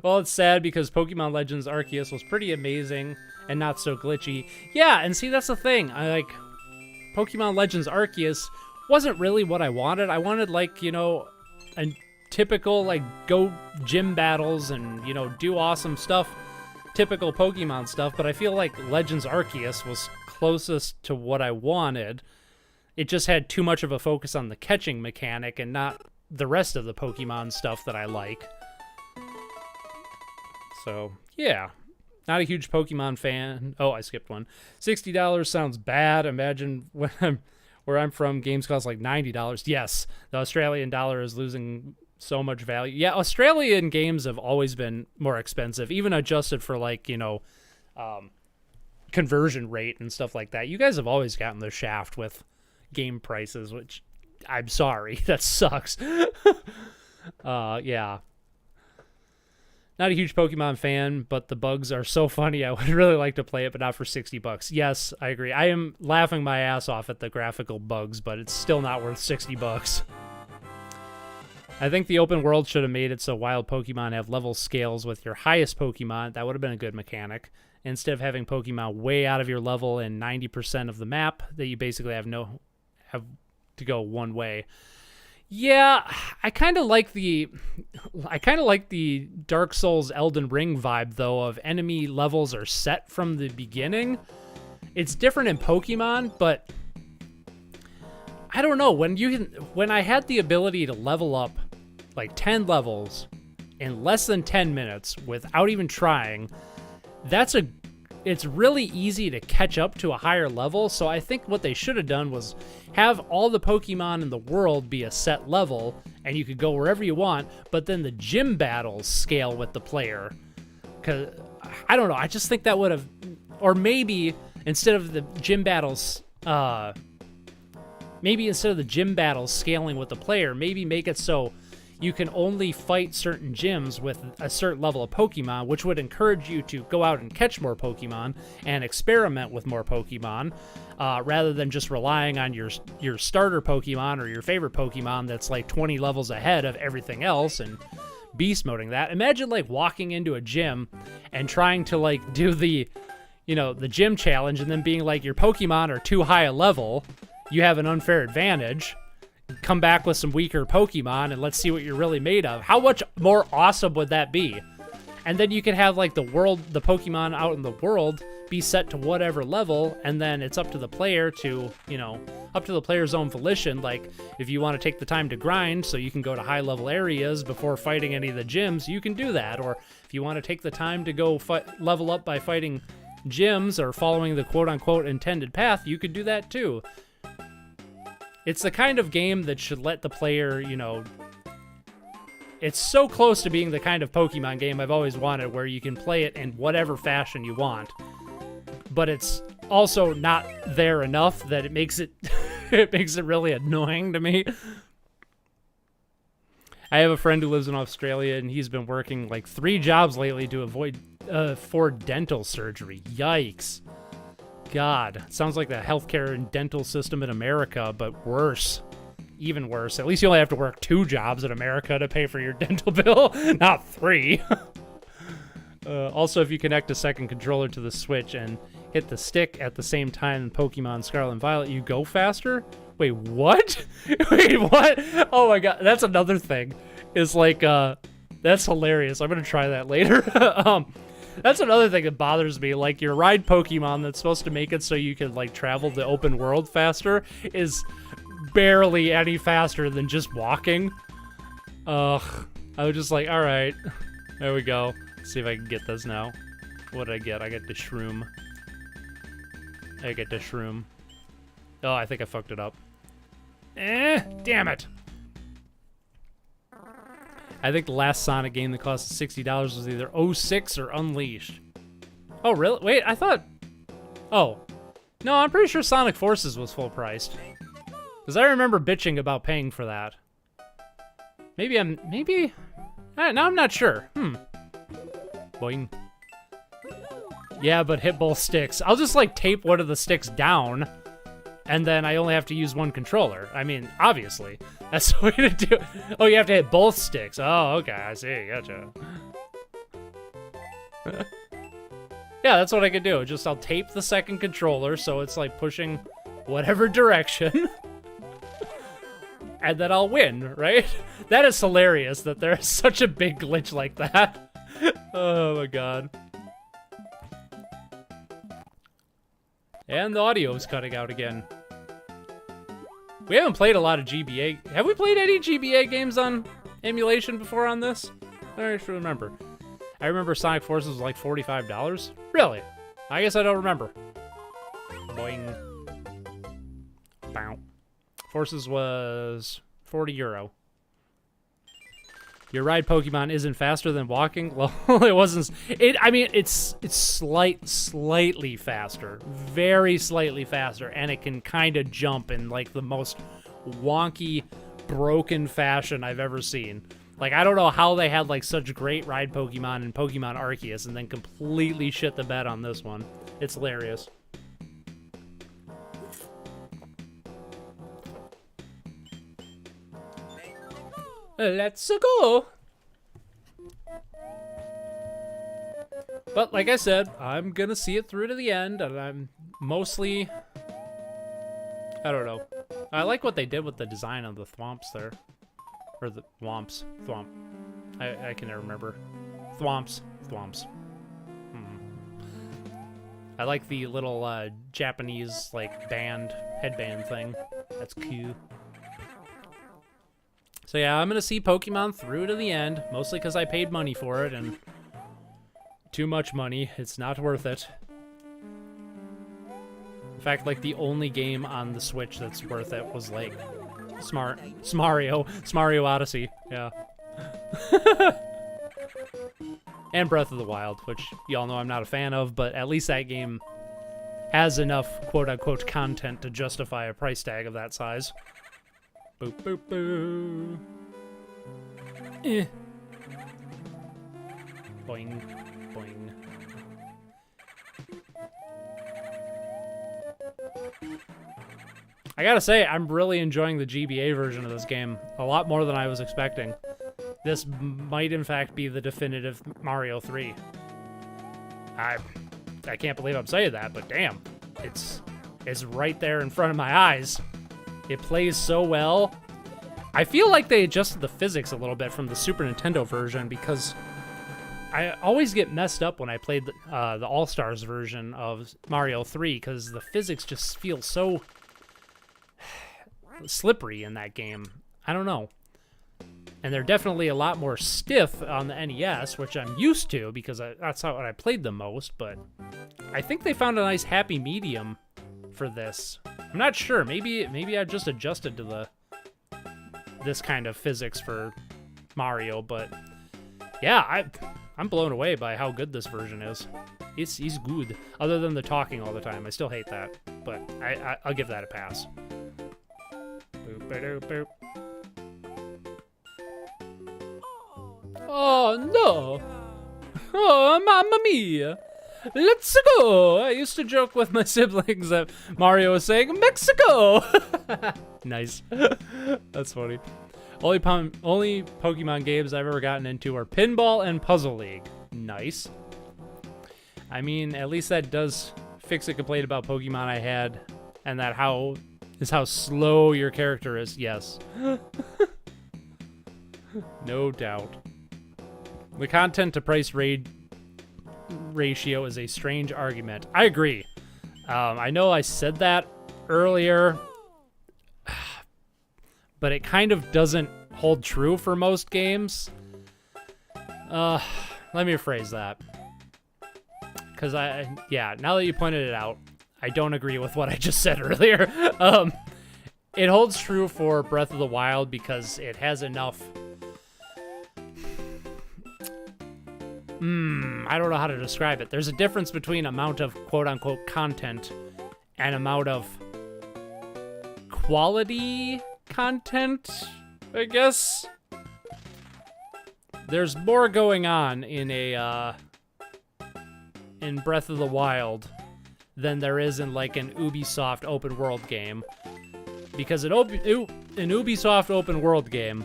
Well, it's sad because Pokemon Legends Arceus was pretty amazing and not so glitchy. Yeah, and see, that's the thing. Pokemon Legends Arceus wasn't really what I wanted. I wanted, like, a typical, like, go gym battles and, do awesome stuff. Typical Pokemon stuff, but I feel like Legends Arceus was closest to what I wanted. It just had too much of a focus on the catching mechanic and not the rest of the Pokemon stuff that I like. So, yeah. Not a huge Pokemon fan. Oh, I skipped one. $60 sounds bad. Imagine where I'm from, games cost like $90. Yes, the Australian dollar is losing so much value. Yeah, Australian games have always been more expensive, even adjusted for, like, conversion rate and stuff like that. You guys have always gotten the shaft with game prices, which I'm sorry, that sucks. Yeah. Not a huge Pokemon fan, but the bugs are so funny. I would really like to play it, but not for $60. Yes, I agree. I am laughing my ass off at the graphical bugs, but it's still not worth $60. I think the open world should have made it so wild Pokemon have level scales with your highest Pokemon. That would have been a good mechanic. Instead of having Pokemon way out of your level in 90% of the map that you basically have to go one way. Yeah, I kind of like the Dark Souls Elden Ring vibe, though, of enemy levels are set from the beginning. It's different in Pokemon, but I don't know, when I had the ability to level up like 10 levels in less than 10 minutes without even trying, it's really easy to catch up to a higher level. So I think what they should have done was have all the Pokemon in the world be a set level, and you could go wherever you want, but then the gym battles scale with the player. Because, I don't know, I just think that would have, or maybe instead of the gym battles, scaling with the player, maybe make it so you can only fight certain gyms with a certain level of Pokemon, which would encourage you to go out and catch more Pokemon and experiment with more Pokemon, rather than just relying on your starter Pokemon or your favorite Pokemon that's like 20 levels ahead of everything else and beast moding that. Imagine like walking into a gym and trying to like do the gym challenge and then being like, your Pokemon are too high a level, you have an unfair advantage. Come back with some weaker Pokemon and let's see what you're really made of. How much more awesome would that be? And then you can have like the Pokemon out in the world be set to whatever level, and then it's up to the player to, you know, up to the player's own volition. Like, if you want to take the time to grind so you can go to high level areas before fighting any of the gyms, you can do that. Or if you want to take the time to go level up by fighting gyms or following the quote-unquote intended path, you could do that too. It's the kind of game that should let the player, you know, it's so close to being the kind of Pokemon game I've always wanted, where you can play it in whatever fashion you want, but it's also not there enough that it makes it it makes it really annoying to me. I have a friend who lives in Australia, and he's been working like 3 jobs lately to avoid for dental surgery. Yikes. God, sounds like the healthcare and dental system in America, but worse. Even worse. At least you only have to work 2 jobs in America to pay for your dental bill, not 3. Also, if you connect a second controller to the Switch and hit the stick at the same time in Pokemon Scarlet and Violet, you go faster? Wait, what? Wait, what? Oh my god, that's another thing. Is like, that's hilarious. I'm gonna try that later. That's another thing that bothers me. Like, your ride Pokemon that's supposed to make it so you can, like, travel the open world faster is barely any faster than just walking. Ugh. I was just like, alright. There we go. Let's see if I can get this now. What did I get? I got the shroom. I get the shroom. Oh, I think I fucked it up. Damn it. I think the last Sonic game that cost $60 was either 06 or Unleashed. Oh, really? Wait, I thought... Oh. No, I'm pretty sure Sonic Forces was full priced. Because I remember bitching about paying for that. Maybe... Now I'm not sure. Boing. Yeah, but hit both sticks. I'll just, like, tape one of the sticks down, and then I only have to use one controller. I mean, obviously. That's the way to do it. Oh, you have to hit both sticks. Oh, okay, I see. Gotcha. Yeah, that's what I could do. Just, I'll tape the second controller so it's, like, pushing whatever direction. And then I'll win, right? That is hilarious that there's such a big glitch like that. Oh, my God. And the audio is cutting out again. We haven't played a lot of GBA. Have we played any GBA games on emulation before on this? I don't actually remember. I remember Sonic Forces was like $45. Really? I guess I don't remember. Boing. Bow. Forces was €40. Your ride Pokemon isn't faster than walking? Well, it wasn't. I mean, it's slightly faster. Very slightly faster. And it can kind of jump in, like, the most wonky, broken fashion I've ever seen. Like, I don't know how they had, like, such great ride Pokemon in Pokemon Arceus and then completely shit the bed on this one. It's hilarious. Let's go. But like I said, I'm gonna see it through to the end, and I'm mostly, I don't know. I like what they did with the design of the thwomps there. Or the thwomps. Thwomp. I can never remember. Thwomps. I like the little Japanese, like, headband thing. That's cute. So yeah, I'm gonna see Pokemon through to the end, mostly because I paid money for it, and too much money. It's not worth it. In fact, like, the only game on the Switch that's worth it was, like, Mario Odyssey. Yeah. And Breath of the Wild, which y'all know I'm not a fan of, but at least that game has enough quote-unquote content to justify a price tag of that size. Boop, boop, boo. Boing, boing. I gotta say, I'm really enjoying the GBA version of this game. A lot more than I was expecting. This might, in fact, be the definitive Mario 3. I can't believe I'm saying that, but damn. It's right there in front of my eyes. It plays so well. I feel like they adjusted the physics a little bit from the Super Nintendo version because I always get messed up when I played the All-Stars version of Mario 3 because the physics just feel so slippery in that game. I don't know. And they're definitely a lot more stiff on the NES, which I'm used to because that's how I played the most, but I think they found a nice happy medium for this. I'm not sure. Maybe I just adjusted to this kind of physics for Mario, but yeah, I'm blown away by how good this version is. He's good. Other than the talking all the time. I still hate that, but I'll give that a pass. Boop, boop, boop. Oh, no. Oh, mamma mia. Let's go. I used to joke with my siblings that Mario was saying, Mexico. Nice. That's funny. Only Pokemon games I've ever gotten into are Pinball and Puzzle League. Nice. I mean, at least that does fix a complaint about Pokemon I had, and that how slow your character is. Yes. No doubt. The content to price ratio is a strange argument. I agree. I know I said that earlier, but it kind of doesn't hold true for most games. Let me rephrase that. Because now that you pointed it out, I don't agree with what I just said earlier. It holds true for Breath of the Wild because it has enough... I don't know how to describe it. There's a difference between amount of quote-unquote content and amount of quality content, I guess. There's more going on in Breath of the Wild than there is in like an Ubisoft open world game. Because an Ubisoft open world game,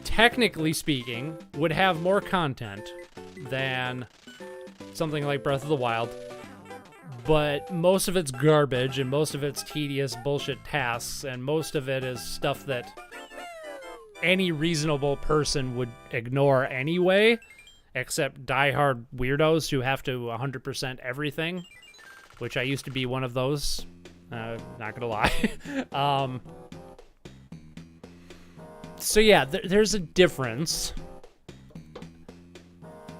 technically speaking, would have more content than something like Breath of the Wild, but most of it's garbage, and most of it's tedious bullshit tasks, and most of it is stuff that any reasonable person would ignore anyway, except diehard weirdos who have to 100% everything, which I used to be one of those, not gonna lie. So yeah, there's a difference.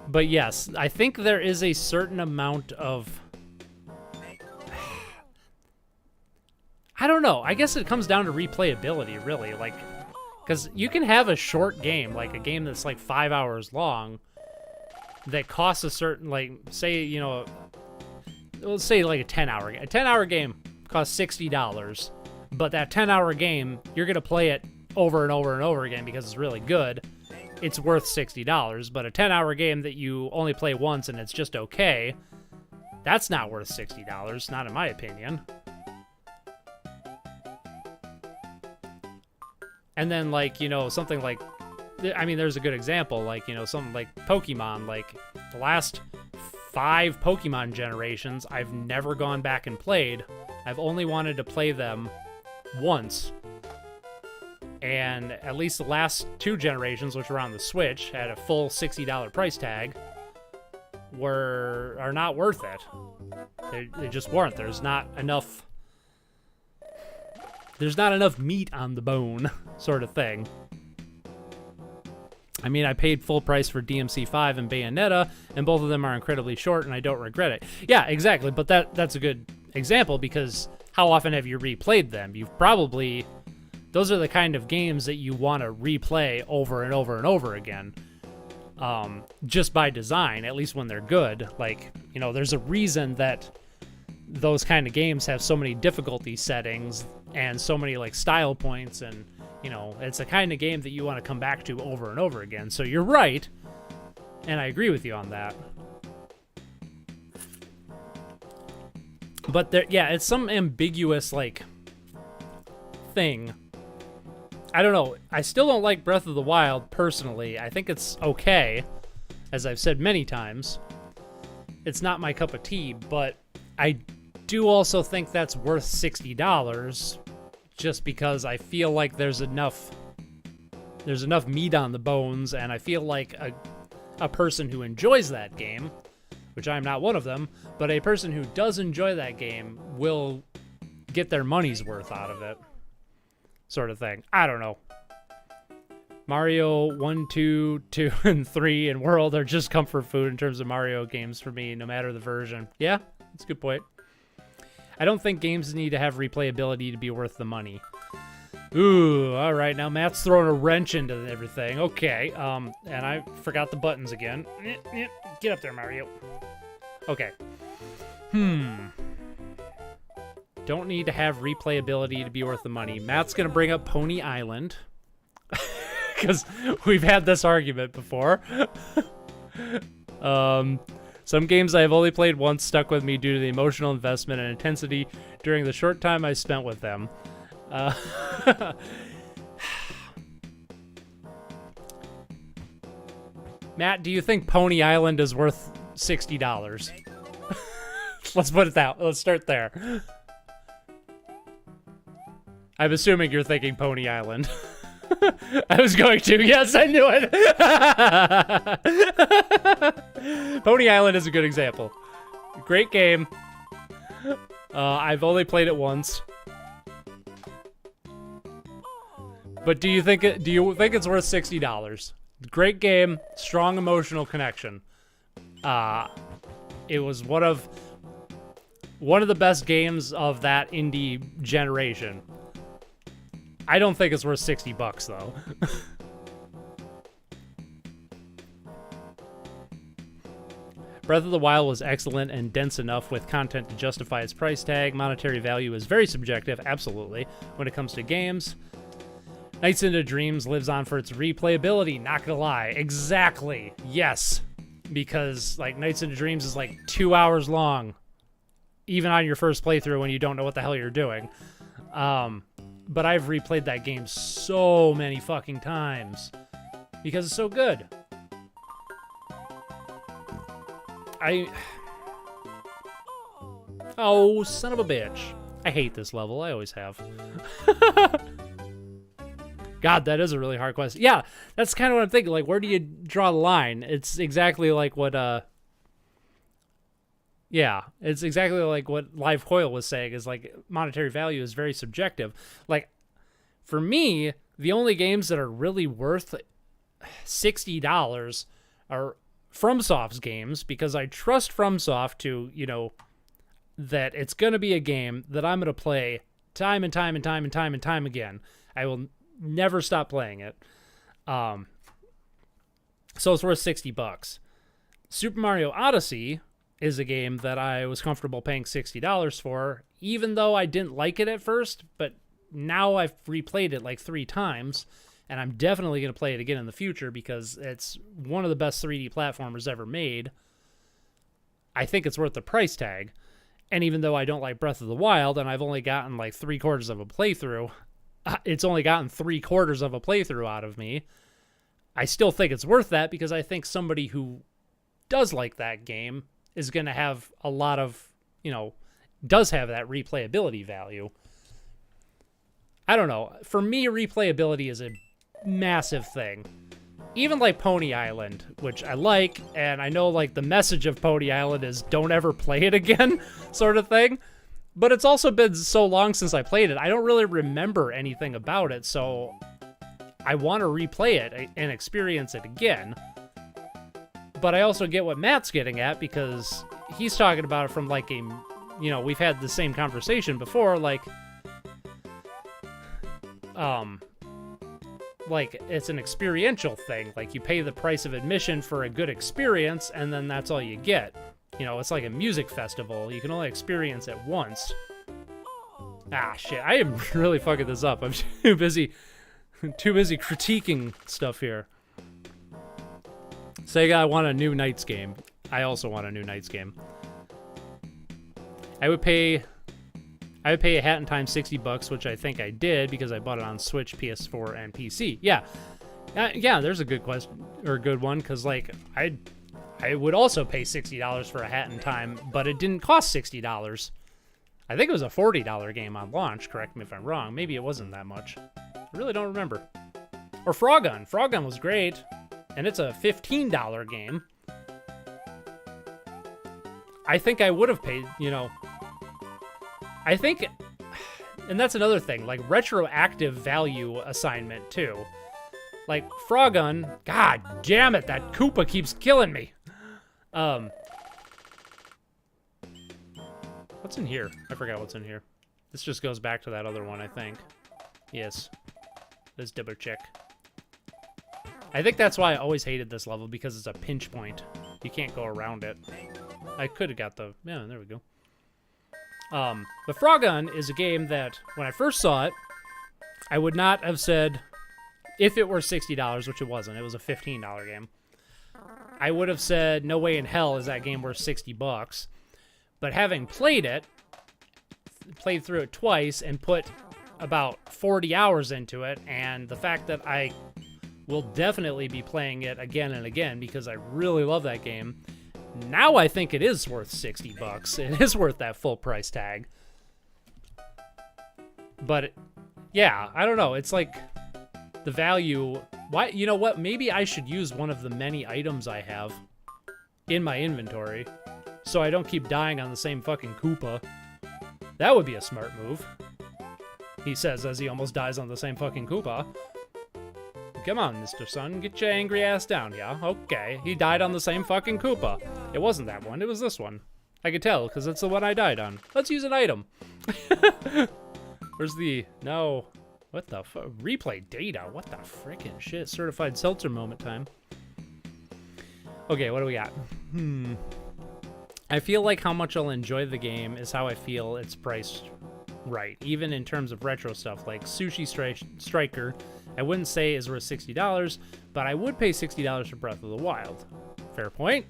But yes, I think there is a certain amount of... I don't know. I guess it comes down to replayability, really. Like, because you can have a short game, like a game that's like 5 hours long, that costs a certain, like, say, you know, let's say like a 10-hour game. A 10-hour game costs $60, but that 10-hour game, you're going to play it over and over and over again because it's really good. It's worth $60, but a 10-hour game that you only play once and it's just okay, that's not worth $60, not in my opinion. And then, like, you know, something like, I mean, there's a good example, like, you know, something like Pokemon, like, the last 5 Pokemon generations, I've never gone back and played. I've only wanted to play them once. And at least the last 2 generations, which were on the Switch, had a full $60 price tag, are not worth it. They just weren't. There's not enough meat on the bone, sort of thing. I mean, I paid full price for DMC5 and Bayonetta, and both of them are incredibly short, and I don't regret it. Yeah, exactly, but that's a good example, because how often have you replayed them? You've probably... Those are the kind of games that you want to replay over and over and over again. Just by design, at least when they're good. Like, you know, there's a reason that those kind of games have so many difficulty settings and so many, like, style points, and, you know, it's the kind of game that you want to come back to over and over again. So you're right, and I agree with you on that. But there, yeah, it's some ambiguous, like, thing. I don't know. I still don't like Breath of the Wild, personally. I think it's okay, as I've said many times. It's not my cup of tea, but I do also think that's worth $60, just because I feel like there's enough meat on the bones, and I feel like a person who enjoys that game, which I'm not one of them, but a person who does enjoy that game will get their money's worth out of it, sort of thing. I don't know. Mario 1, 2, 2, and 3 and World are just comfort food in terms of Mario games for me, no matter the version. Yeah, that's a good point. I don't think games need to have replayability to be worth the money. Ooh, all right. Now Matt's throwing a wrench into everything. Okay, and I forgot the buttons again. Get up there, Mario. Okay. Don't need to have replayability to be worth the money. Matt's going to bring up Pony Island. Because we've had this argument before. Some games I have only played once stuck with me due to the emotional investment and intensity during the short time I spent with them. Matt, do you think Pony Island is worth $60? Let's put it that. Let's start there. I'm assuming you're thinking Pony Island. I was going to. Yes, I knew it. Pony Island is a good example. Great game. I've only played it once. But do you think it's worth $60? Great game, strong emotional connection. It was one of the best games of that indie generation. I don't think it's worth $60 though. Breath of the Wild was excellent and dense enough with content to justify its price tag. Monetary value is very subjective, absolutely, when it comes to games. Nights into Dreams lives on for its replayability, not gonna lie. Exactly, yes. Because, like, Nights into Dreams is, like, 2 hours long. Even on your first playthrough when you don't know what the hell you're doing. But I've replayed that game so many fucking times. Because it's so good. Oh, son of a bitch. I hate this level. I always have. God, that is a really hard question. Yeah, that's kind of what I'm thinking. Like, where do you draw the line? It's exactly like what, yeah, it's exactly like what Live Coil was saying, is like monetary value is very subjective. Like, for me, the only games that are really worth $60 are FromSoft's games, because I trust FromSoft to, you know, that it's going to be a game that I'm going to play time and time and time and time and time again. I will never stop playing it. So it's worth $60. Super Mario Odyssey is a game that I was comfortable paying $60 for, even though I didn't like it at first, but now I've replayed it like 3 times, and I'm definitely going to play it again in the future because it's one of the best 3D platformers ever made. I think it's worth the price tag. And even though I don't like Breath of the Wild, and I've only gotten like 3/4 of a playthrough, it's only gotten 3/4 of a playthrough out of me, I still think it's worth that because I think somebody who does like that game is going to have a lot of, you know, does have that replayability value. I don't know. For me, replayability is a massive thing. Even like Pony Island, which I like, and I know like the message of Pony Island is don't ever play it again, sort of thing. But it's also been so long since I played it, I don't really remember anything about it, so I want to replay it and experience it again. But I also get what Matt's getting at, because he's talking about it from like a, you know, we've had the same conversation before, like it's an experiential thing. Like, you pay the price of admission for a good experience, and then that's all you get. You know, it's like a music festival. You can only experience it once. Ah, shit. I am really fucking this up. I'm too busy critiquing stuff here. Sega, I want a new Knights game. I also want a new Knights game. I would pay a hat in time $60, which I think I did because I bought it on Switch, PS4, and PC. Yeah, yeah. There's a good question, or a good one, because like I would also pay $60 for a hat in time, but it didn't cost $60. I think it was a $40 game on launch. Correct me if I'm wrong. Maybe it wasn't that much. I really don't remember. Or Frogun. Frogun was great. and it's a $15 game, I think I would have paid, you know, I think, and that's another thing, like retroactive value assignment too. Like Frogun, god damn it, that Koopa keeps killing me. What's in here? I forgot what's in here. This just goes back to that other one, I think. Yes. Let's double check. I think that's why I always hated this level, because it's a pinch point. You can't go around it. I could have got the... Yeah, there we go. But Frogun is a game that, when I first saw it, I would not have said, if it were $60, which it wasn't, it was a $15 game, I would have said, no way in hell is that game worth $60. But having played it, played through it twice, and put about 40 hours into it, and the fact that I will definitely be playing it again and again because I really love that game, now I think it is worth $60. It is worth that full price tag. But yeah, I don't know. It's like the value. Why? You know what? Maybe I should use one of the many items I have in my inventory so I don't keep dying on the same fucking Koopa. That would be a smart move. He says as he almost dies on the same fucking Koopa. Come on, Mr. Sun, get your angry ass down, yeah? Okay, he died on the same fucking Koopa. It wasn't that one, it was this one. I could tell, because it's the one I died on. Let's use an item. Where's the... No. What the fuck? Replay data? What the frickin' shit? Certified seltzer moment time. Okay, what do we got? I feel like how much I'll enjoy the game is how I feel it's priced right. Even in terms of retro stuff, like Sushi Striker, I wouldn't say is worth $60, but I would pay $60 for Breath of the Wild. Fair point.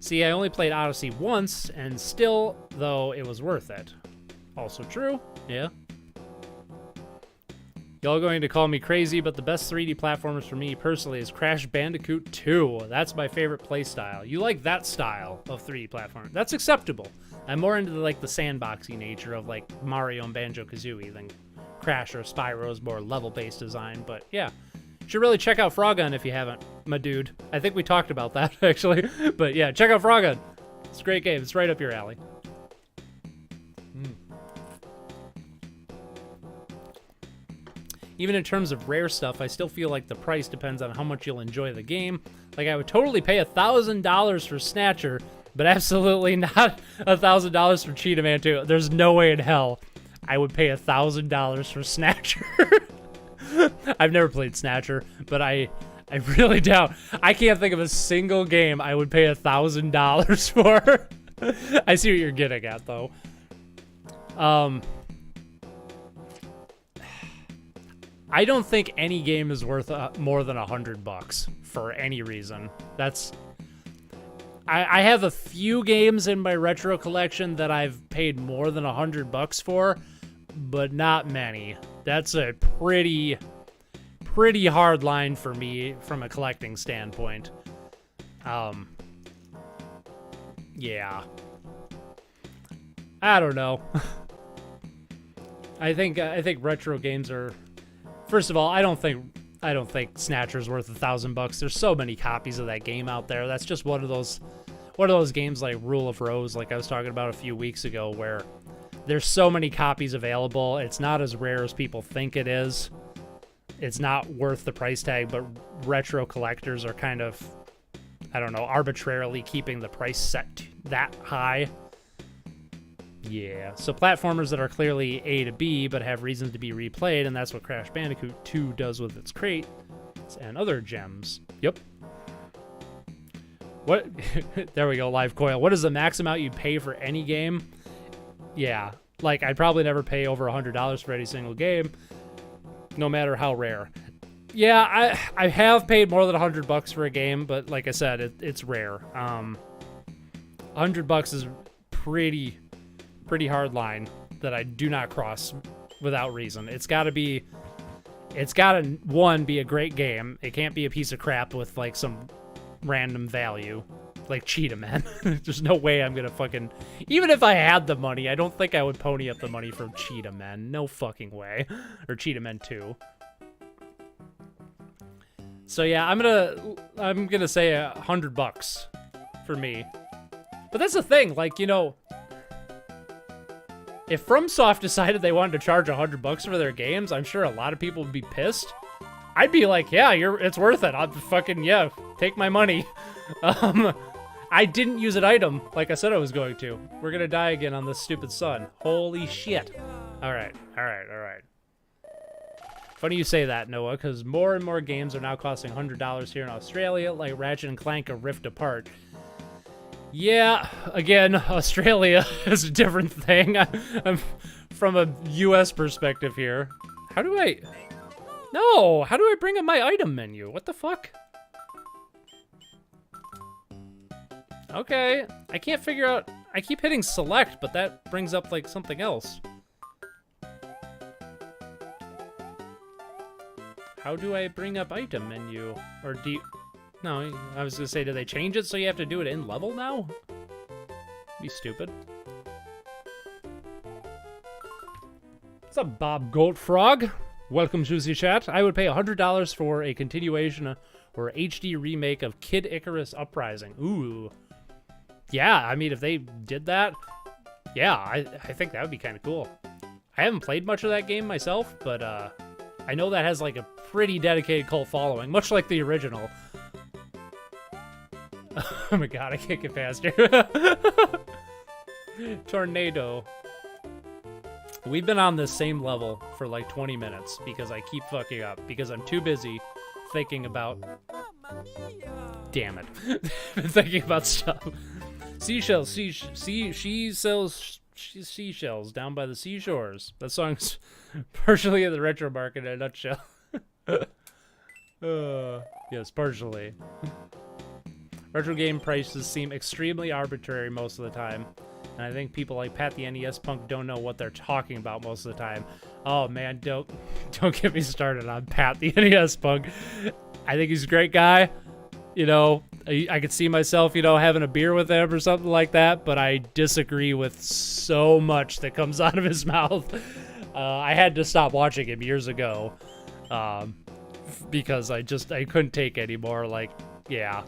See, I only played Odyssey once, and still, though, it was worth it. Also true, yeah. Y'all going to call me crazy, but the best 3D platformers for me personally is Crash Bandicoot 2. That's my favorite playstyle. You like that style of 3D platform? That's acceptable. I'm more into the sandboxy nature of like Mario and Banjo-Kazooie than Crash or Spyro's more level-based design. But yeah, you should really check out Frogun if you haven't, my dude. I think we talked about that actually. But yeah, check out Frogun. It's a great game. It's right up your alley. Even in terms of rare stuff, I still feel like the price depends on how much you'll enjoy the game. Like, I would totally pay $1,000 for Snatcher, but absolutely not $1,000 for Cheetah Man 2. There's no way in hell I would pay $1,000 for Snatcher. I've never played Snatcher, but I really doubt. I can't think of a single game I would pay $1,000 for. I see what you're getting at, though. I don't think any game is worth more than $100 for any reason. That's... I have a few games in my retro collection that I've paid more than $100 for, but not many. That's a pretty hard line for me from a collecting standpoint. Yeah. I don't know. I think retro games are... First of all, I don't think Snatcher's worth $1,000. There's so many copies of that game out there. That's just one of those games like Rule of Rose, like I was talking about a few weeks ago, where there's so many copies available. It's not as rare as people think it is. It's not worth the price tag, but retro collectors are kind of, I don't know, arbitrarily keeping the price set that high. Yeah, so platformers that are clearly A to B but have reasons to be replayed, and that's what Crash Bandicoot 2 does with its crate and other gems. Yep. What? There we go, Live Coil. What is the max amount you'd pay for any game? Yeah, like I'd probably never pay over $100 for any single game, no matter how rare. Yeah, I have paid more than $100 for a game, but like I said, it's rare. $100 is pretty hard line that I do not cross without reason. It's gotta, one, be a great game. It can't be a piece of crap with like some random value like Cheetah Man. There's no way I'm gonna fucking, even if I had the money, I don't think I would pony up the money for Cheetah Man. No fucking way. Or Cheetah Man 2. So yeah, I'm gonna say $100 for me. But that's the thing, like, you know, if FromSoft decided they wanted to charge $100 for their games, I'm sure a lot of people would be pissed. I'd be like, yeah, it's worth it. I'll fucking, yeah, take my money. I didn't use an item like I said I was going to. We're gonna die again on this stupid sun. Holy shit. All right. Funny you say that, Noah, because more and more games are now costing $100 here in Australia, like Ratchet & Clank: A Rift Apart. Yeah, again, Australia is a different thing. I'm from a US perspective here. How do I bring up my item menu? What the fuck? Okay, I can't figure out. I keep hitting select, but that brings up like something else. How do I bring up item menu? Or do you... No, I was gonna say, do they change it so you have to do it in level now? Be stupid. What's up, Bob Goldfrog? Welcome, Juicy Chat. I would pay $100 for a continuation or HD remake of Kid Icarus Uprising. Ooh. Yeah, I mean, if they did that, yeah, I think that would be kind of cool. I haven't played much of that game myself, but I know that has like a pretty dedicated cult following, much like the original. Oh my god, I can't get past here. Tornado. We've been on this same level for like 20 minutes because I keep fucking up, because I'm too busy thinking about... Damn it. Thinking about stuff. Seashells, she sells seashells down by the seashores. That song's partially in the retro market in a nutshell. Yes, partially. Retro game prices seem extremely arbitrary most of the time, and I think people like Pat the NES Punk don't know what they're talking about most of the time. Oh man, don't get me started on Pat the NES Punk. I think he's a great guy. You know, I could see myself, you know, having a beer with him or something like that, but I disagree with so much that comes out of his mouth. I had to stop watching him years ago because I couldn't take anymore. Like, yeah.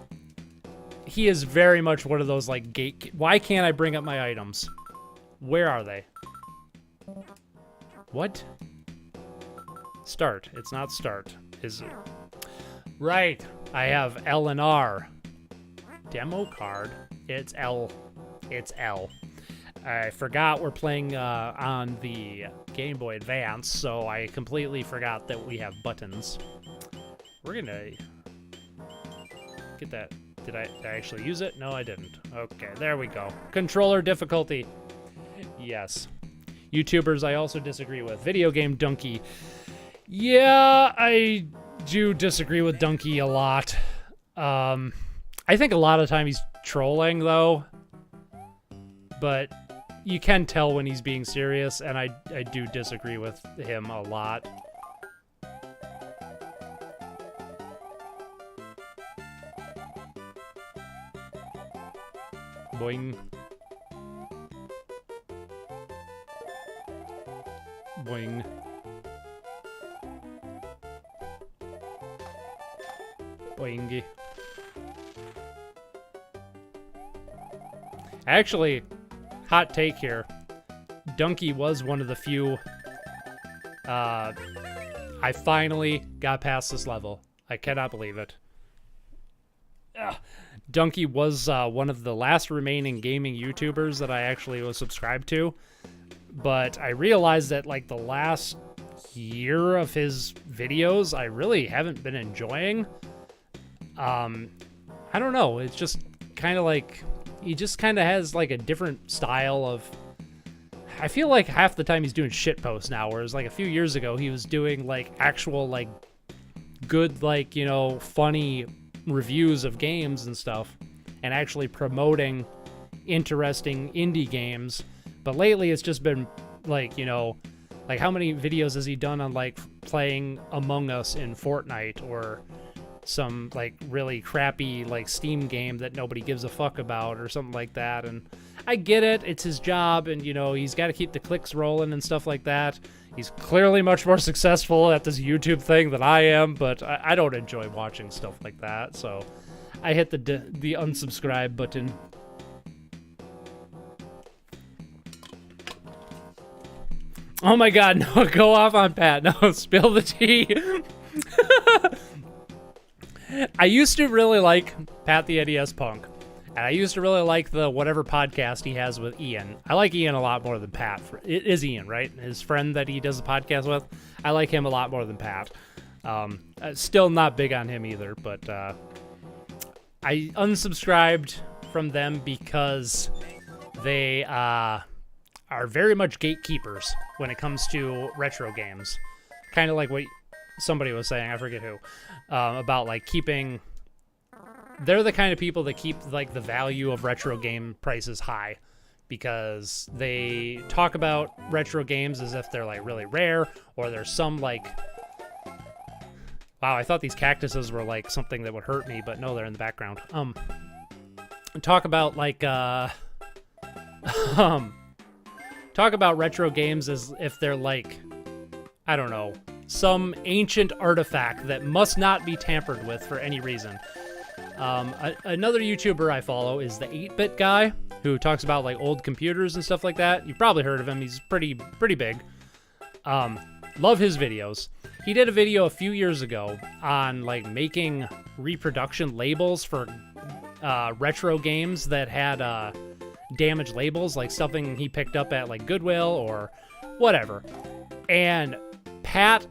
He is very much one of those, like, why can't I bring up my items? Where are they? What? Start. It's not start, is it? Right. I have L and R. Demo card. It's L. It's L. I forgot we're playing on the Game Boy Advance, so I completely forgot that we have buttons. We're gonna get that. Did I actually use it? No, I didn't. Okay, there we go. Controller difficulty. Yes. YouTubers I also disagree with. Video game Donkey. Yeah, I do disagree with Donkey a lot. I think a lot of the time he's trolling, though. But you can tell when he's being serious, and I do disagree with him a lot. Boing. Boing. Boingy. Actually, hot take here. Donkey was one of the few... I finally got past this level. I cannot believe it. Donkey was one of the last remaining gaming YouTubers that I actually was subscribed to. But I realized that, like, the last year of his videos, I really haven't been enjoying. I don't know. It's just kind of like... He just kind of has, like, a different style of... I feel like half the time he's doing shitposts now, whereas, like, a few years ago, he was doing, like, actual, like, good, like, you know, funny reviews of games and stuff, and actually promoting interesting indie games. But lately, it's just been, like, you know, like, how many videos has he done on, like, playing Among Us in Fortnite, or, some like really crappy like Steam game that nobody gives a fuck about or something like that. And I get it, it's his job, and you know, he's got to keep the clicks rolling and stuff like that. He's clearly much more successful at this YouTube thing than I am, but I don't enjoy watching stuff like that, so I hit the unsubscribe button. Oh my god, no, go off on Pat. No, spill the tea. I used to really like Pat the NES Punk. And I used to really like the whatever podcast he has with Ian. I like Ian a lot more than Pat. It is Ian, right? His friend that he does a podcast with. I like him a lot more than Pat. Still not big on him either, but I unsubscribed from them because they are very much gatekeepers when it comes to retro games. Kind of like what somebody was saying, I forget who, about like keeping... They're the kind of people that keep like the value of retro game prices high because they talk about retro games as if they're like really rare, or there's some like, wow, I thought these cactuses were like something that would hurt me, but no, they're in the background. Talk about like talk about retro games as if they're like, I don't know, some ancient artifact that must not be tampered with for any reason. Another YouTuber I follow is the 8-Bit guy, who talks about like old computers and stuff like that. You've probably heard of him. He's pretty big. Love his videos. He did a video a few years ago on like making reproduction labels for retro games that had damaged labels, like something he picked up at like Goodwill or whatever. And Pat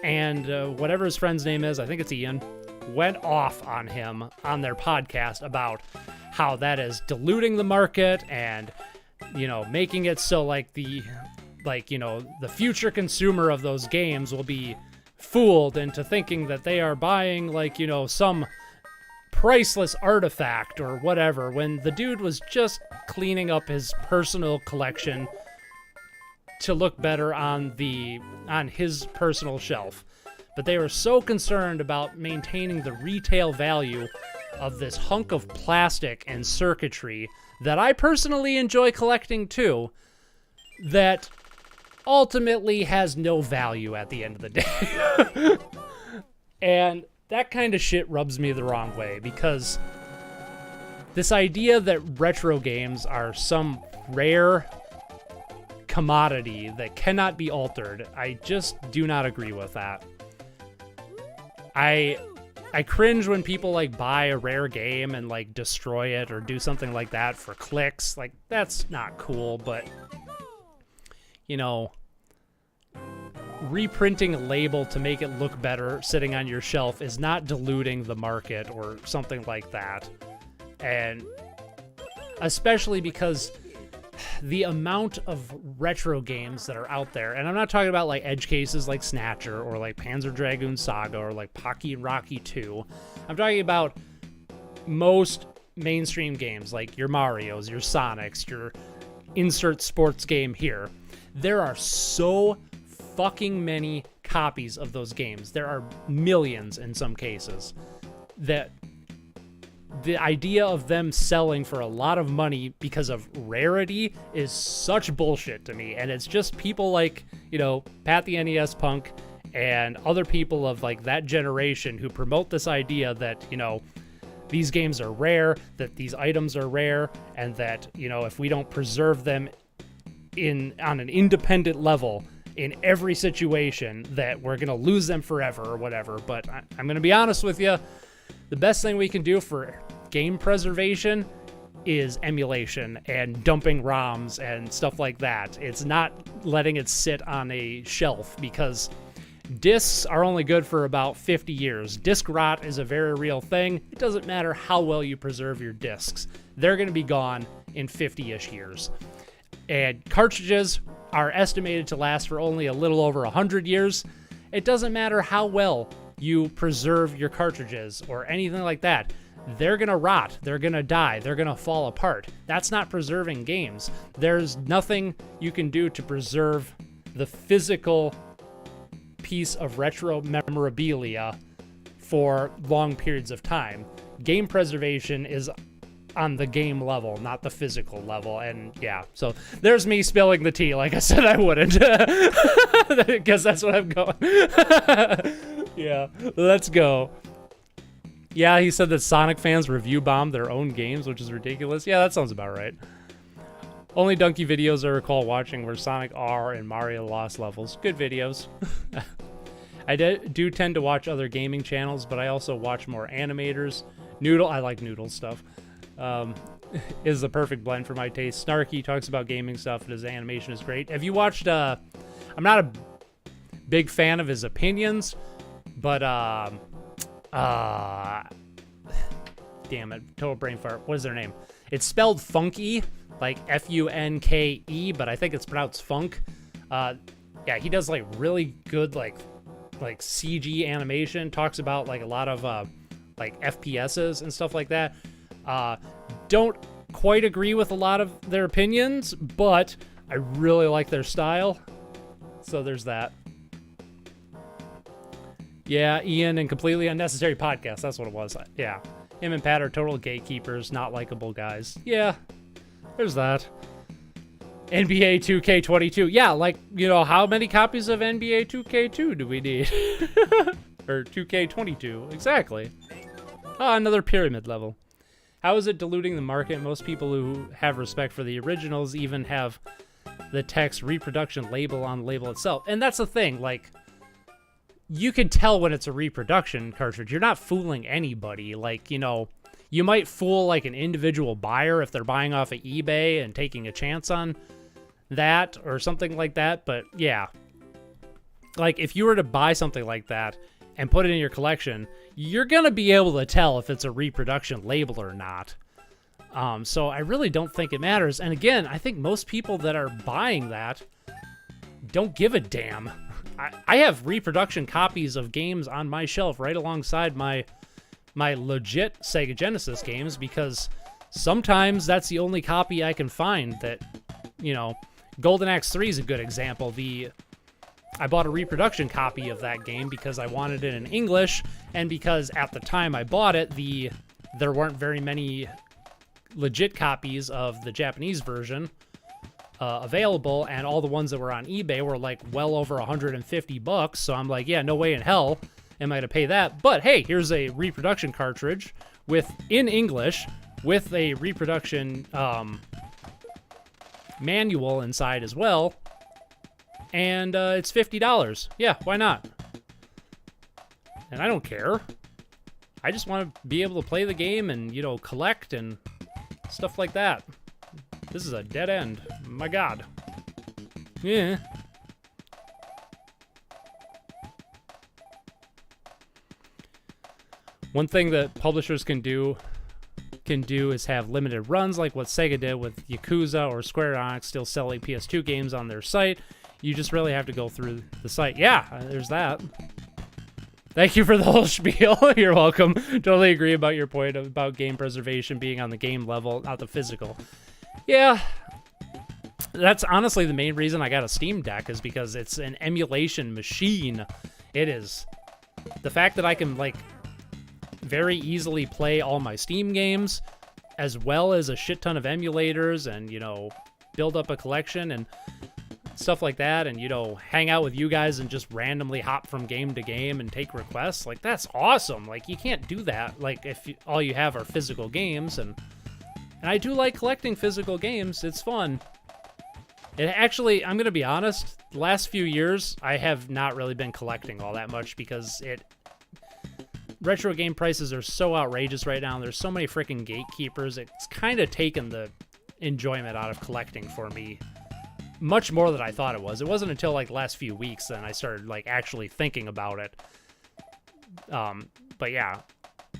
and whatever his friend's name is, I think it's Ian, went off on him on their podcast about how that is diluting the market and, you know, making it so like the future consumer of those games will be fooled into thinking that they are buying like, you know, some priceless artifact or whatever, when the dude was just cleaning up his personal collection to look better on his personal shelf. But they were so concerned about maintaining the retail value of this hunk of plastic and circuitry that I personally enjoy collecting too, that ultimately has no value at the end of the day. And that kind of shit rubs me the wrong way, because this idea that retro games are some rare commodity that cannot be altered, I just do not agree with that. I cringe when people like buy a rare game and like destroy it or do something like that for clicks. Like, that's not cool, but you know, reprinting a label to make it look better sitting on your shelf is not diluting the market or something like that. And especially because the amount of retro games that are out there, and I'm not talking about like edge cases like Snatcher or like Panzer Dragoon Saga or like Pocky and Rocky 2. I'm talking about most mainstream games like your Marios, your Sonics, your insert sports game here. There are so fucking many copies of those games. There are millions in some cases, that the idea of them selling for a lot of money because of rarity is such bullshit to me. And it's just people like, you know, Pat the NES Punk and other people of like that generation who promote this idea that, you know, these games are rare, that these items are rare, and that, you know, if we don't preserve them on an independent level in every situation, that we're gonna lose them forever or whatever. But I'm gonna be honest with you, the best thing we can do for game preservation is emulation and dumping ROMs and stuff like that. It's not letting it sit on a shelf, because discs are only good for about 50 years. Disc rot is a very real thing. It doesn't matter how well you preserve your discs. They're going to be gone in 50-ish years. And cartridges are estimated to last for only a little over 100 years. It doesn't matter how well you preserve your cartridges or anything like that. They're gonna rot, they're gonna die, they're gonna fall apart. That's not preserving games. There's nothing you can do to preserve the physical piece of retro memorabilia for long periods of time. Game preservation is on the game level, not the physical level. And yeah, so there's me spilling the tea. Like I said, I wouldn't, because that's what I'm going. Yeah, let's go. Yeah, he said that Sonic fans review bomb their own games, which is ridiculous. Yeah, that sounds about right. Only Donkey videos I recall watching were Sonic R and Mario Lost Levels. Good videos. I do tend to watch other gaming channels, but I also watch more animators. Noodle, I like Noodle stuff. Is the perfect blend for my taste. Snarky talks about gaming stuff, and his animation is great. Have you watched, I'm not a big fan of his opinions, but, damn it, total brain fart. What is their name? It's spelled Funky, like F-U-N-K-E, but I think it's pronounced Funk. Yeah, he does like really good like CG animation. Talks about like a lot of like FPSs and stuff like that. Don't quite agree with a lot of their opinions, but I really like their style. So there's that. Yeah, Ian and Completely Unnecessary Podcast. That's what it was. Yeah. Him and Pat are total gatekeepers, not likable guys. Yeah, there's that. NBA 2K22. Yeah, like, you know, how many copies of NBA 2K2 do we need? Or 2K22. Exactly. Oh, another pyramid level. How is it diluting the market? Most people who have respect for the originals even have the text reproduction label on the label itself. And that's the thing, like, you can tell when it's a reproduction cartridge. You're not fooling anybody. Like, you know, you might fool like an individual buyer if they're buying off of eBay and taking a chance on that or something like that. But yeah, like if you were to buy something like that and put it in your collection, you're going to be able to tell if it's a reproduction label or not. So I really don't think it matters. And again, I think most people that are buying that don't give a damn. I have reproduction copies of games on my shelf right alongside my legit Sega Genesis games, because sometimes that's the only copy I can find that, you know, Golden Axe 3 is a good example. I bought a reproduction copy of that game because I wanted it in English, and because at the time I bought it, there weren't very many legit copies of the Japanese version available, and all the ones that were on eBay were like well over $150. So I'm like, yeah, no way in hell am I gonna pay that. But hey, here's a reproduction cartridge in English with a reproduction manual inside as well, and it's $50. Yeah, why not? And I don't care. I just want to be able to play the game and, you know, collect and stuff like that. This is a dead end. My God. Yeah. One thing that publishers can do is have limited runs, like what Sega did with Yakuza, or Square Enix still selling PS2 games on their site. You just really have to go through the site. Yeah, there's that. Thank you for the whole spiel. You're welcome. Totally agree about your point about game preservation being on the game level, not the physical. Yeah, that's honestly the main reason I got a Steam Deck, is because it's an emulation machine. It is. The fact that I can, like, very easily play all my Steam games, as well as a shit ton of emulators, and, you know, build up a collection and stuff like that, and, you know, hang out with you guys and just randomly hop from game to game and take requests. Like, that's awesome. Like, you can't do that, like, if all you have are physical games, and I do like collecting physical games. It's fun. It actually, I'm going to be honest, the last few years, I have not really been collecting all that much, because retro game prices are so outrageous right now, and there's so many freaking gatekeepers. It's kind of taken the enjoyment out of collecting for me, much more than I thought it was. It wasn't until like the last few weeks that I started like actually thinking about it. But yeah,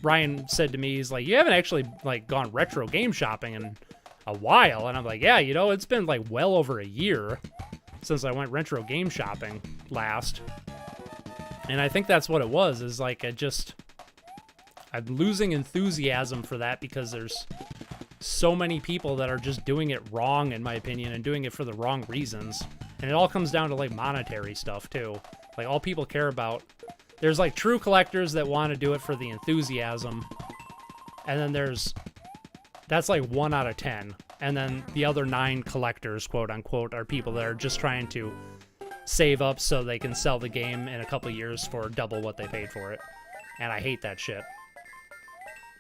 Ryan said to me, he's like, you haven't actually like gone retro game shopping in a while. And I'm like, yeah, you know, it's been like well over a year since I went retro game shopping last. And I think that's what it was, is like, I'm losing enthusiasm for that, because there's so many people that are just doing it wrong, in my opinion, and doing it for the wrong reasons. And it all comes down to like monetary stuff too. Like, all people care about There's like true collectors that want to do it for the enthusiasm. And then that's like 1 out of 10. And then the other 9 collectors, quote unquote, are people that are just trying to save up so they can sell the game in a couple years for double what they paid for it. And I hate that shit.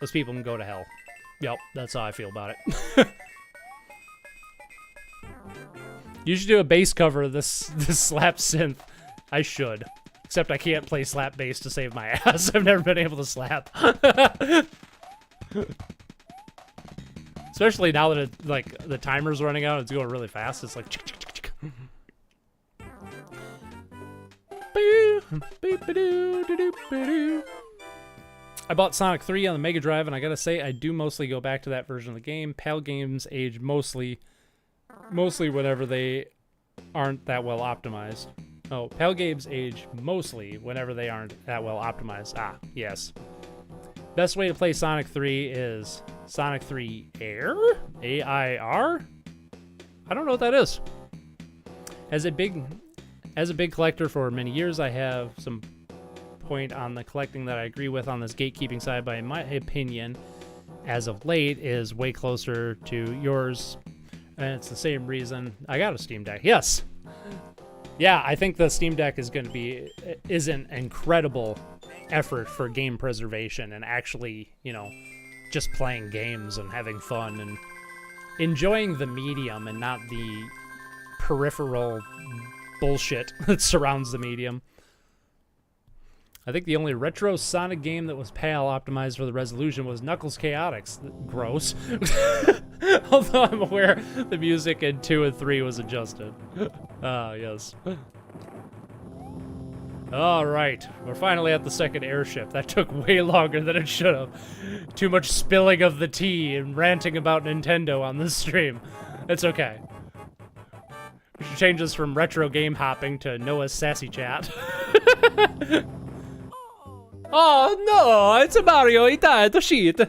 Those people can go to hell. Yep, that's how I feel about it. You should do a bass cover of this slap synth. I should. Except I can't play slap bass to save my ass. I've never been able to slap. Especially now that the timer's running out, it's going really fast. It's like I bought Sonic 3 on the Mega Drive, and I gotta say, I do mostly go back to that version of the game. PAL games age mostly whenever they aren't that well optimized. Oh, PAL games age mostly whenever they aren't that well optimized. Ah, yes. Best way to play Sonic 3 is Sonic 3 Air? A-I-R? I don't know what that is. As a big collector for many years, I have some point on the collecting that I agree with on this gatekeeping side, but in my opinion, as of late, is way closer to yours. And it's the same reason I got a Steam Deck. Yes. Yeah, I think the Steam Deck is an incredible effort for game preservation and actually, just playing games and having fun and enjoying the medium and not the peripheral bullshit that surrounds the medium. I think the only retro Sonic game that was PAL optimized for the resolution was Knuckles Chaotix. Gross. Although I'm aware the music in 2 and 3 was adjusted. Ah, yes. All right, we're finally at the second airship. That took way longer than it should have. Too much spilling of the tea and ranting about Nintendo on this stream. It's okay. We should change this from retro game hopping to Noah's sassy chat. Oh no, it's a Mario, it's shit.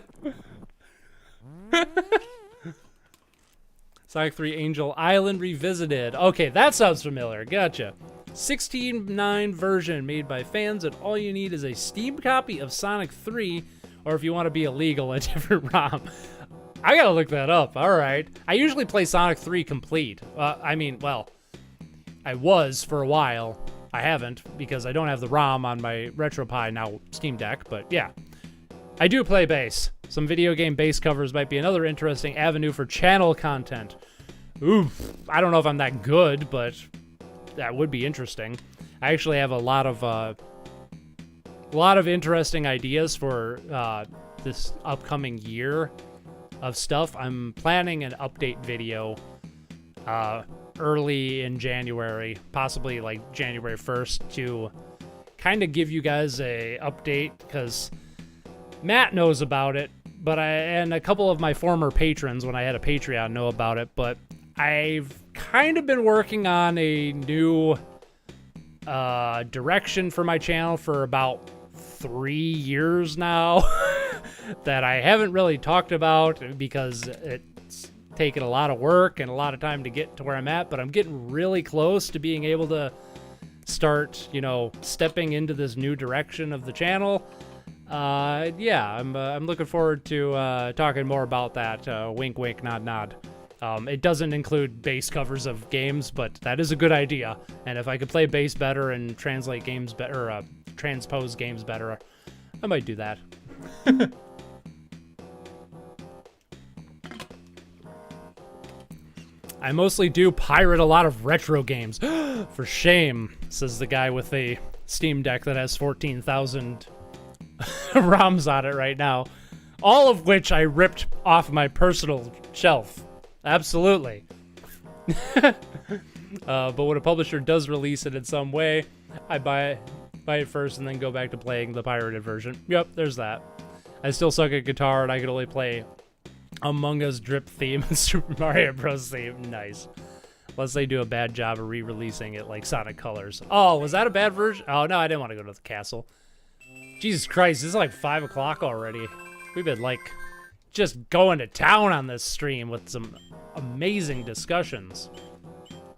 Sonic 3 Angel Island Revisited. Okay, that sounds familiar. Gotcha. 16:9 version made by fans, and all you need is a Steam copy of Sonic 3, or if you want to be illegal, a different ROM. I gotta look that up. All right. I usually play Sonic 3 complete. I was for a while. I haven't because I don't have the ROM on my RetroPie, now Steam Deck, but yeah. I do play bass. Some video game bass covers might be another interesting avenue for channel content. Oof, I don't know if I'm that good, but that would be interesting. I actually have a lot of interesting ideas for this upcoming year of stuff. I'm planning an update video early in January, possibly like January 1st, to kind of give you guys a update, because Matt knows about it, but and a couple of my former patrons when I had a Patreon know about it, but I've kind of been working on a new direction for my channel for about 3 years now that I haven't really talked about because it's taken a lot of work and a lot of time to get to where I'm at, but I'm getting really close to being able to start, stepping into this new direction of the channel. Yeah, I'm looking forward to talking more about that. Wink, wink, nod, nod. It doesn't include bass covers of games, but that is a good idea. And if I could play bass better and translate games better, transpose games better, I might do that. I mostly do pirate a lot of retro games. For shame, says the guy with a Steam Deck that has 14,000 ROMs on it right now. All of which I ripped off my personal shelf. Absolutely. But when a publisher does release it in some way, I buy it first and then go back to playing the pirated version. Yep, there's that. I still suck at guitar and I can only play Among Us drip theme and Super Mario Bros. Theme. Nice. Unless they do a bad job of re-releasing it like Sonic Colors. Oh, was that a bad version? Oh, no, I didn't want to go to the castle. Jesus Christ, this is like 5 o'clock already. We've been like just going to town on this stream with some amazing discussions.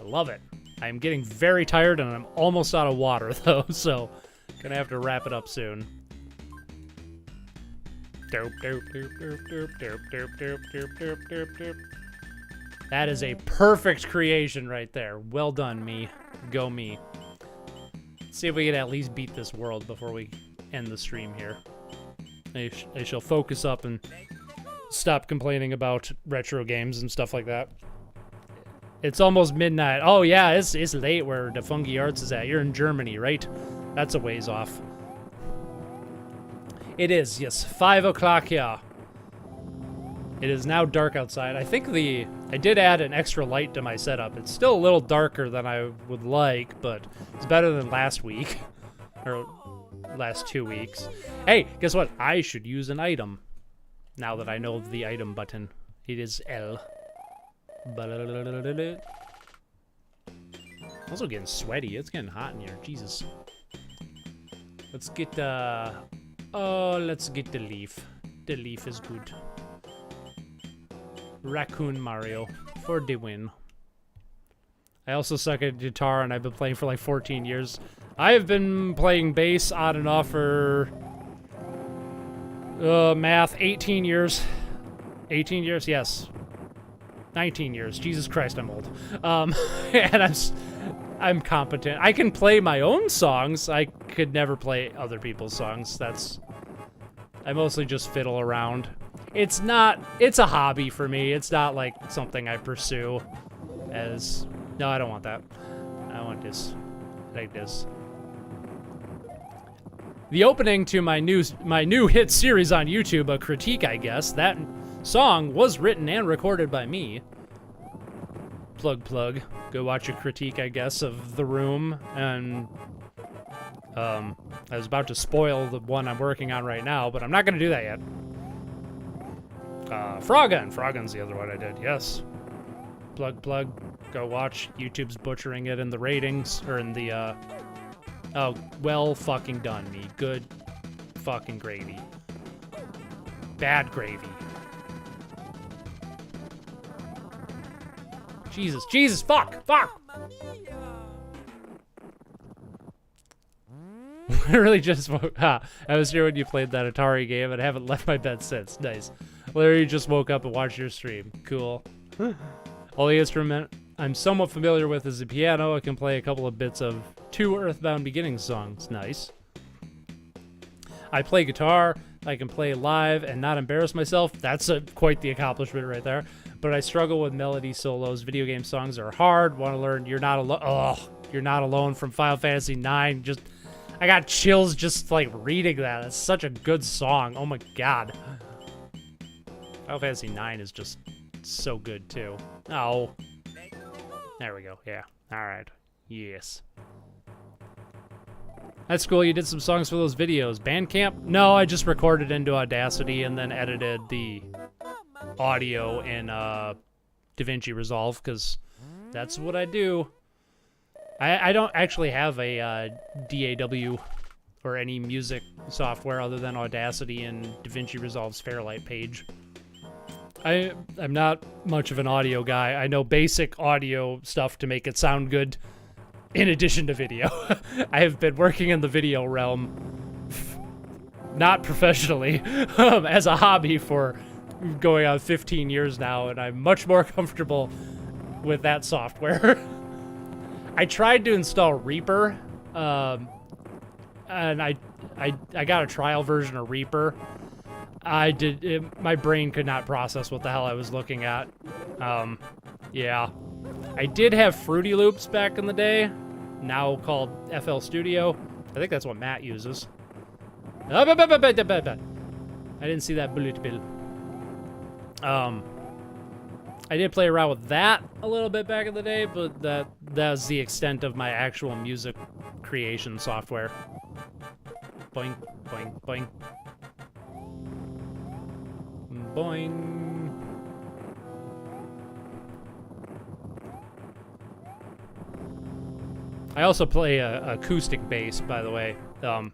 I love it. I'm getting very tired and I'm almost out of water though, so Gonna have to wrap it up soon. That is a perfect creation right there. Well done, me. Go me. Let's see if we can at least beat this world before we end the stream here. I shall focus up and stop complaining about retro games and stuff like that. It's almost midnight. Oh yeah, it's late where the Funky Arts is at. You're in Germany, right? That's a ways off. It is, yes, 5 o'clock here. It is now dark outside. I think I did add an extra light to my setup. It's still a little darker than I would like, but it's better than last week. Or last 2 weeks. Hey, guess what? I should use an item. Now that I know the item button. It is L. Also getting sweaty. It's getting hot in here. Jesus. Let's get let's get the leaf. The leaf is good. Raccoon Mario for the win. I also suck at guitar and I've been playing for like 14 years. I have been playing bass on and off for math 18 years. 18 years, yes. 19 years. Jesus Christ, I'm old. And I'm competent. I can play my own songs. I could never play other people's songs. I mostly just fiddle around. It's a hobby for me. It's not like something I pursue as, no, I don't want that. I want this, like this. The opening to my new hit series on YouTube, A Critique, I guess, that song was written and recorded by me. Plug. Go watch a critique, I guess, of The Room, and I was about to spoil the one I'm working on right now, but I'm not gonna do that yet. Froggun's the other one I did, yes. Plug. Go watch. YouTube's butchering it in the ratings, or in the, oh, well fucking done, me. Good fucking gravy. Bad gravy. Jesus, fuck! I really just woke up. I was here when you played that Atari game and I haven't left my bed since. Nice. Literally just woke up and watched your stream. Cool. Only instrument I'm somewhat familiar with is the piano. I can play a couple of bits of 2 Earthbound Beginnings songs. Nice. I play guitar. I can play live and not embarrass myself. That's quite the accomplishment right there. But I struggle with melody solos. Video game songs are hard. Want to learn You're Not Alone. Oh, You're Not Alone from Final Fantasy IX. I got chills just like reading that. It's such a good song. Oh my god. Final Fantasy IX is just so good too. Oh. There we go. Yeah. Alright. Yes. That's cool. You did some songs for those videos. Bandcamp? No, I just recorded into Audacity and then edited the audio in DaVinci Resolve because that's what I do. I don't actually have a DAW or any music software other than Audacity and DaVinci Resolve's Fairlight page. I'm not much of an audio guy. I know basic audio stuff to make it sound good in addition to video. I have been working in the video realm, not professionally, as a hobby for going on 15 years now, and I'm much more comfortable with that software. I tried to install Reaper, and I got a trial version of Reaper. My brain could not process what the hell I was looking at. Yeah. I did have Fruity Loops back in the day, now called FL Studio. I think that's what Matt uses. I didn't see that bullet bill. I did play around with that a little bit back in the day, but that was the extent of my actual music creation software. Boing, boing, boing. Boing. I also play a acoustic bass, by the way. I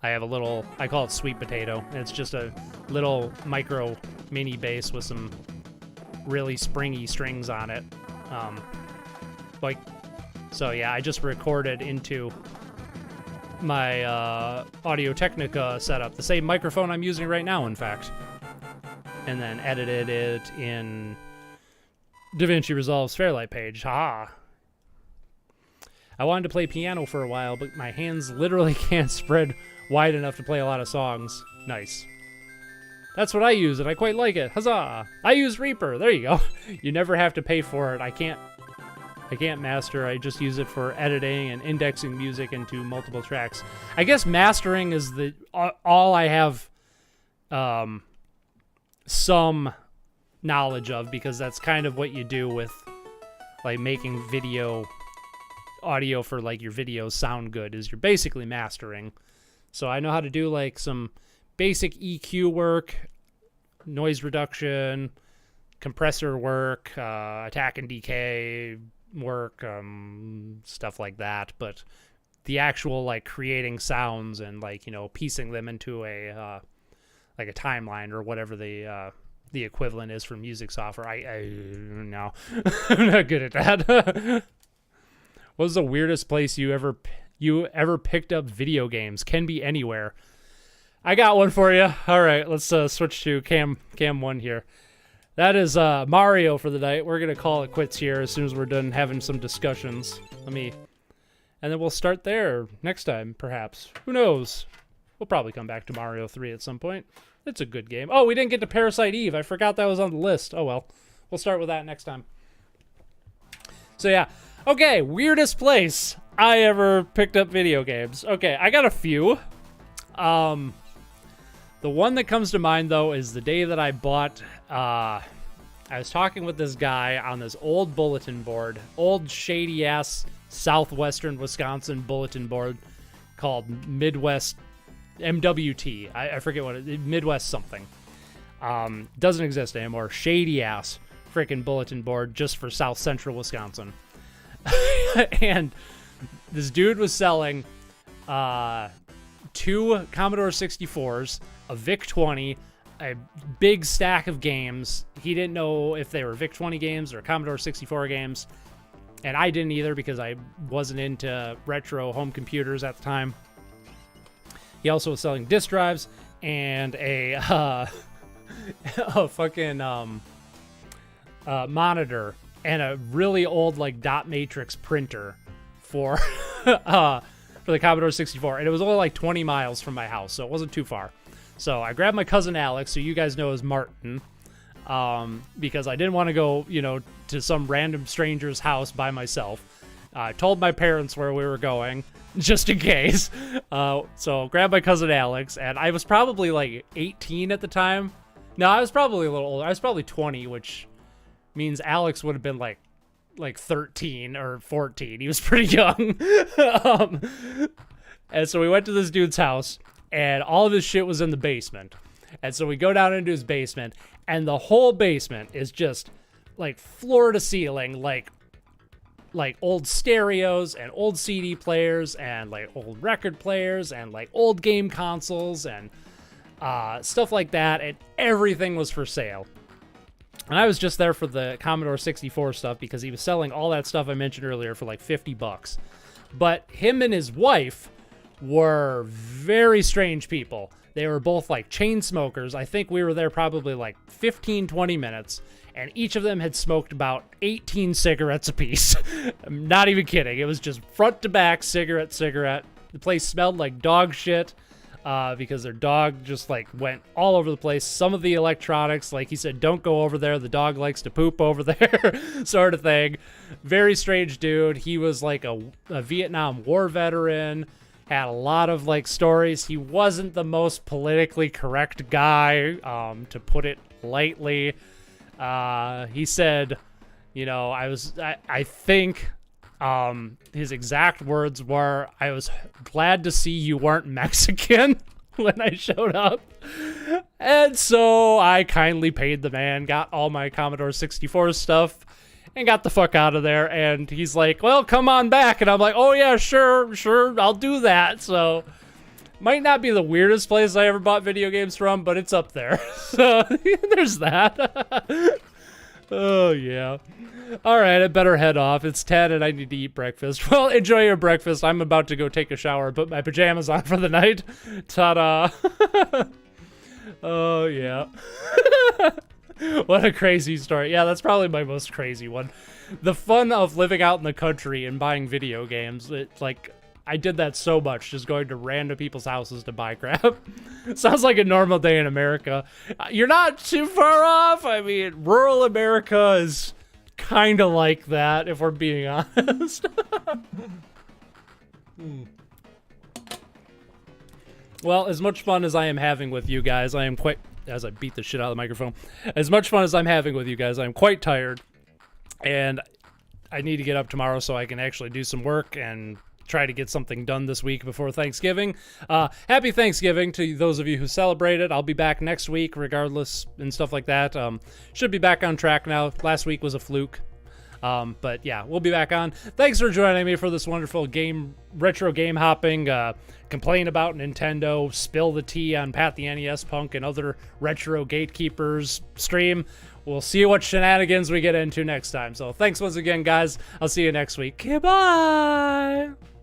have a little, I call it Sweet Potato. It's just a little micro mini bass with some really springy strings on it. So yeah, I just recorded into my Audio-Technica setup. The same microphone I'm using right now, in fact. And then edited it in DaVinci Resolve's Fairlight page. Ha! I wanted to play piano for a while, but my hands literally can't spread wide enough to play a lot of songs. Nice. That's what I use, and I quite like it. Huzzah! I use Reaper. There you go. You never have to pay for it. I can't master. I just use it for editing and indexing music into multiple tracks. I guess mastering is all I have some knowledge of, because that's kind of what you do with like making audio for like your videos sound good, is you're basically mastering. So I know how to do like some basic EQ work, noise reduction, compressor work, attack and decay work, stuff like that. But the actual like creating sounds and like, you know, piecing them into a like a timeline or whatever the equivalent is for music software, I no, I'm not good at that. What was the weirdest place you ever picked up video games? Can be anywhere. I got one for you. All right, let's switch to cam 1 here. That is Mario for the night. We're gonna call it quits here as soon as we're done having some discussions. And then we'll start there next time, perhaps. Who knows? We'll probably come back to Mario 3 at some point. It's a good game. Oh, we didn't get to Parasite Eve. I forgot that was on the list. Oh well, we'll start with that next time. So yeah. Okay, weirdest place I ever picked up video games. Okay, I got a few. The one that comes to mind, though, is the day that I bought... I was talking with this guy on this old bulletin board, old shady-ass southwestern Wisconsin bulletin board called Midwest MWT. I forget what it is. Midwest something. Doesn't exist anymore. Shady-ass freaking bulletin board just for South Central Wisconsin. And this dude was selling 2 Commodore 64s, a VIC-20, a big stack of games. He didn't know if they were VIC-20 games or Commodore 64 games, and I didn't either because I wasn't into retro home computers at the time. He also was selling disk drives and a fucking monitor and a really old like dot matrix printer for the Commodore 64, and it was only like 20 miles from my house, so it wasn't too far. So I grabbed my cousin Alex, who you guys know as Martin, because I didn't want to go, you know, to some random stranger's house by myself. I told my parents where we were going, just in case. So grabbed my cousin Alex, and I was probably like 18 at the time. No, I was probably a little older. I was probably 20, which means Alex would have been like 13 or 14. He was pretty young. And so we went to this dude's house, and all of his shit was in the basement. And so we go down into his basement, and the whole basement is just like floor to ceiling, like old stereos and old CD players and like old record players and like old game consoles and stuff like that. And everything was for sale. And I was just there for the Commodore 64 stuff because he was selling all that stuff I mentioned earlier for like $50. But him and his wife were very strange people. They were both like chain smokers. I think we were there probably like 15, 20 minutes, and each of them had smoked about 18 cigarettes apiece. I'm not even kidding. It was just front to back, cigarette. The place smelled like dog shit. Because their dog just like went all over the place. Some of the electronics, like he said, don't go over there. The dog likes to poop over there, sort of thing. Very strange dude. He was like a Vietnam War veteran, had a lot of like stories. He wasn't the most politically correct guy, to put it lightly. He said, you know, I think his exact words were, "I was glad to see you weren't Mexican," when I showed up. And so I kindly paid the man, got all my Commodore 64 stuff, and got the fuck out of there. And he's like, "Well, come on back." And I'm like, "Oh yeah, sure, I'll do that." So might not be the weirdest place I ever bought video games from, but it's up there. So there's that. Oh, yeah. All right, I better head off. It's 10 and I need to eat breakfast. Well, enjoy your breakfast. I'm about to go take a shower and put my pajamas on for the night. Ta-da. Oh, yeah. What a crazy story. Yeah, that's probably my most crazy one. The fun of living out in the country and buying video games. It's like, I did that so much, just going to random people's houses to buy crap. Sounds like a normal day in America. You're not too far off. I mean, rural America is kind of like that, if we're being honest. Well, as much fun as I am having with you guys, I am quite... As I beat the shit out of the microphone. As much fun as I'm having with you guys, I'm quite tired. And I need to get up tomorrow so I can actually do some work and try to get something done this week before Thanksgiving. Happy Thanksgiving to those of you who celebrate it. I'll be back next week regardless and stuff like that. Should be back on track now. Last week was a fluke. But yeah, we'll be back on. Thanks for joining me for this wonderful retro game hopping, complain about Nintendo, spill the tea on Pat the NES Punk and other retro gatekeepers stream. We'll see what shenanigans we get into next time. So thanks once again, guys. I'll see you next week. Goodbye.